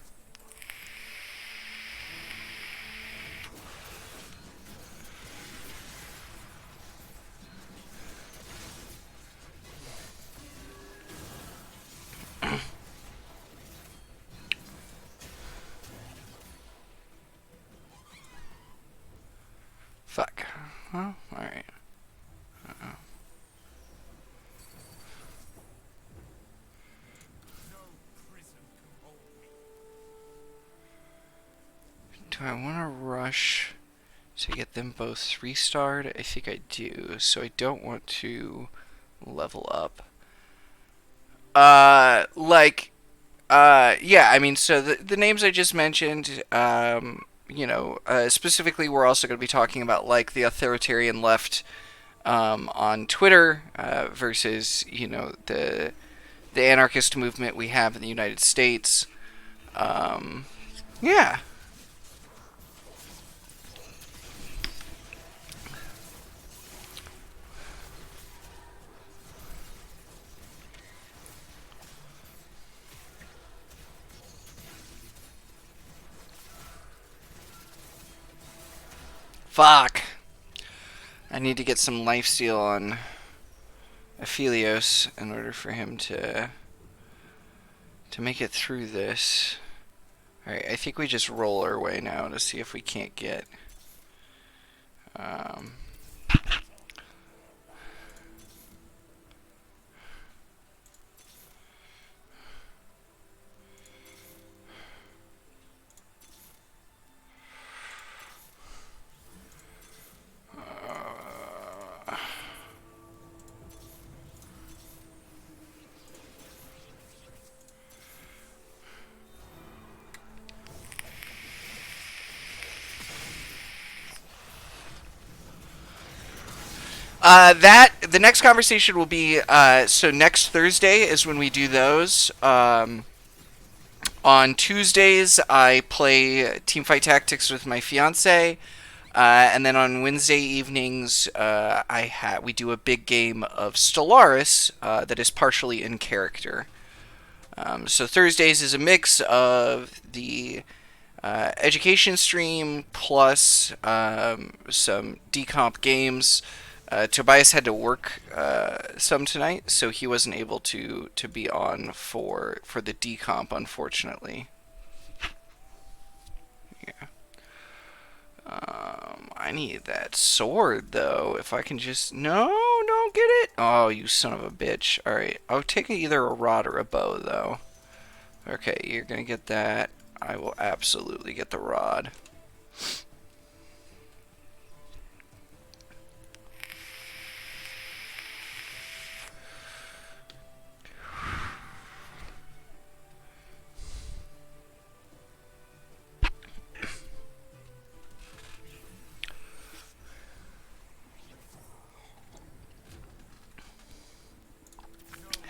A: Fuck. Well, alright. Do I want to rush to get them both 3-starred? I think I do, so I don't want to level up. Yeah, I mean, so the names I just mentioned, you know, specifically we're also going to be talking about, like, the authoritarian left on Twitter versus, you know, the anarchist movement we have in the United States. Yeah. Fuck. I need to get some lifesteal on Aphelios in order for him to make it through this. Alright, I think we just roll our way now to see if we can't get The next conversation will be so next Thursday is when we do those. On Tuesdays, I play Teamfight Tactics with my fiance, and then on Wednesday evenings, we do a big game of Stellaris that is partially in character. So Thursdays is a mix of the education stream plus some decomp games. Tobias had to work some tonight, so he wasn't able to be on for the decomp, unfortunately. Yeah. I need that sword though. If I can just don't get it. Oh, you son of a bitch! All right, I'll take either a rod or a bow though. Okay, you're gonna get that. I will absolutely get the rod.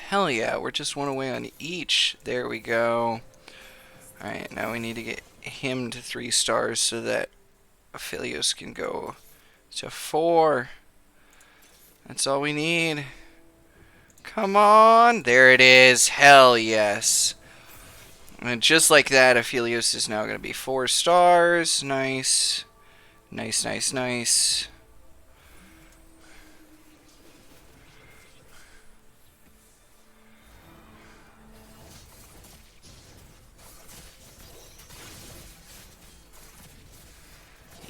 A: Hell yeah, we're just one away on each. There we go. Alright, now we need to get him to 3 stars so that Aphelios can go to 4. That's all we need. Come on. There it is. Hell yes. And just like that, Aphelios is now going to be 4 stars. Nice. Nice, nice, nice.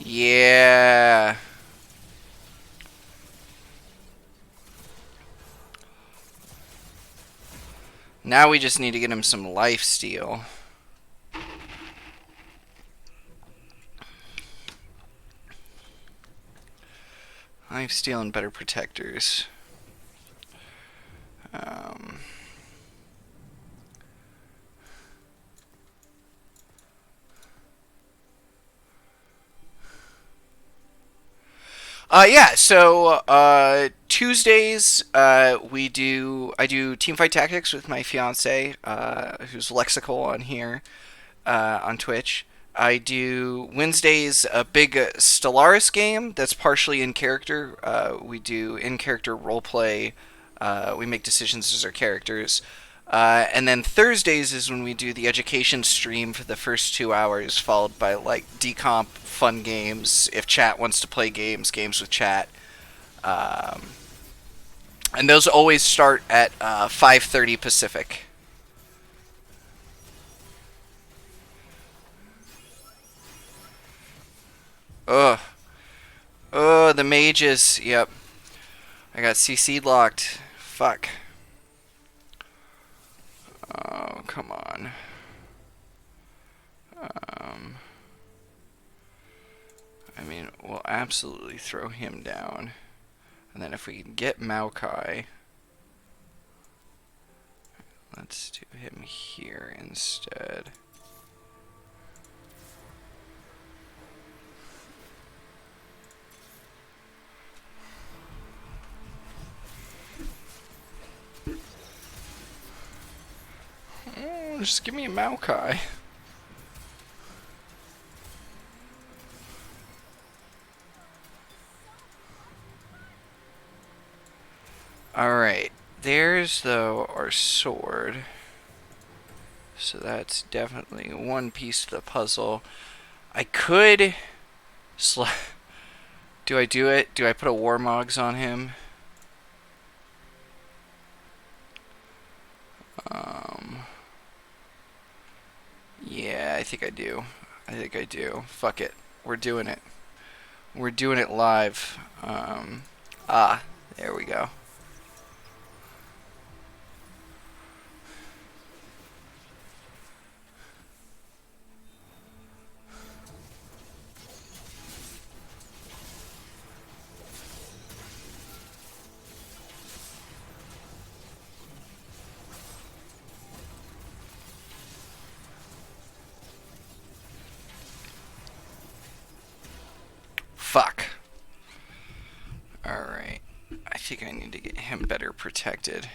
A: Yeah. Now we just need to get him some lifesteal. Lifesteal and better protectors. Yeah, so Tuesdays I do Teamfight Tactics with my fiance, who's lexical on here on Twitch. I do Wednesdays a big Stellaris game that's partially in character. We do in character roleplay. We make decisions as our characters. And then Thursdays is when we do the education stream for the first 2 hours, followed by like decomp, fun games. If chat wants to play games with chat. And those always start at 5:30 Pacific. Ugh. Oh, the mages. Yep. I got CC'd locked. Fuck. Oh, come on. I mean, we'll absolutely throw him down. And then if we can get Maokai, let's do him here instead. Oh, just give me a Maokai. Alright, there's though our sword. So that's definitely one piece of the puzzle. I could... Do I do it? Do I put a Warmogs on him? Yeah, I think I do. Fuck it. We're doing it. We're doing it live. There we go. Fuck. Alright. think I need to get him better protected.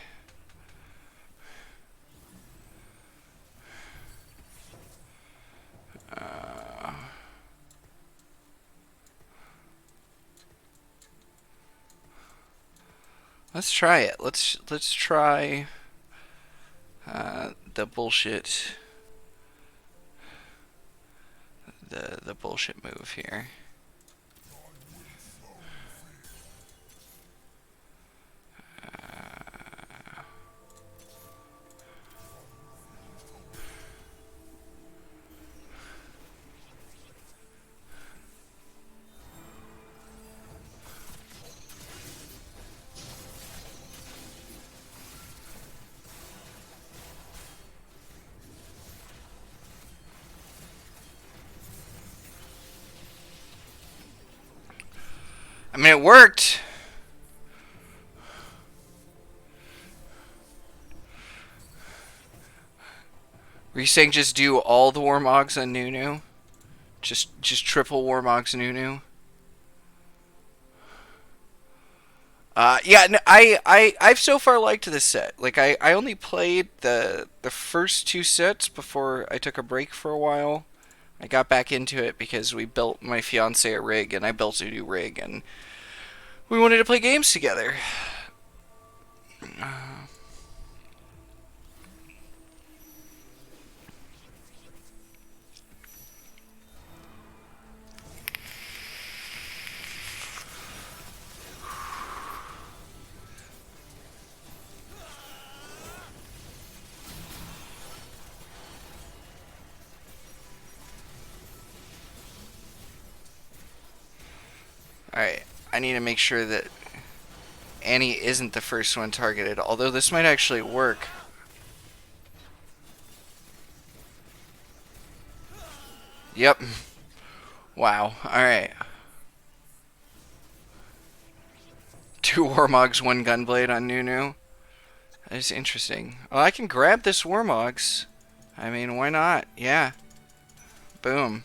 A: Let's try it. Let's try the bullshit. The bullshit move here. I mean, it worked. Were you saying just do all the Warmogs on Nunu? Just triple Warmogs Nunu? Yeah, no, I've so far liked this set. Like, I only played the first two sets before I took a break for a while. I got back into it because we built my fiance a rig, and I built a new rig, and we wanted to play games together. Alright, I need to make sure that Annie isn't the first one targeted, although this might actually work. Yep. Wow, alright. 2 Warmogs, 1 Gunblade on Nunu. That is interesting. Oh, I can grab this Warmogs. I mean, why not? Yeah. Boom.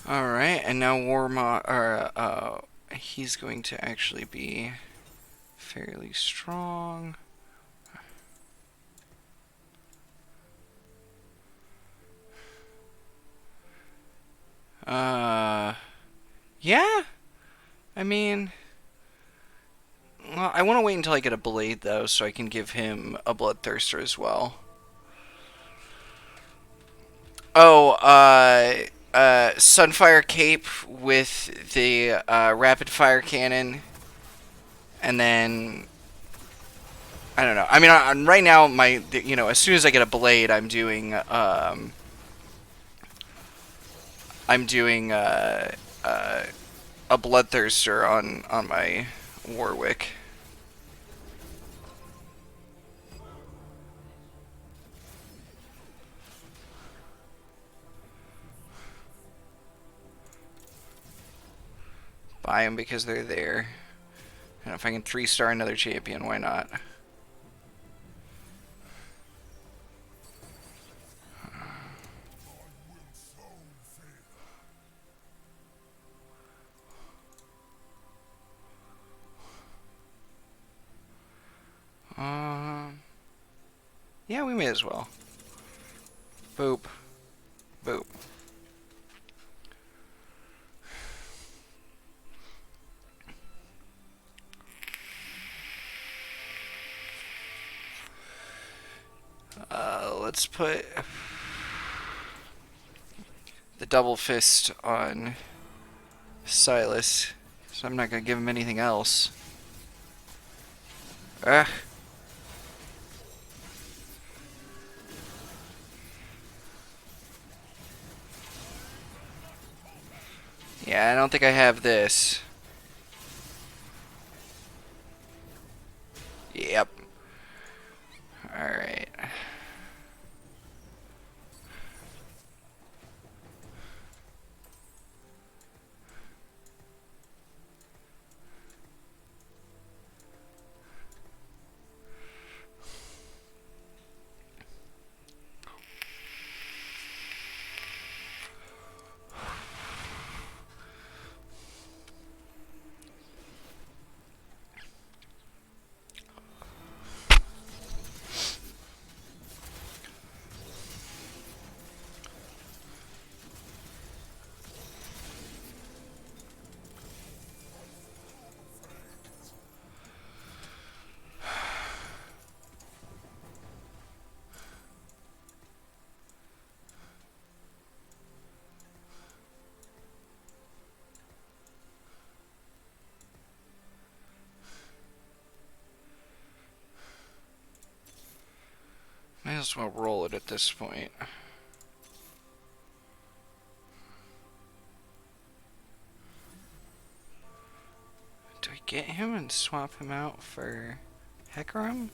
A: Alright, and now he's going to actually be fairly strong. Yeah? I mean, well, I want to wait until I get a blade, though, so I can give him a Bloodthirster as well. Oh, Sunfire Cape with the Rapid Fire Cannon, and then I don't know. I mean, right now, as soon as I get a blade, I'm doing a Bloodthirster on my Warwick. Buy them because they're there. And if I can 3-star another champion, why not? Yeah, we may as well. Boop. Boop. Let's put the double fist on Silas, so I'm not gonna give him anything else. Ugh. Yeah, I don't think I have this. Yep. Alright. as well roll it at this point. Do we get him and swap him out for Hecarim?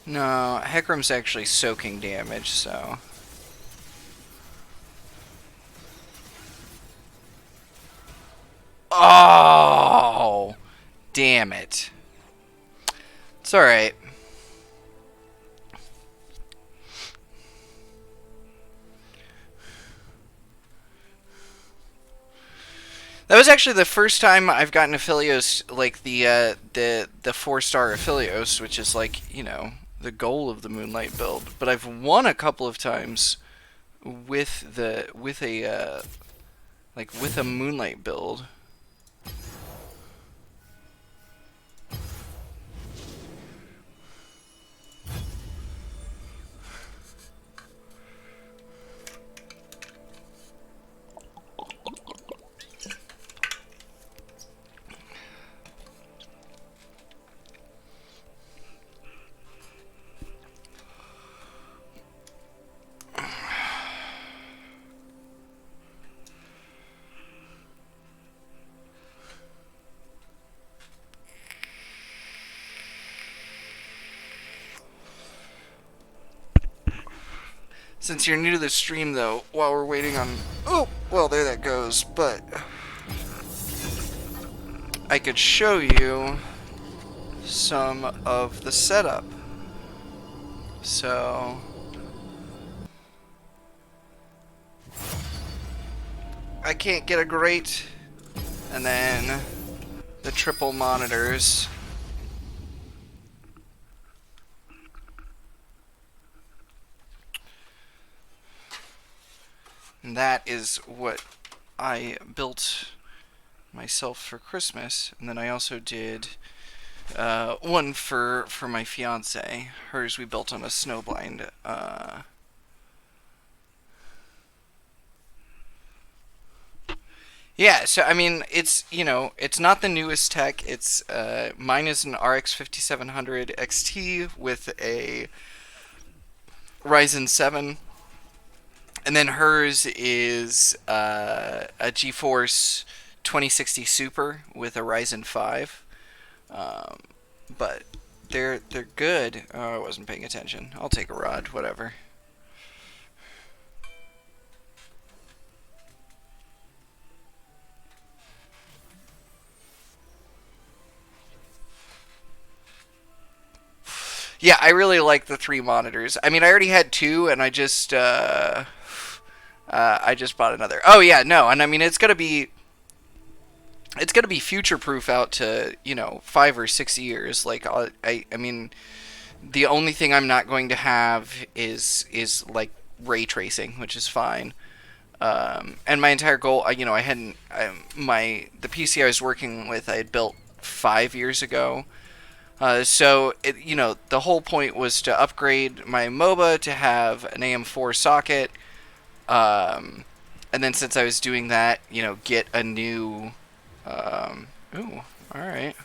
A: No, Hecarim's actually soaking damage, so... Oh! Damn it. It's alright. That was actually the first time I've gotten Aphelios, like the 4-star Aphelios, which is like, you know, the goal of the Moonlight build. But I've won a couple of times with a Moonlight build. Since you're new to the stream, though, while we're waiting on... Oh, well, there that goes, but... I could show you some of the setup. So... I can't get a grate, and then the triple monitors... And that is what I built myself for Christmas. And then I also did one for my fiance. Hers we built on a snowblind. Yeah, so I mean, it's, you know, it's not the newest tech. It's mine is an RX 5700 XT with a Ryzen 7. And then hers is a GeForce 2060 Super with a Ryzen 5. But they're good. Oh, I wasn't paying attention. I'll take a rod, whatever. Yeah, I really like the 3 monitors. I mean, I already had 2, and I just bought another. Oh yeah, no, and I mean it's gonna be future proof out to, you know, 5 or 6 years. Like I mean, the only thing I'm not going to have is like ray tracing, which is fine. And my entire goal, you know, the PC I was working with I had built 5 years ago. So, you know, the whole point was to upgrade my MOBA to have an AM4 socket. And then since I was doing that, you know, get a new... ooh, alright.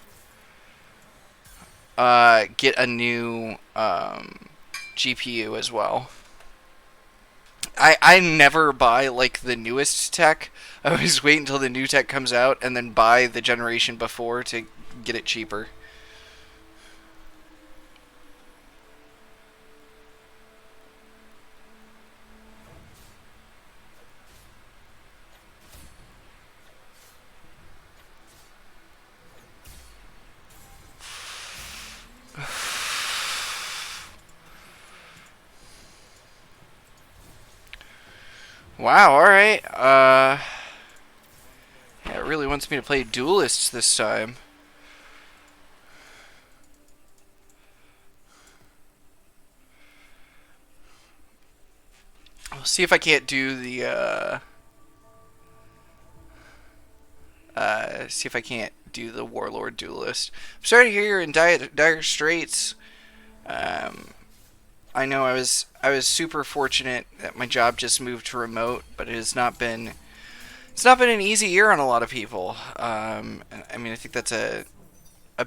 A: Get a new GPU as well. I never buy, like, the newest tech. I always wait until the new tech comes out and then buy the generation before to get it cheaper. Wow, alright. Yeah, it really wants me to play Duelists this time. I'll see if I can't do the, Warlord Duelist. I'm sorry to hear you're in dire straits. I know I was super fortunate that my job just moved to remote, but it has not been it's not been an easy year on a lot of people. I mean, I think that's a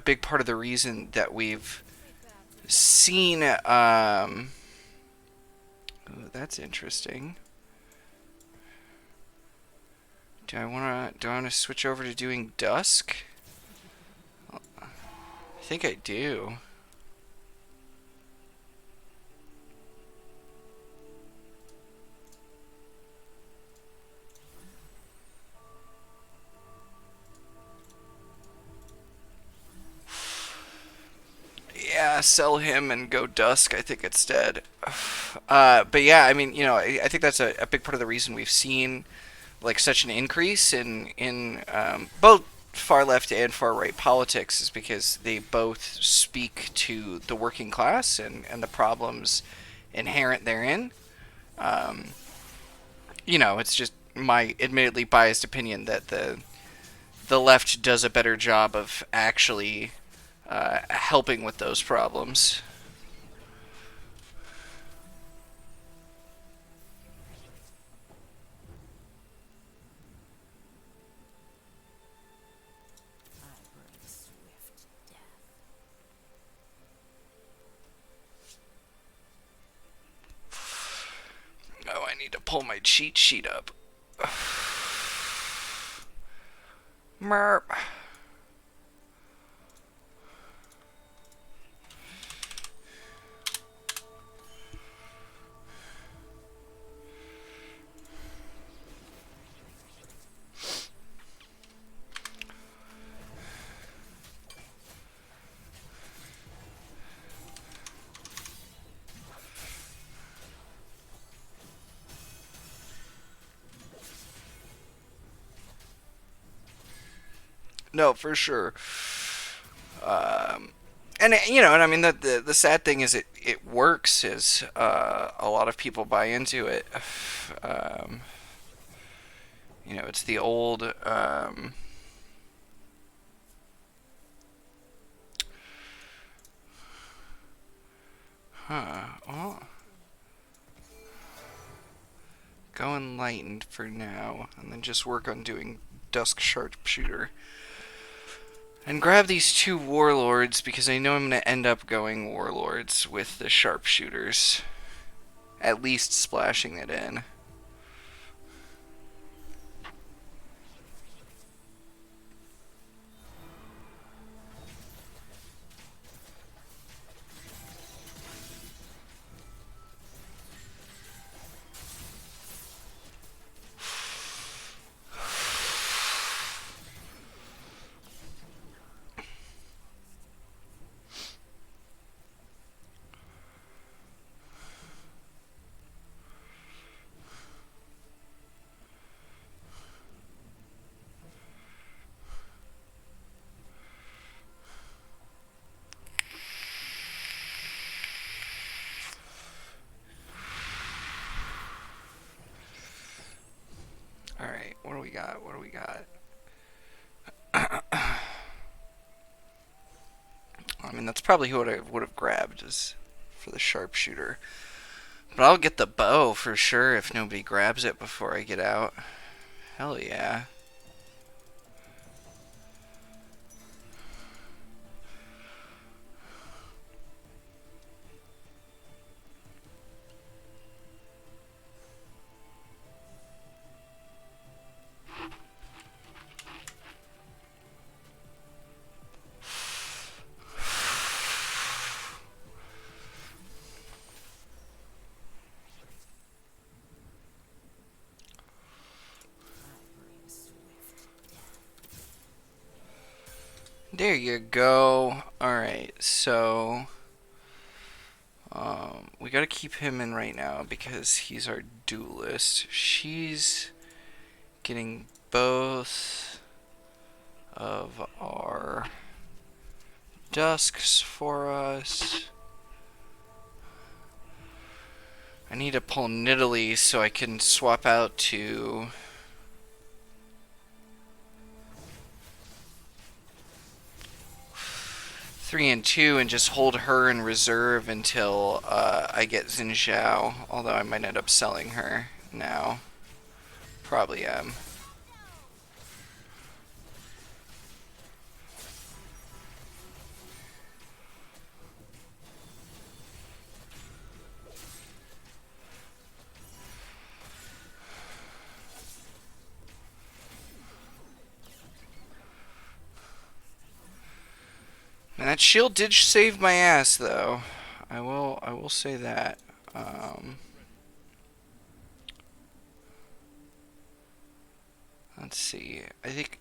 A: big part of the reason that we've seen. Ooh, that's interesting. Do I wanna switch over to doing dusk? I think I do. Yeah, sell him and go dusk, I think, instead. But yeah, I mean, I think that's a big part of the reason we've seen like such an increase in both far left and far right politics is because they both speak to the working class and the problems inherent therein. Um, it's just my admittedly biased opinion that the left does a better job of actually helping with those problems. Oh, I need to pull my cheat sheet up. Merp. No, for sure. And and I mean the sad thing is it works. Is a lot of people buy into it. Um, it's the old. Oh, go enlightened for now, and then just work on doing dusk sharpshooter. And grab these two warlords because I know I'm going to end up going warlords with the sharpshooters. At least splashing it in. Alright, what do we got? What do we got? I mean, that's probably what I would have grabbed is for the sharpshooter. But I'll get the bow for sure if nobody grabs it before I get out. Hell yeah. There you go. Alright, so we gotta keep him in right now because he's our duelist. She's getting both of our dusks for us. I need to pull Nidalee so I can swap out to 3 and 2 and just hold her in reserve until I get Xin Zhao, although I might end up selling her now. Probably am. And that shield did save my ass, though. I will say that. Let's see. I think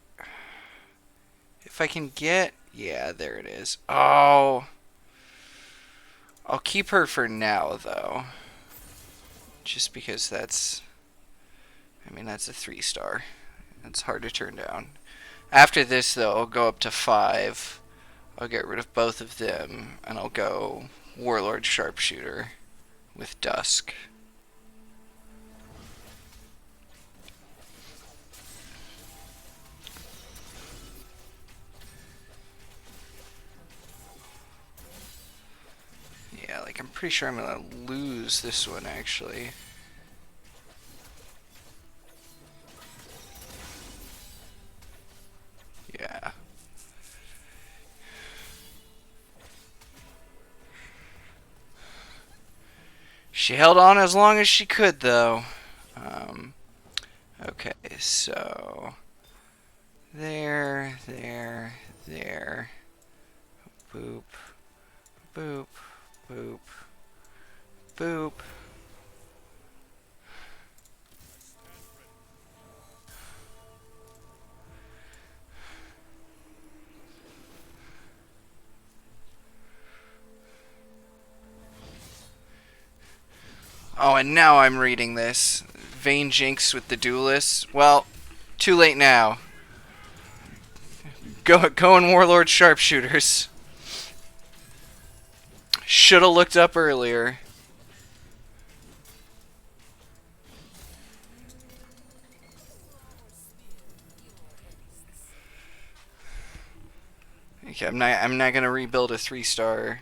A: if I can get, yeah, there it is. Oh, I'll keep her for now, though. Just because that's, I mean, that's a 3-star. It's hard to turn down. After this, though, I'll go up to 5. I'll get rid of both of them, and I'll go Warlord Sharpshooter with Dusk. Yeah, like I'm pretty sure I'm gonna lose this one, actually. Yeah. She held on as long as she could, though. Okay, so there, there. Boop, boop, boop, boop. Oh, and now I'm reading this. Vayne Jinx with the Duelist. Well, too late now. Going Warlord Sharpshooters. Shoulda looked up earlier. Okay, I'm not gonna rebuild a 3-star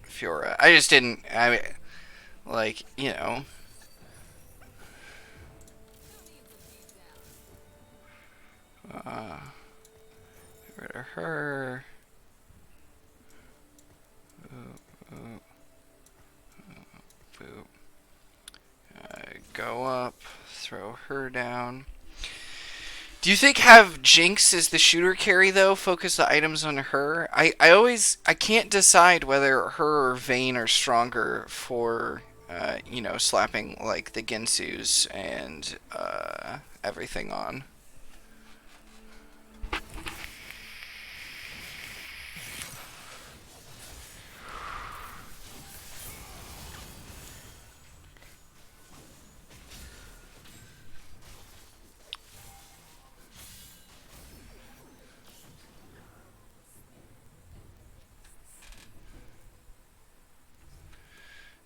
A: Fiora. I just didn't. Like, you know. Get rid of her. Boop, boop, boop. Go up. Throw her down. Do you think have Jinx as the shooter carry, though? Focus the items on her? I can't decide whether her or Vayne are stronger for, you know, slapping, like, the Ginsus and, everything on.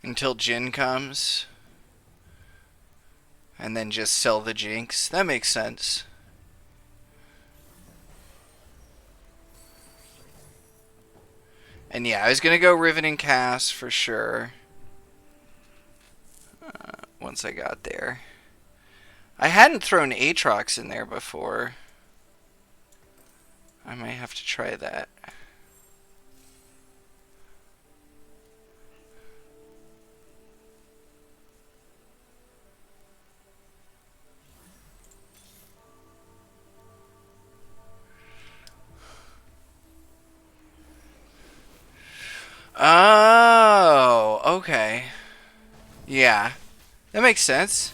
A: Until Jin comes. And then just sell the Jinx. That makes sense. And yeah, I was going to go Riven and Cass for sure. Once I got there. I hadn't thrown Aatrox in there before. I might have to try that. Oh, okay. Yeah, that makes sense.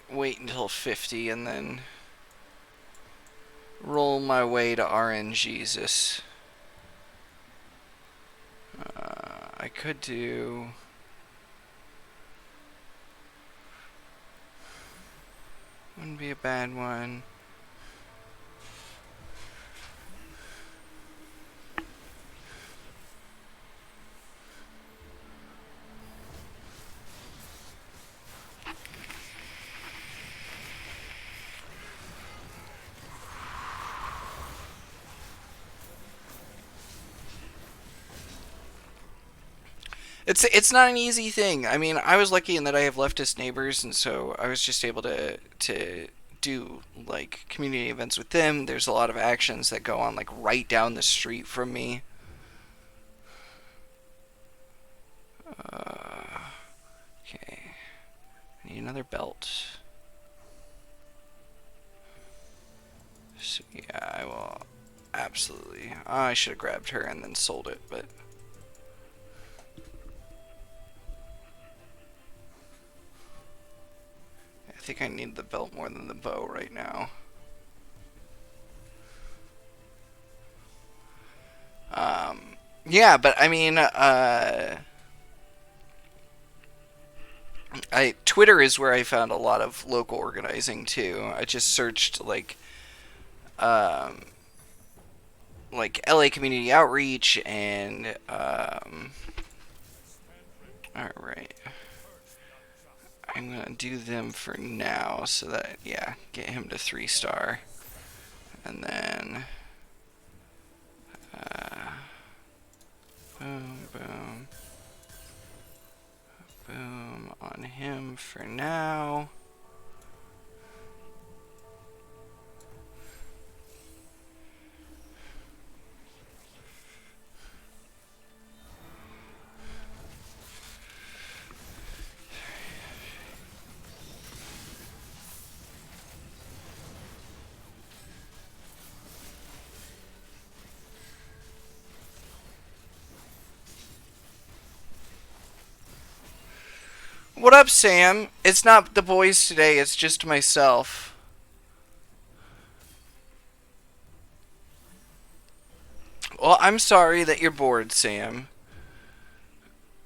A: Wait until 50 and then roll my way to RNGesus. I could do... Wouldn't be a bad one. It's not an easy thing. I mean, I was lucky in that I have leftist neighbors, and so I was just able to do like community events with them. There's a lot of actions that go on like right down the street from me. Okay, I need another belt. So yeah, I will absolutely. I should have grabbed her and then sold it, but. I think I need the belt more than the bow right now. Yeah, but I mean, Twitter is where I found a lot of local organizing too. I just searched um, like LA community outreach and all right. I'm gonna do them for now, so that yeah, get him to 3-star, and then boom, boom, boom on him for now. What up, Sam? It's not the boys today, it's just myself. Well, I'm sorry that you're bored, Sam.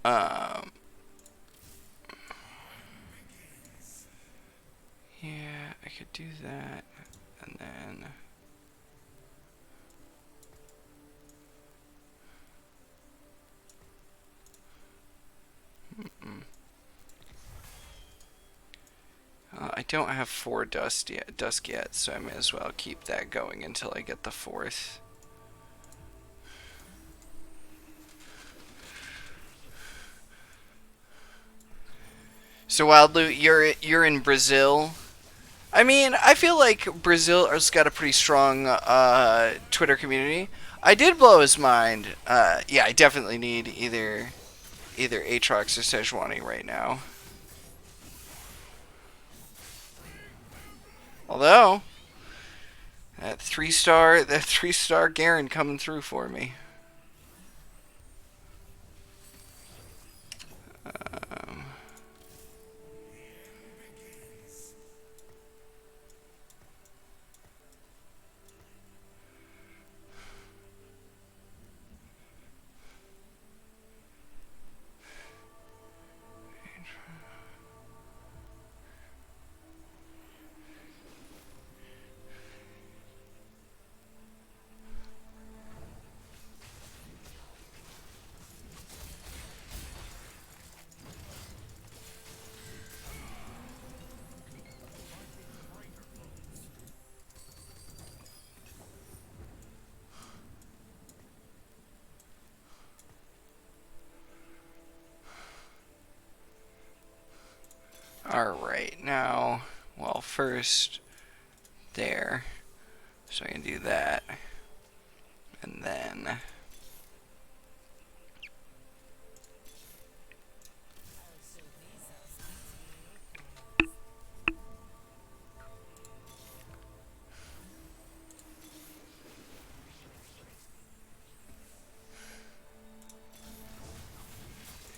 A: Um, yeah, I could do that, and then... I don't have 4 dusk yet, so I may as well keep that going until I get the 4th. So Wild Loot, you're in Brazil. I mean, I feel like Brazil has got a pretty strong Twitter community. I did blow his mind. Yeah, I definitely need either Aatrox or Sejuani right now. Although that 3-star Garen coming through for me. Alright, now, well, first, there. So I can do that. And then...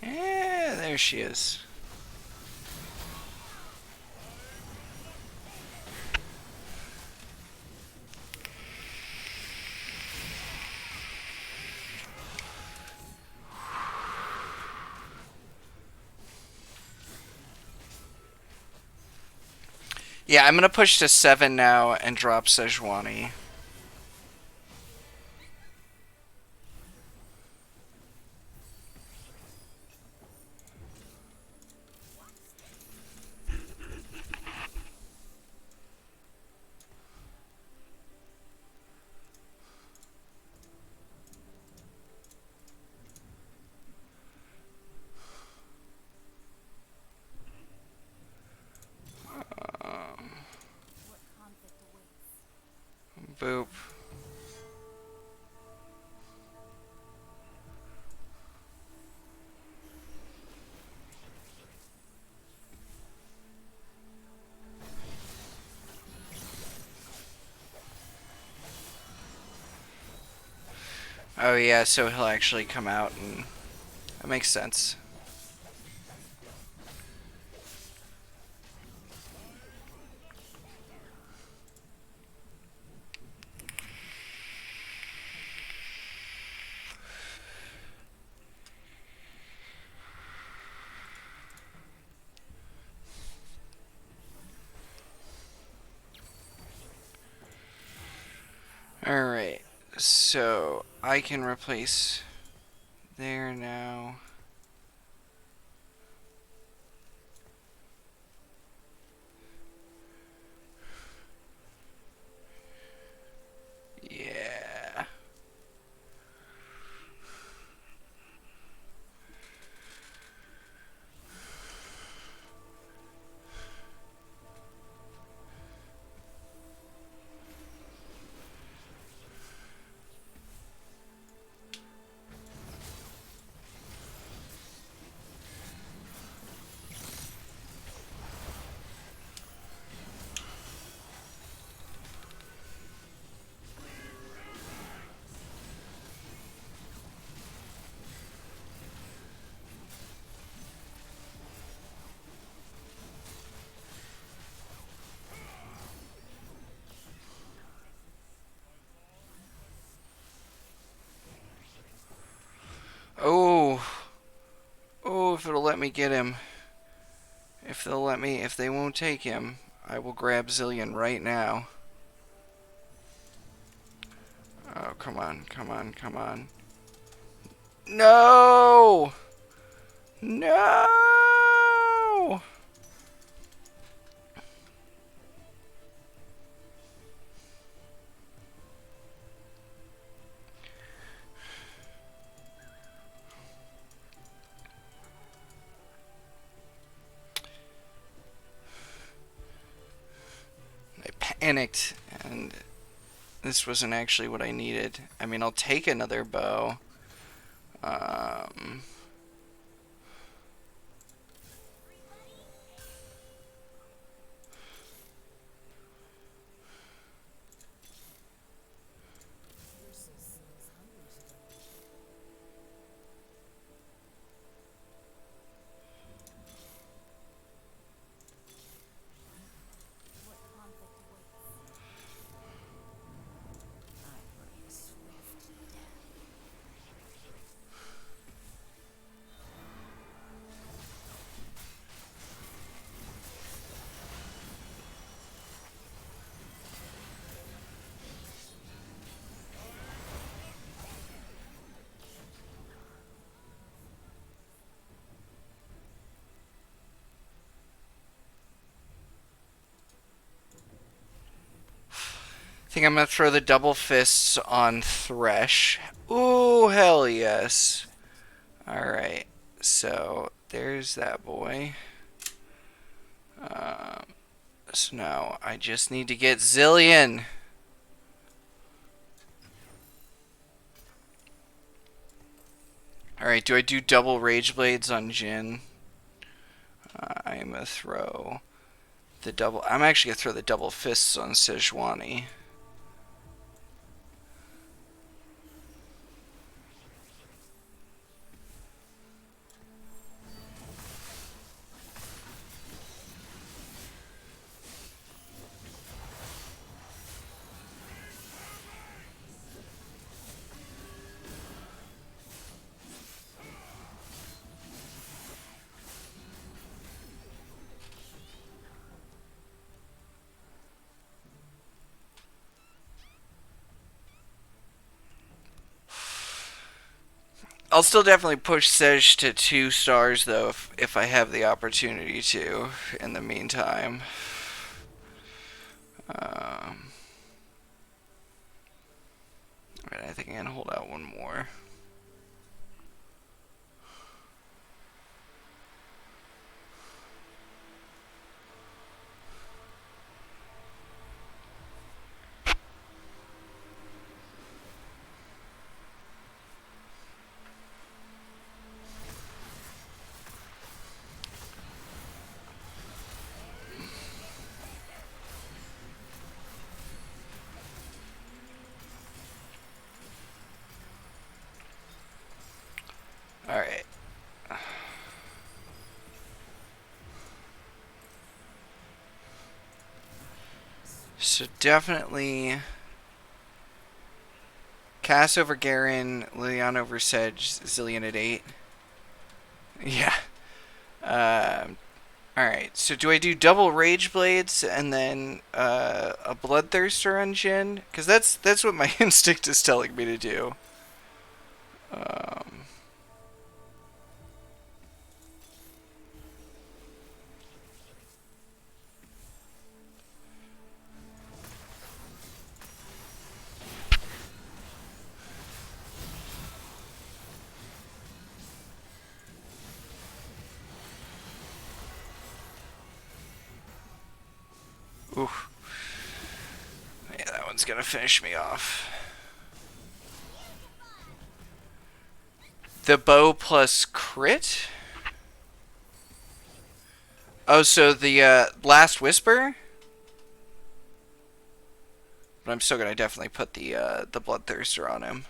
A: Yeah, there she is. Yeah, I'm gonna push to 7 now and drop Sejuani. Boop. Oh yeah, so he'll actually come out, and that makes sense. Alright, so I can replace there now. Yeah. Oh. Oh, if it'll let me get him. If they'll let me, if they won't take him, I will grab Zillion right now. Oh, come on, come on, come on. No! No! I panicked, and this wasn't actually what I needed. I mean, I'll take another bow. Um... I think I'm gonna throw the double fists on Thresh. Ooh, hell yes. Alright, so there's that boy. So now I just need to get Zillion. Alright, do I do double Rage Blades on Jin? I'm gonna throw the double. I'm actually gonna throw the double fists on Sejuani. I'll still definitely push Sej to 2 stars though if I have the opportunity to in the meantime. Alright, I think I can hold out one more. So definitely Cass over Garen, Liliana over Sedge, Zillion at 8. Yeah. Alright, so do I do double Rage Blades and then a Bloodthirster on Jhin? Because that's what my instinct is telling me to do. Um, oof. Yeah, that one's gonna finish me off. The bow plus crit? Oh, so the last whisper? But I'm still gonna definitely put the Bloodthirster on him.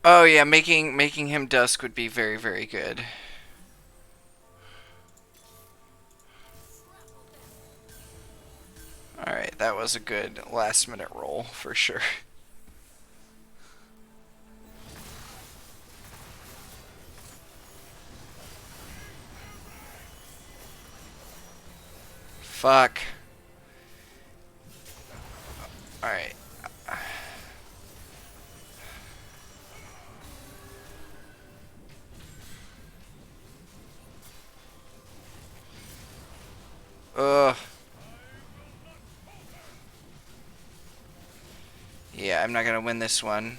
A: Oh yeah, making him dusk would be very, very good. Alright, that was a good last minute roll for sure. Fuck. Alright. Ugh. Yeah, I'm not gonna win this one.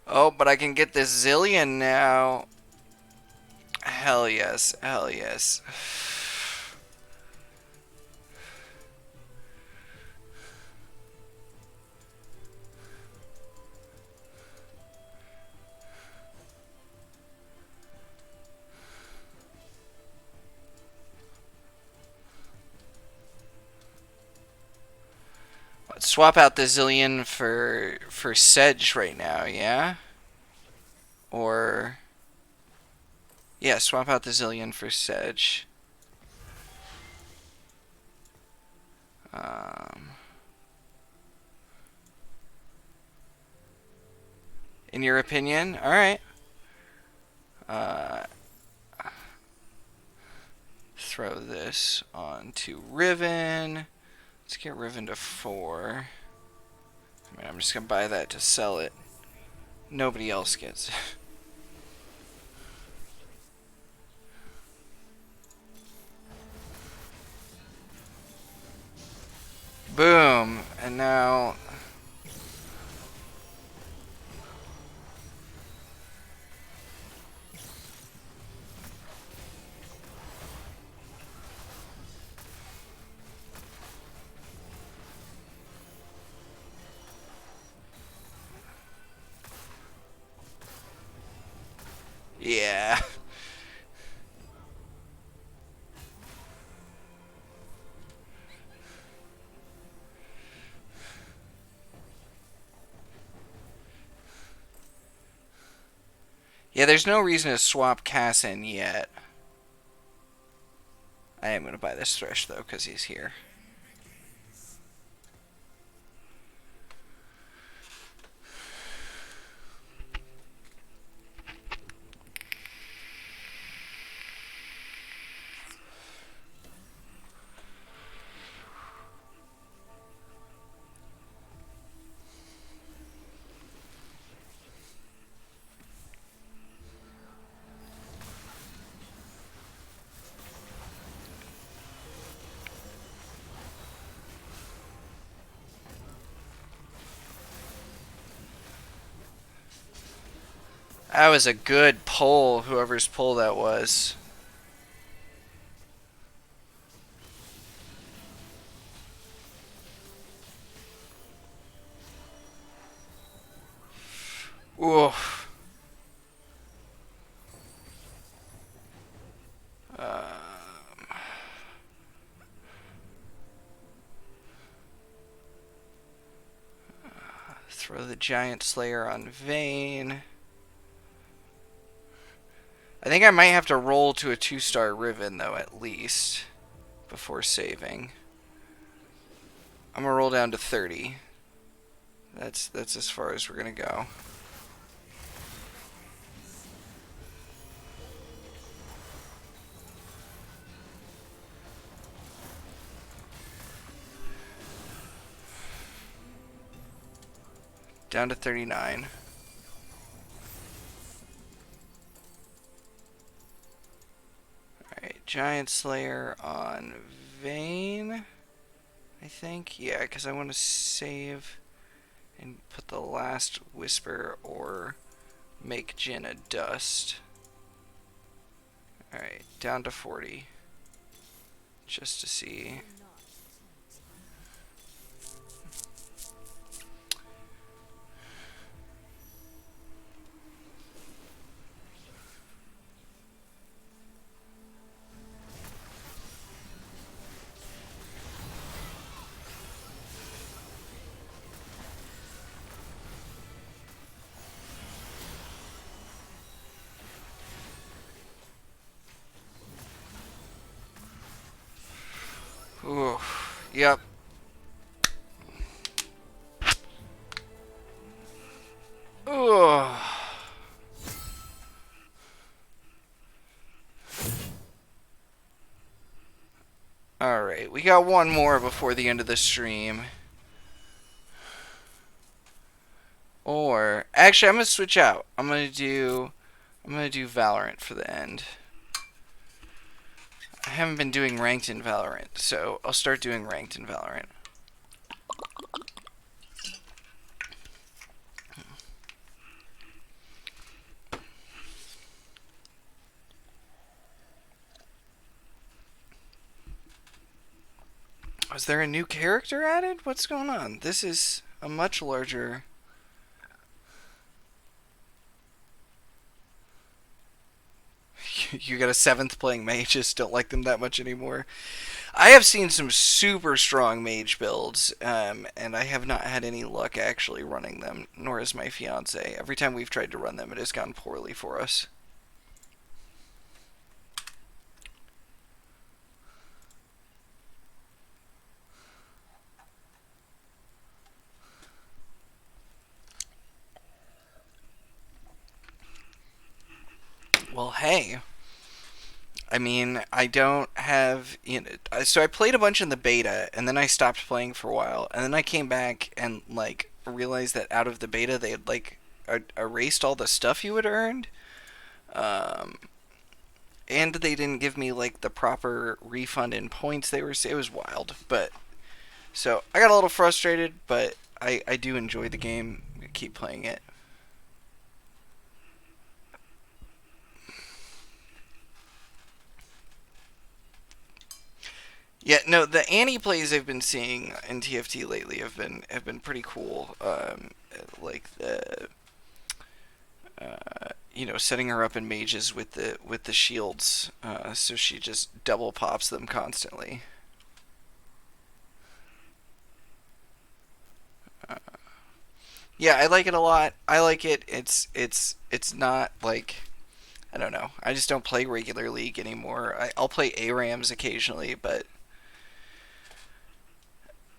A: Oh, but I can get this Zillion now. Hell yes, hell yes. Let's swap out the Zillion for Sedge right now, yeah? Or yeah, swap out the Zillion for Sedge. In your opinion? Alright. Throw this onto Riven. Let's get Riven to 4. I mean, I'm just gonna buy that to sell it. Nobody else gets it. Boom. And now... yeah. Yeah, there's no reason to swap Cassin yet. I am going to buy this Thresh, though, because he's here. That was a good pull, whoever's pull that was. Oof. Throw the Giant Slayer on Vayne. I think I might have to roll to a 2-star Riven, though, at least, before saving. I'm gonna roll down to 30. That's as far as we're gonna go. Down to 39. Alright, Giant Slayer on Vayne, I think. Yeah, because I want to save and put the last Whisper or make Jin a dust. Alright, down to 40. Just to see. Ooh, yep. Ooh. Alright, we got one more before the end of the stream. Or, actually, I'm gonna switch out. I'm gonna do Valorant for the end. I haven't been doing ranked in Valorant, so I'll start doing ranked in Valorant. Was there a new character added? What's going on? This is a much larger... You got a 7th playing mages, don't like them that much anymore. I have seen some super strong mage builds, and I have not had any luck actually running them, nor has my fiance. Every time we've tried to run them, it has gone poorly for us. Well, hey. I mean, I don't have, so I played a bunch in the beta, and then I stopped playing for a while, and then I came back and, like, realized that out of the beta they had, like, erased all the stuff you had earned, and they didn't give me, like, the proper refund in points. It was wild, but, so, I got a little frustrated, but I do enjoy the game. I keep playing it. Yeah, no, the Annie plays I've been seeing in TFT lately have been pretty cool. Like the setting her up in mages with the shields, so she just double pops them constantly. Yeah, I like it a lot. I like it. It's not like I don't know. I just don't play regular League anymore. I'll play ARAMs occasionally, but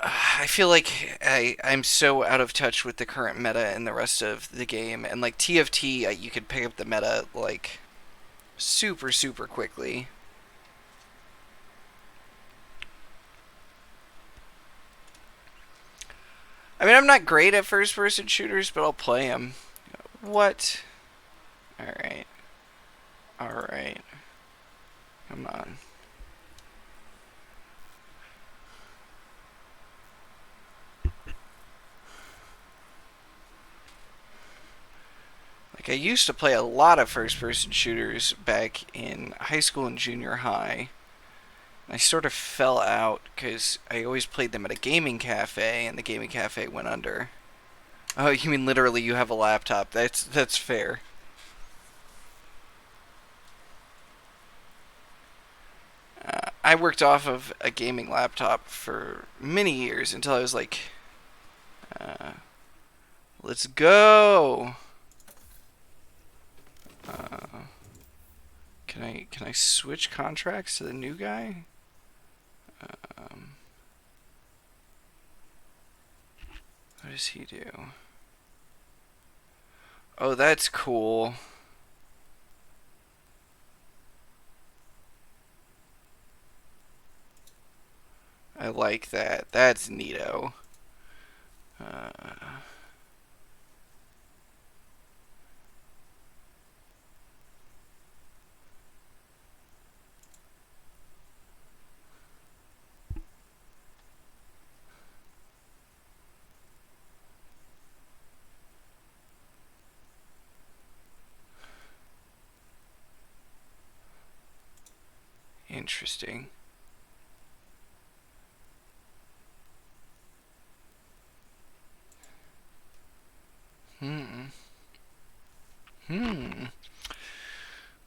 A: I feel like I'm so out of touch with the current meta and the rest of the game. And like TFT, you could pick up the meta like super, super quickly. I mean, I'm not great at first-person shooters, but I'll play them. What? Alright. Alright. Come on. Like, I used to play a lot of first-person shooters back in high school and junior high. I sort of fell out because I always played them at a gaming cafe, and the gaming cafe went under. Oh, you mean literally you have a laptop. That's fair. I worked off of a gaming laptop for many years until I was like, let's go. Can I switch contracts to the new guy? What does he do? Oh, that's cool. I like that. That's neato. Interesting.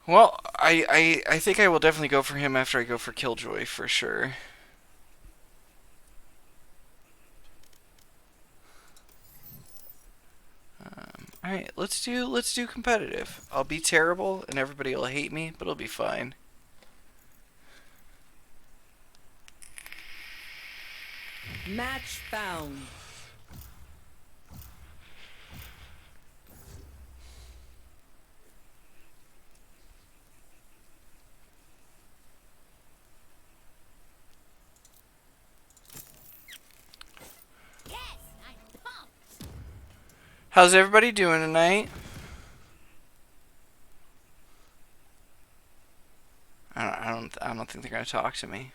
A: Well, I think I will definitely go for him after I go for Killjoy for sure. Alright, let's do competitive. I'll be terrible and everybody will hate me, but it'll be fine.
H: Match found.
A: How's everybody doing tonight? I don't think they're gonna talk to me.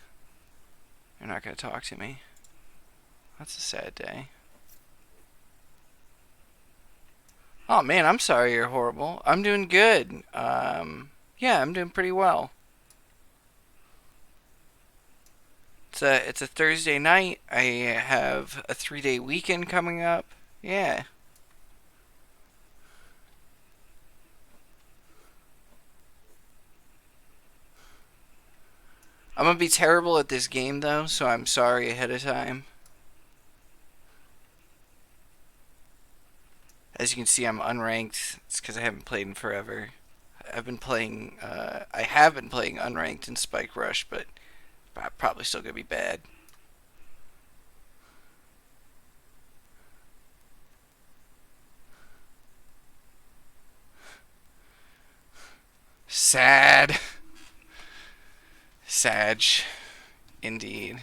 A: They're not gonna talk to me. That's a sad day. Oh man, I'm sorry you're horrible. I'm doing good. Yeah, I'm doing pretty well. It's a Thursday night. I have a 3-day weekend coming up. Yeah. I'm gonna be terrible at this game though, so I'm sorry ahead of time. As you can see, I'm unranked. It's because I haven't played in forever. I have been playing unranked in Spike Rush, but probably still gonna be bad. Sad. Sag. Indeed.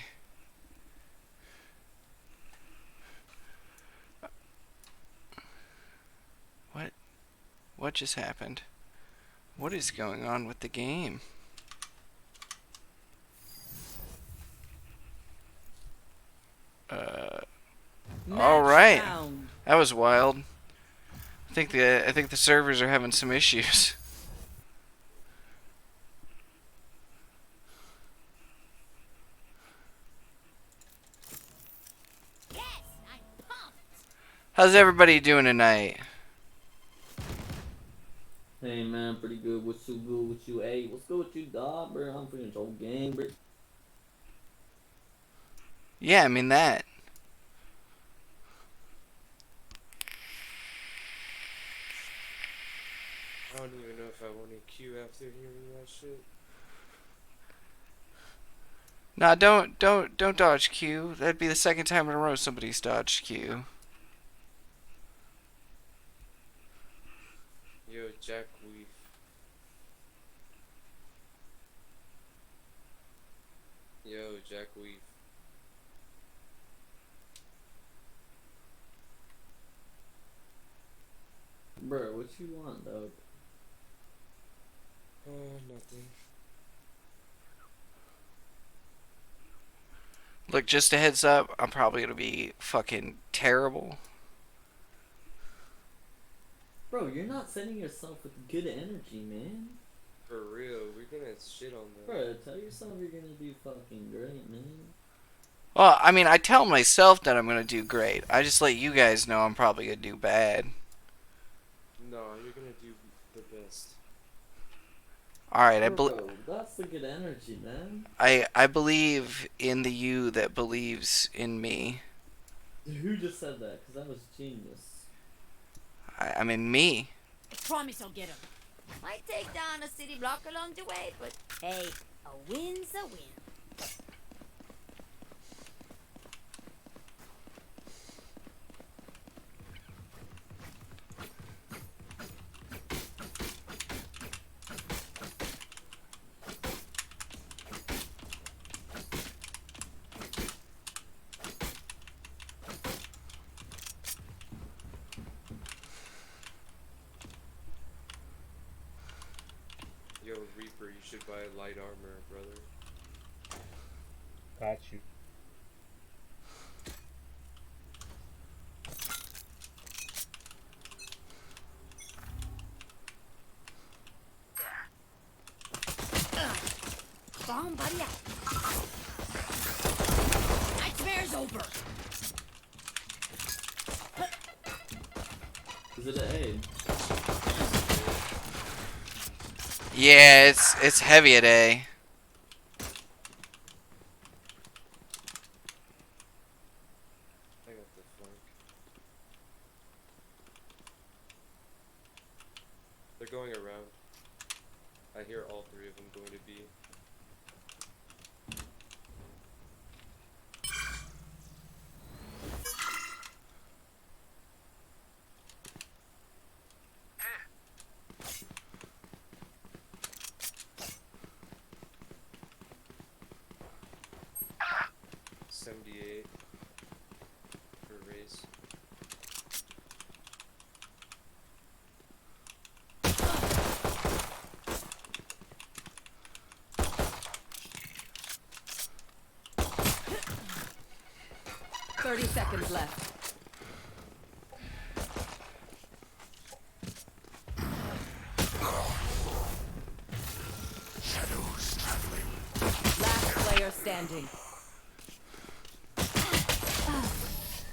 A: What just happened? What is going on with the game? All right. That was wild. I think the servers are having some issues. How's everybody doing tonight?
I: Hey man, pretty good. What's so good with you? Hey, what's good with you, dog, bro? I'm freaking whole game, bro.
A: Yeah, I mean that.
J: I don't even know if I want to Q after hearing that shit?
A: Nah, don't dodge Q. That'd be the second time in a row somebody's dodged Q.
J: Yo, Jack Weef. Yo, Jack Weef.
I: Bro, what you want, dog?
J: Nothing.
A: Look, just a heads up, I'm probably gonna be fucking terrible.
I: Bro, you're not sending yourself with good energy, man.
J: For real, we're gonna shit on that.
I: Bro, tell yourself you're gonna do fucking great, man.
A: Well, I mean, I tell myself that I'm gonna do great. I just let you guys know I'm probably gonna do bad.
J: No, you're gonna do the best.
A: Alright,
I: Bro, that's the good energy, man.
A: I believe in the you that believes in me.
I: Who just said that? Because that was genius.
A: I mean, me.
K: I promise I'll get him. Might take down a city block along the way, but hey, a win's a win.
J: Yo, Reaper, you should buy light armor, brother.
E: Got you.
K: Bomb buddy out. Nightmare's over.
I: Is it an aid?
A: Yeah, it's heavy at A.
J: I got the flank. They're going around. I hear all three of them going to B. $78 for race.
H: Seconds left.
L: Shadows traveling.
H: Last player standing.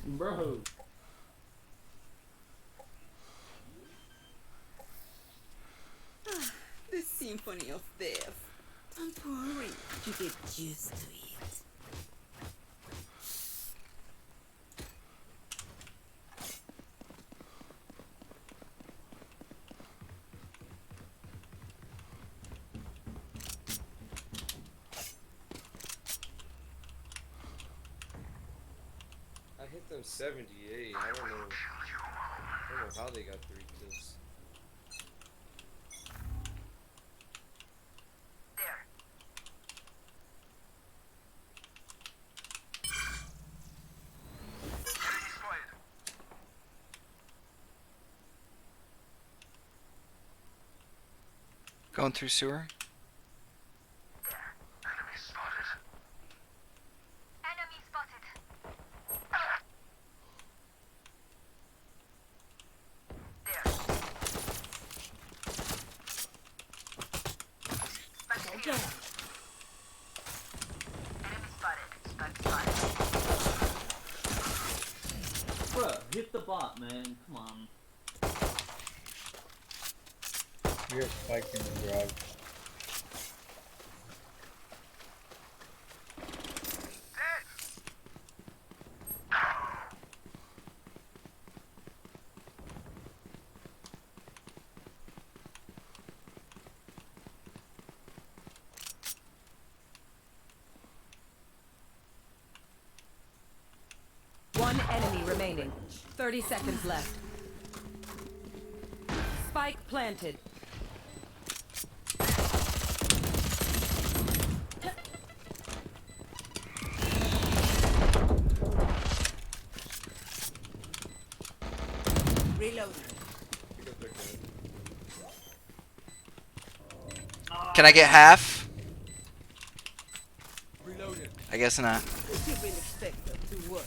I: Bro.
H: The symphony of death. Don't worry, you get used to it.
J: I hit them 78. I don't know how they got 3 kills.
A: Going through sewer.
I: Bruh, hit the bot, man. Come on.
E: You're spiking the garage.
L: One enemy remaining. 30 seconds left. Spike planted.
H: Reloading.
A: Can I get half?
H: Reloading.
A: I guess not.
H: You really expect them to work?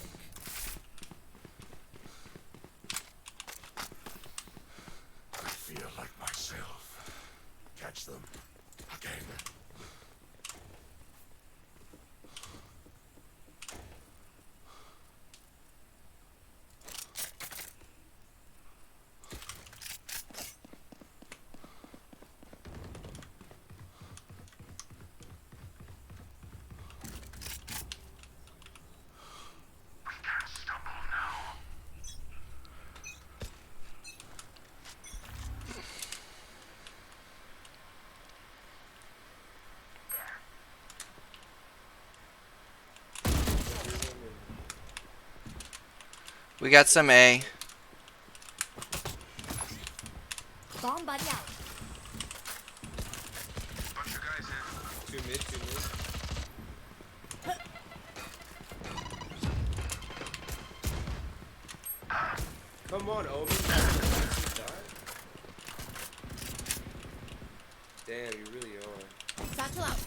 M: I feel like myself. Catch them again.
A: We got some A.
K: Bomb buddy out.
J: Bunch of guys in. Two mid, two mid. Come on, Omen. Damn, you really are.
K: Satchel out.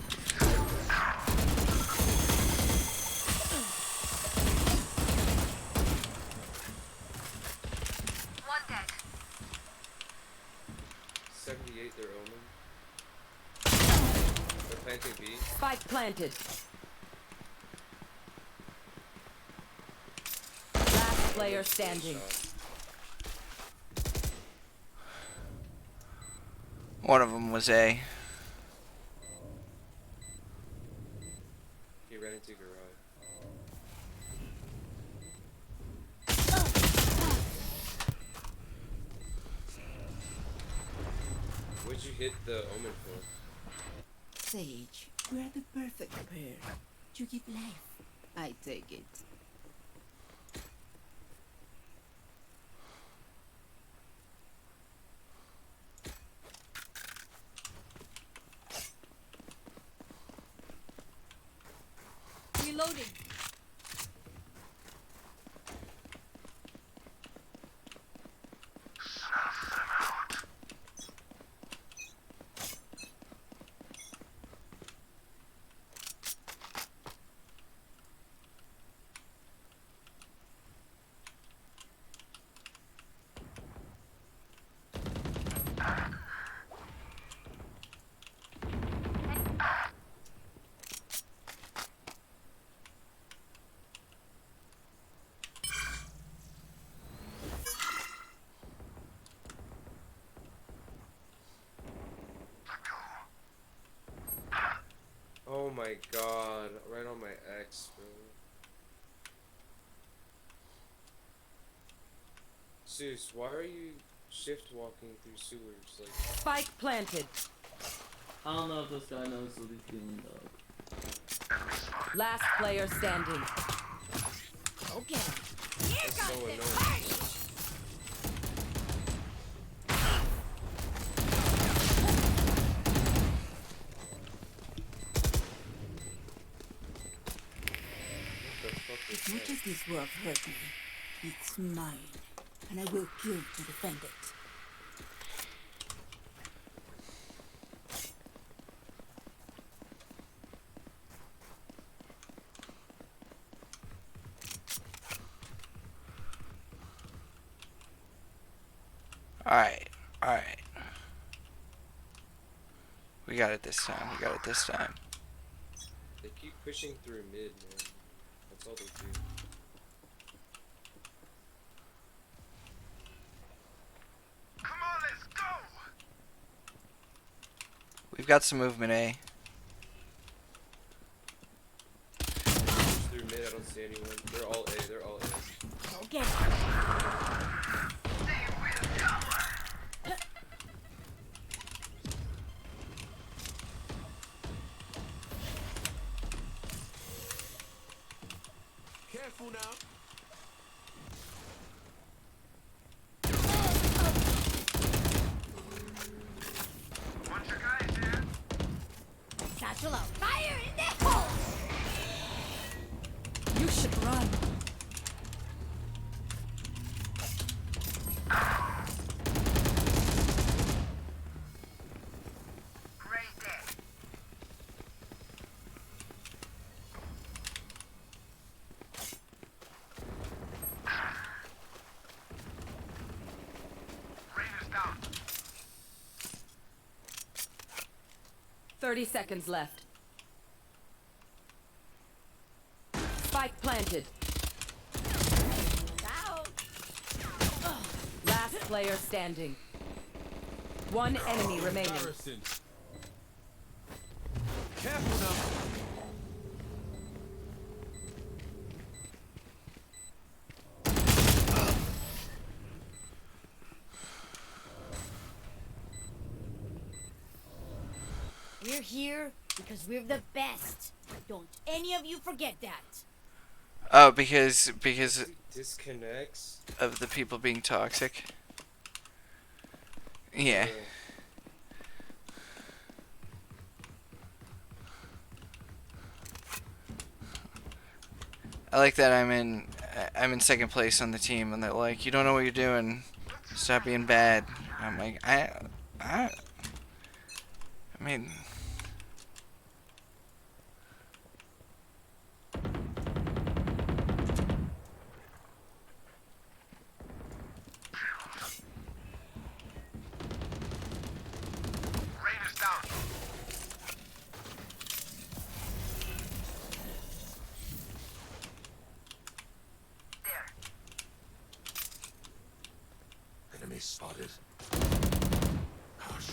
N: One dead.
J: 78, they're Omen. They're planting B.
L: Spike planted. Last player standing.
A: One of them was A.
J: He ran into garage. What'd you hit the Omen for?
H: Sage, we're the perfect pair. You give life. I take it.
K: Reloading.
J: Oh my god, right on my X, bro. Zeus, why are you shift walking through sewers? Like,
L: Spike planted.
I: I don't know if this guy knows what he's doing, though.
L: Last player standing.
K: Okay.
J: that's so annoying. What the fuck is
H: As much
J: that?
H: as this world hurt me, it's mine, and I will kill to defend it.
A: Alright. Alright. We got it this time. We got it this time.
J: They keep pushing through mid, man. That's all they do.
M: Come on, let's go!
A: We've got some movement A.
J: Push through mid, I don't see anyone. They're all A, they're all A.
K: Okay.
M: Careful now.
K: spatula. Fire in the hole!
L: You should run.
M: Crazy.
L: 30 seconds left. Spike planted.
K: Out.
L: Last player standing. One enemy remaining.
M: Careful now.
K: We're here because we're the best. Don't any of you forget that.
A: Oh, because
J: Disconnects.
A: of the people being toxic. Yeah. I like that I'm in second place on the team, and they're like, "You don't know what you're doing. Stop being bad." I'm like, I mean.
M: Enemy spotted. Hush.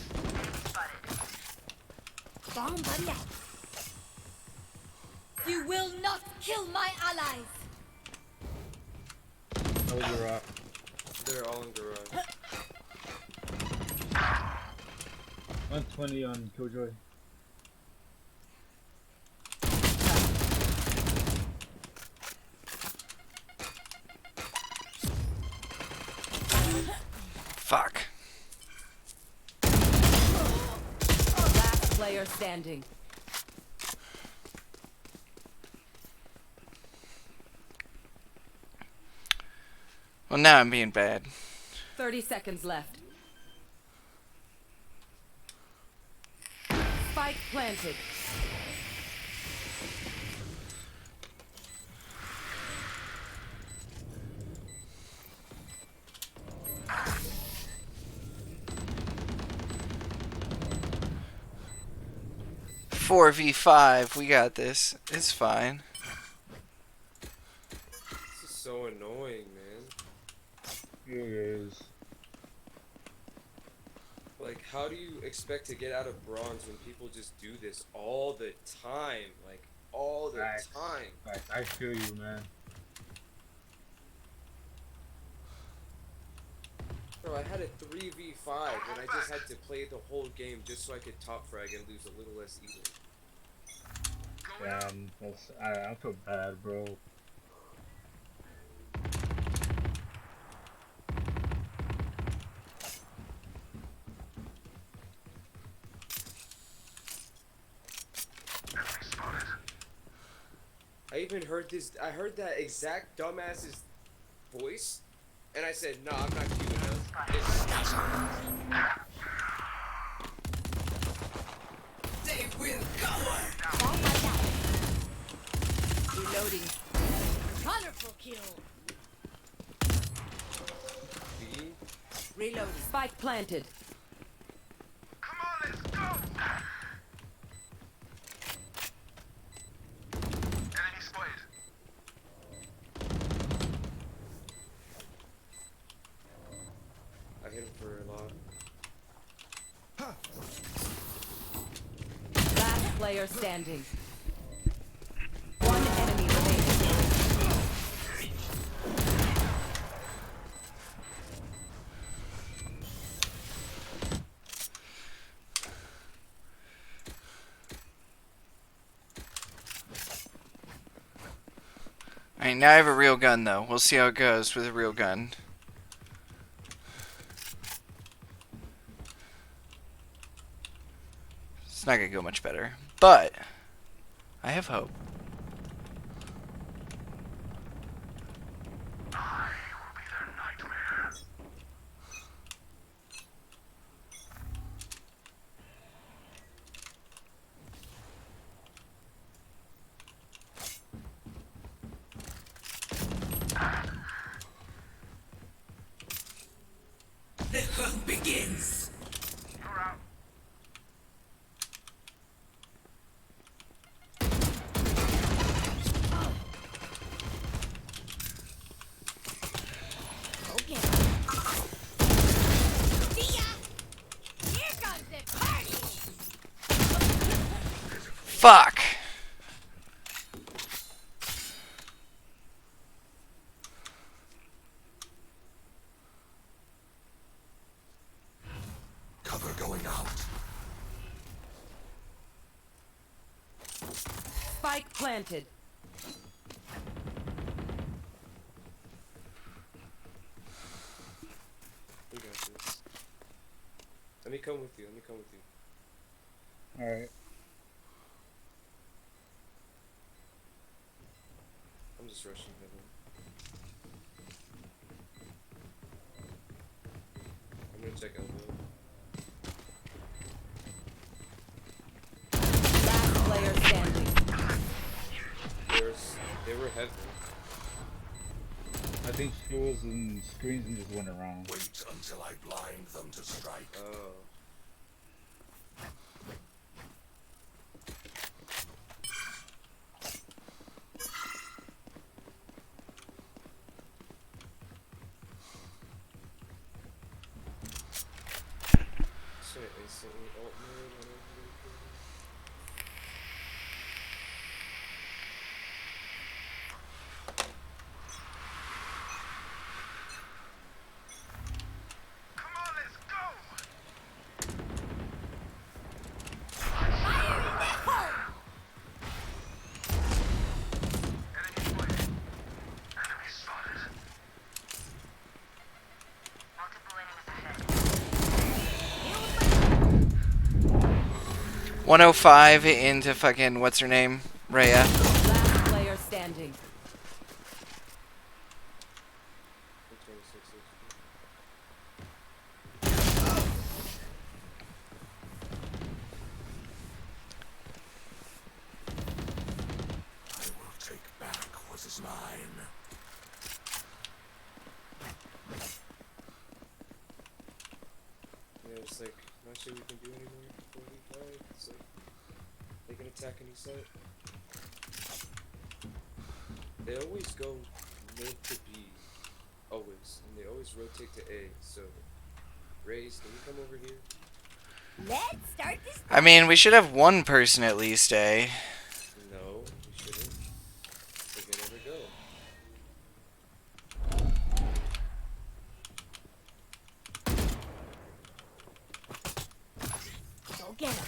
K: Bomb buddy out. You will not kill my allies.
E: Oh, you're up.
J: They're all in garage.
E: 120 on Killjoy.
A: Fuck.
L: Last player standing.
A: Well, now I'm being bad.
L: 30 seconds left. Spike planted.
A: Four v5. We got this. It's fine.
J: This is so annoying, man.
E: It is.
J: Like, how do you expect to get out of bronze when people just do this all the time? Like, all the time.
E: Right, I feel you, man.
J: Bro, I had a 3v5 and I just had to play the whole game just so I could top frag and lose a little less easily.
E: Damn, I feel bad, bro.
J: I even heard this. I heard that exact dumbass's voice, and I said, "No, I'm not cute enough."
M: They will cover.
K: Reloading. Colorful kill.
L: Reloading. Spike planted.
M: Come on, let's go. Enemy spotted.
J: I hit him for a lot.
L: Last player standing. One enemy remaining.
A: Alright, now I have a real gun, though. We'll see how it goes with a real gun. It's not gonna go much better. But I have hope.
M: The hunt begins.
K: Okay. See ya! Here comes the party!
A: Fuck.
M: Cover going out.
L: Spike planted.
J: We got this. Let me come with you. Let me come with you.
E: Alright.
J: I'm just rushing heaven. I'm gonna check elbow.
L: Last player standing.
J: They were heavy.
E: I think fuels and screens and just went around.
M: Wait until I blind them to strike.
J: Oh. Shouldn't instantly ult mode whenever they go.
M: Enemy spotted. Multiple enemies ahead.
A: 105 into fucking what's her name? Rhea.
L: Last player standing.
J: 26 HP.
M: I will take back what is mine.
J: Yeah, it's like, not sure we can do anymore before we die. It's like, they can attack any site. They always go mid to B. Always. And they always rotate to A. So, Raze, can you come over here?
K: Let's start this.
A: I mean, we should have one person at least, eh?
J: No, we shouldn't. They can never go.
K: Go get him.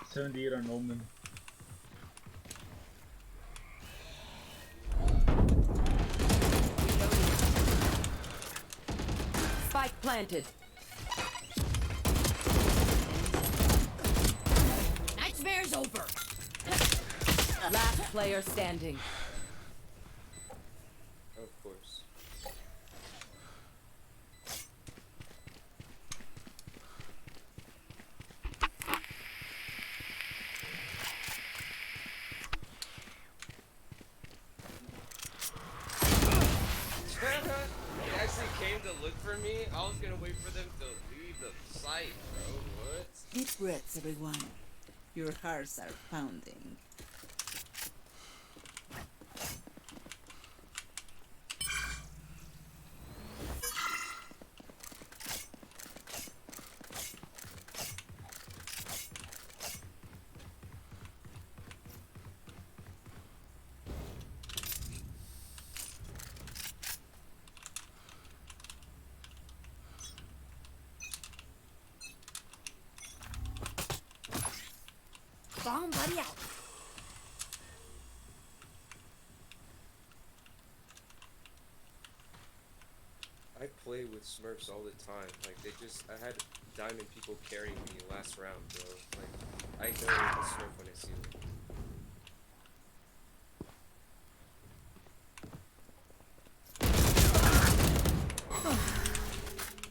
E: 78 on Omen.
L: Spike planted.
K: Nightmare's over.
L: Last player standing.
J: Of course. They actually came to look for me. I was gonna wait for them to leave the site, bro. What?
H: Deep breaths, everyone. Your hearts are pounding.
K: Bomb buddy out.
J: I play with Smurfs all the time. Like I had diamond people carrying me last round, bro. Like I know a Smurf when I see them.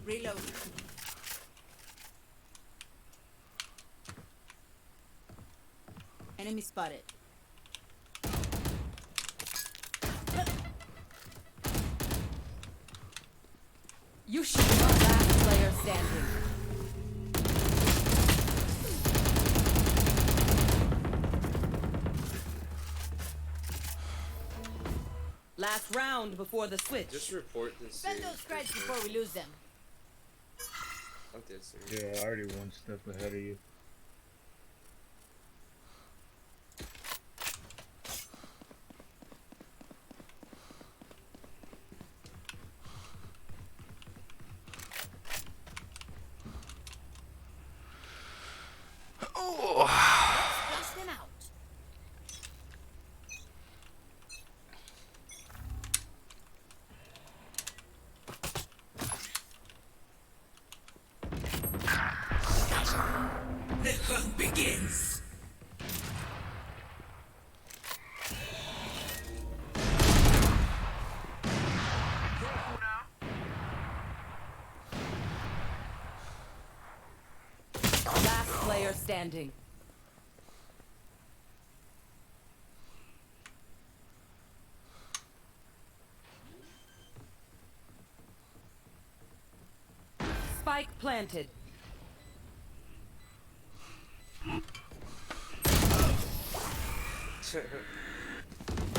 K: Reload. Enemy spotted.
L: You should not. Last player standing. Last round before the switch.
J: Just report this.
K: Spend those credits before we lose them.
J: I'm dead serious.
E: Yeah, I already one step ahead of you.
A: Oh.
K: Let's space them out.
M: The hunt begins.
L: Last player standing. Spike planted.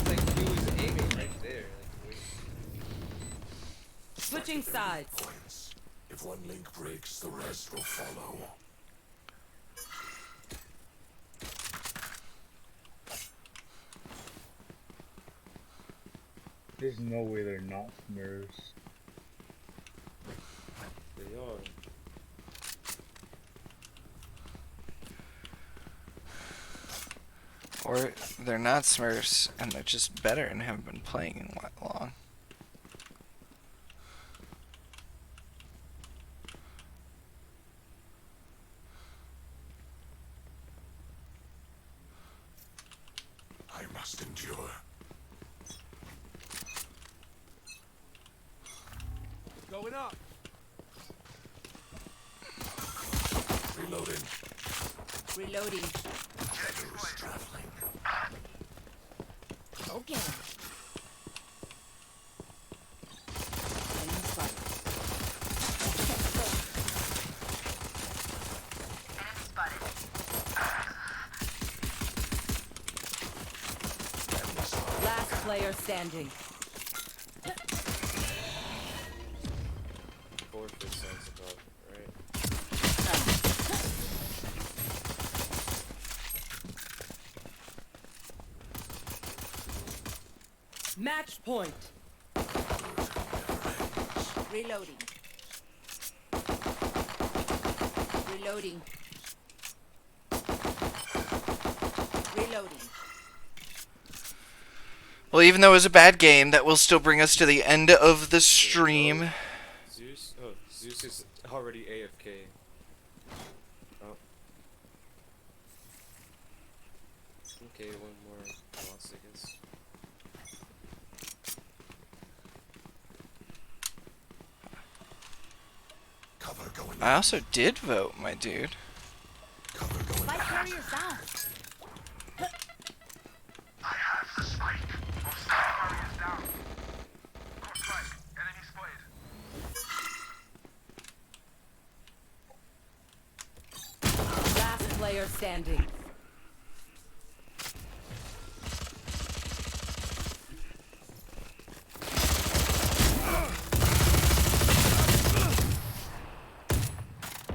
J: Like he was aiming right there. Like, wait.
L: Switching sides.
M: Points. If one link breaks, the rest will follow.
E: There's no way they're not Smurfs.
J: They are.
A: Or they're not Smurfs, and they're just better and haven't been playing in that long.
M: I must endure.
J: Going up.
M: Reloading.
K: Reloading.
M: Shadows traveling.
K: Okay. Enemy spotted.
L: Last player standing.
J: 4% sounds about right.
L: Match point.
K: Reloading. Reloading. Reloading.
A: Well, even though it was a bad game, that will still bring us to the end of the stream.
J: Zeus? Oh, Zeus is already AFK. Oh. Okay, one more loss, I guess.
M: Cover going.
A: I also did vote, my dude.
M: Cover going.
K: Spike carriers down.
M: I have the spike. Carriers down. North right. Enemy spotted.
L: Last player standing.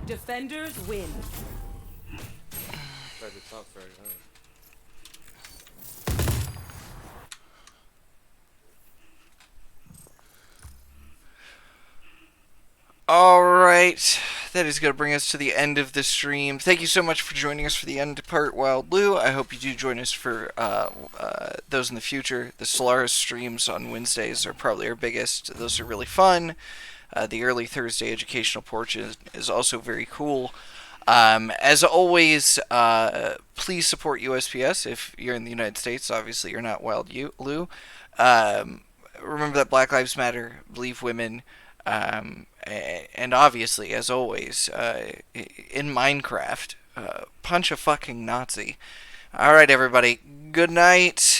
L: Defenders win.
J: By the top right, huh?
A: Alright, that is going to bring us to the end of the stream. Thank you so much for joining us for the end part, Wild Lou. I hope you do join us for those in the future. The Solaris streams on Wednesdays are probably our biggest. Those are really fun. the early Thursday educational porch is also very cool. As always, please support USPS if you're in the United States. Obviously, you're not Wild Lou. Remember that Black Lives Matter, believe women, and obviously, as always, in Minecraft, punch a fucking Nazi. All right, everybody. Good night.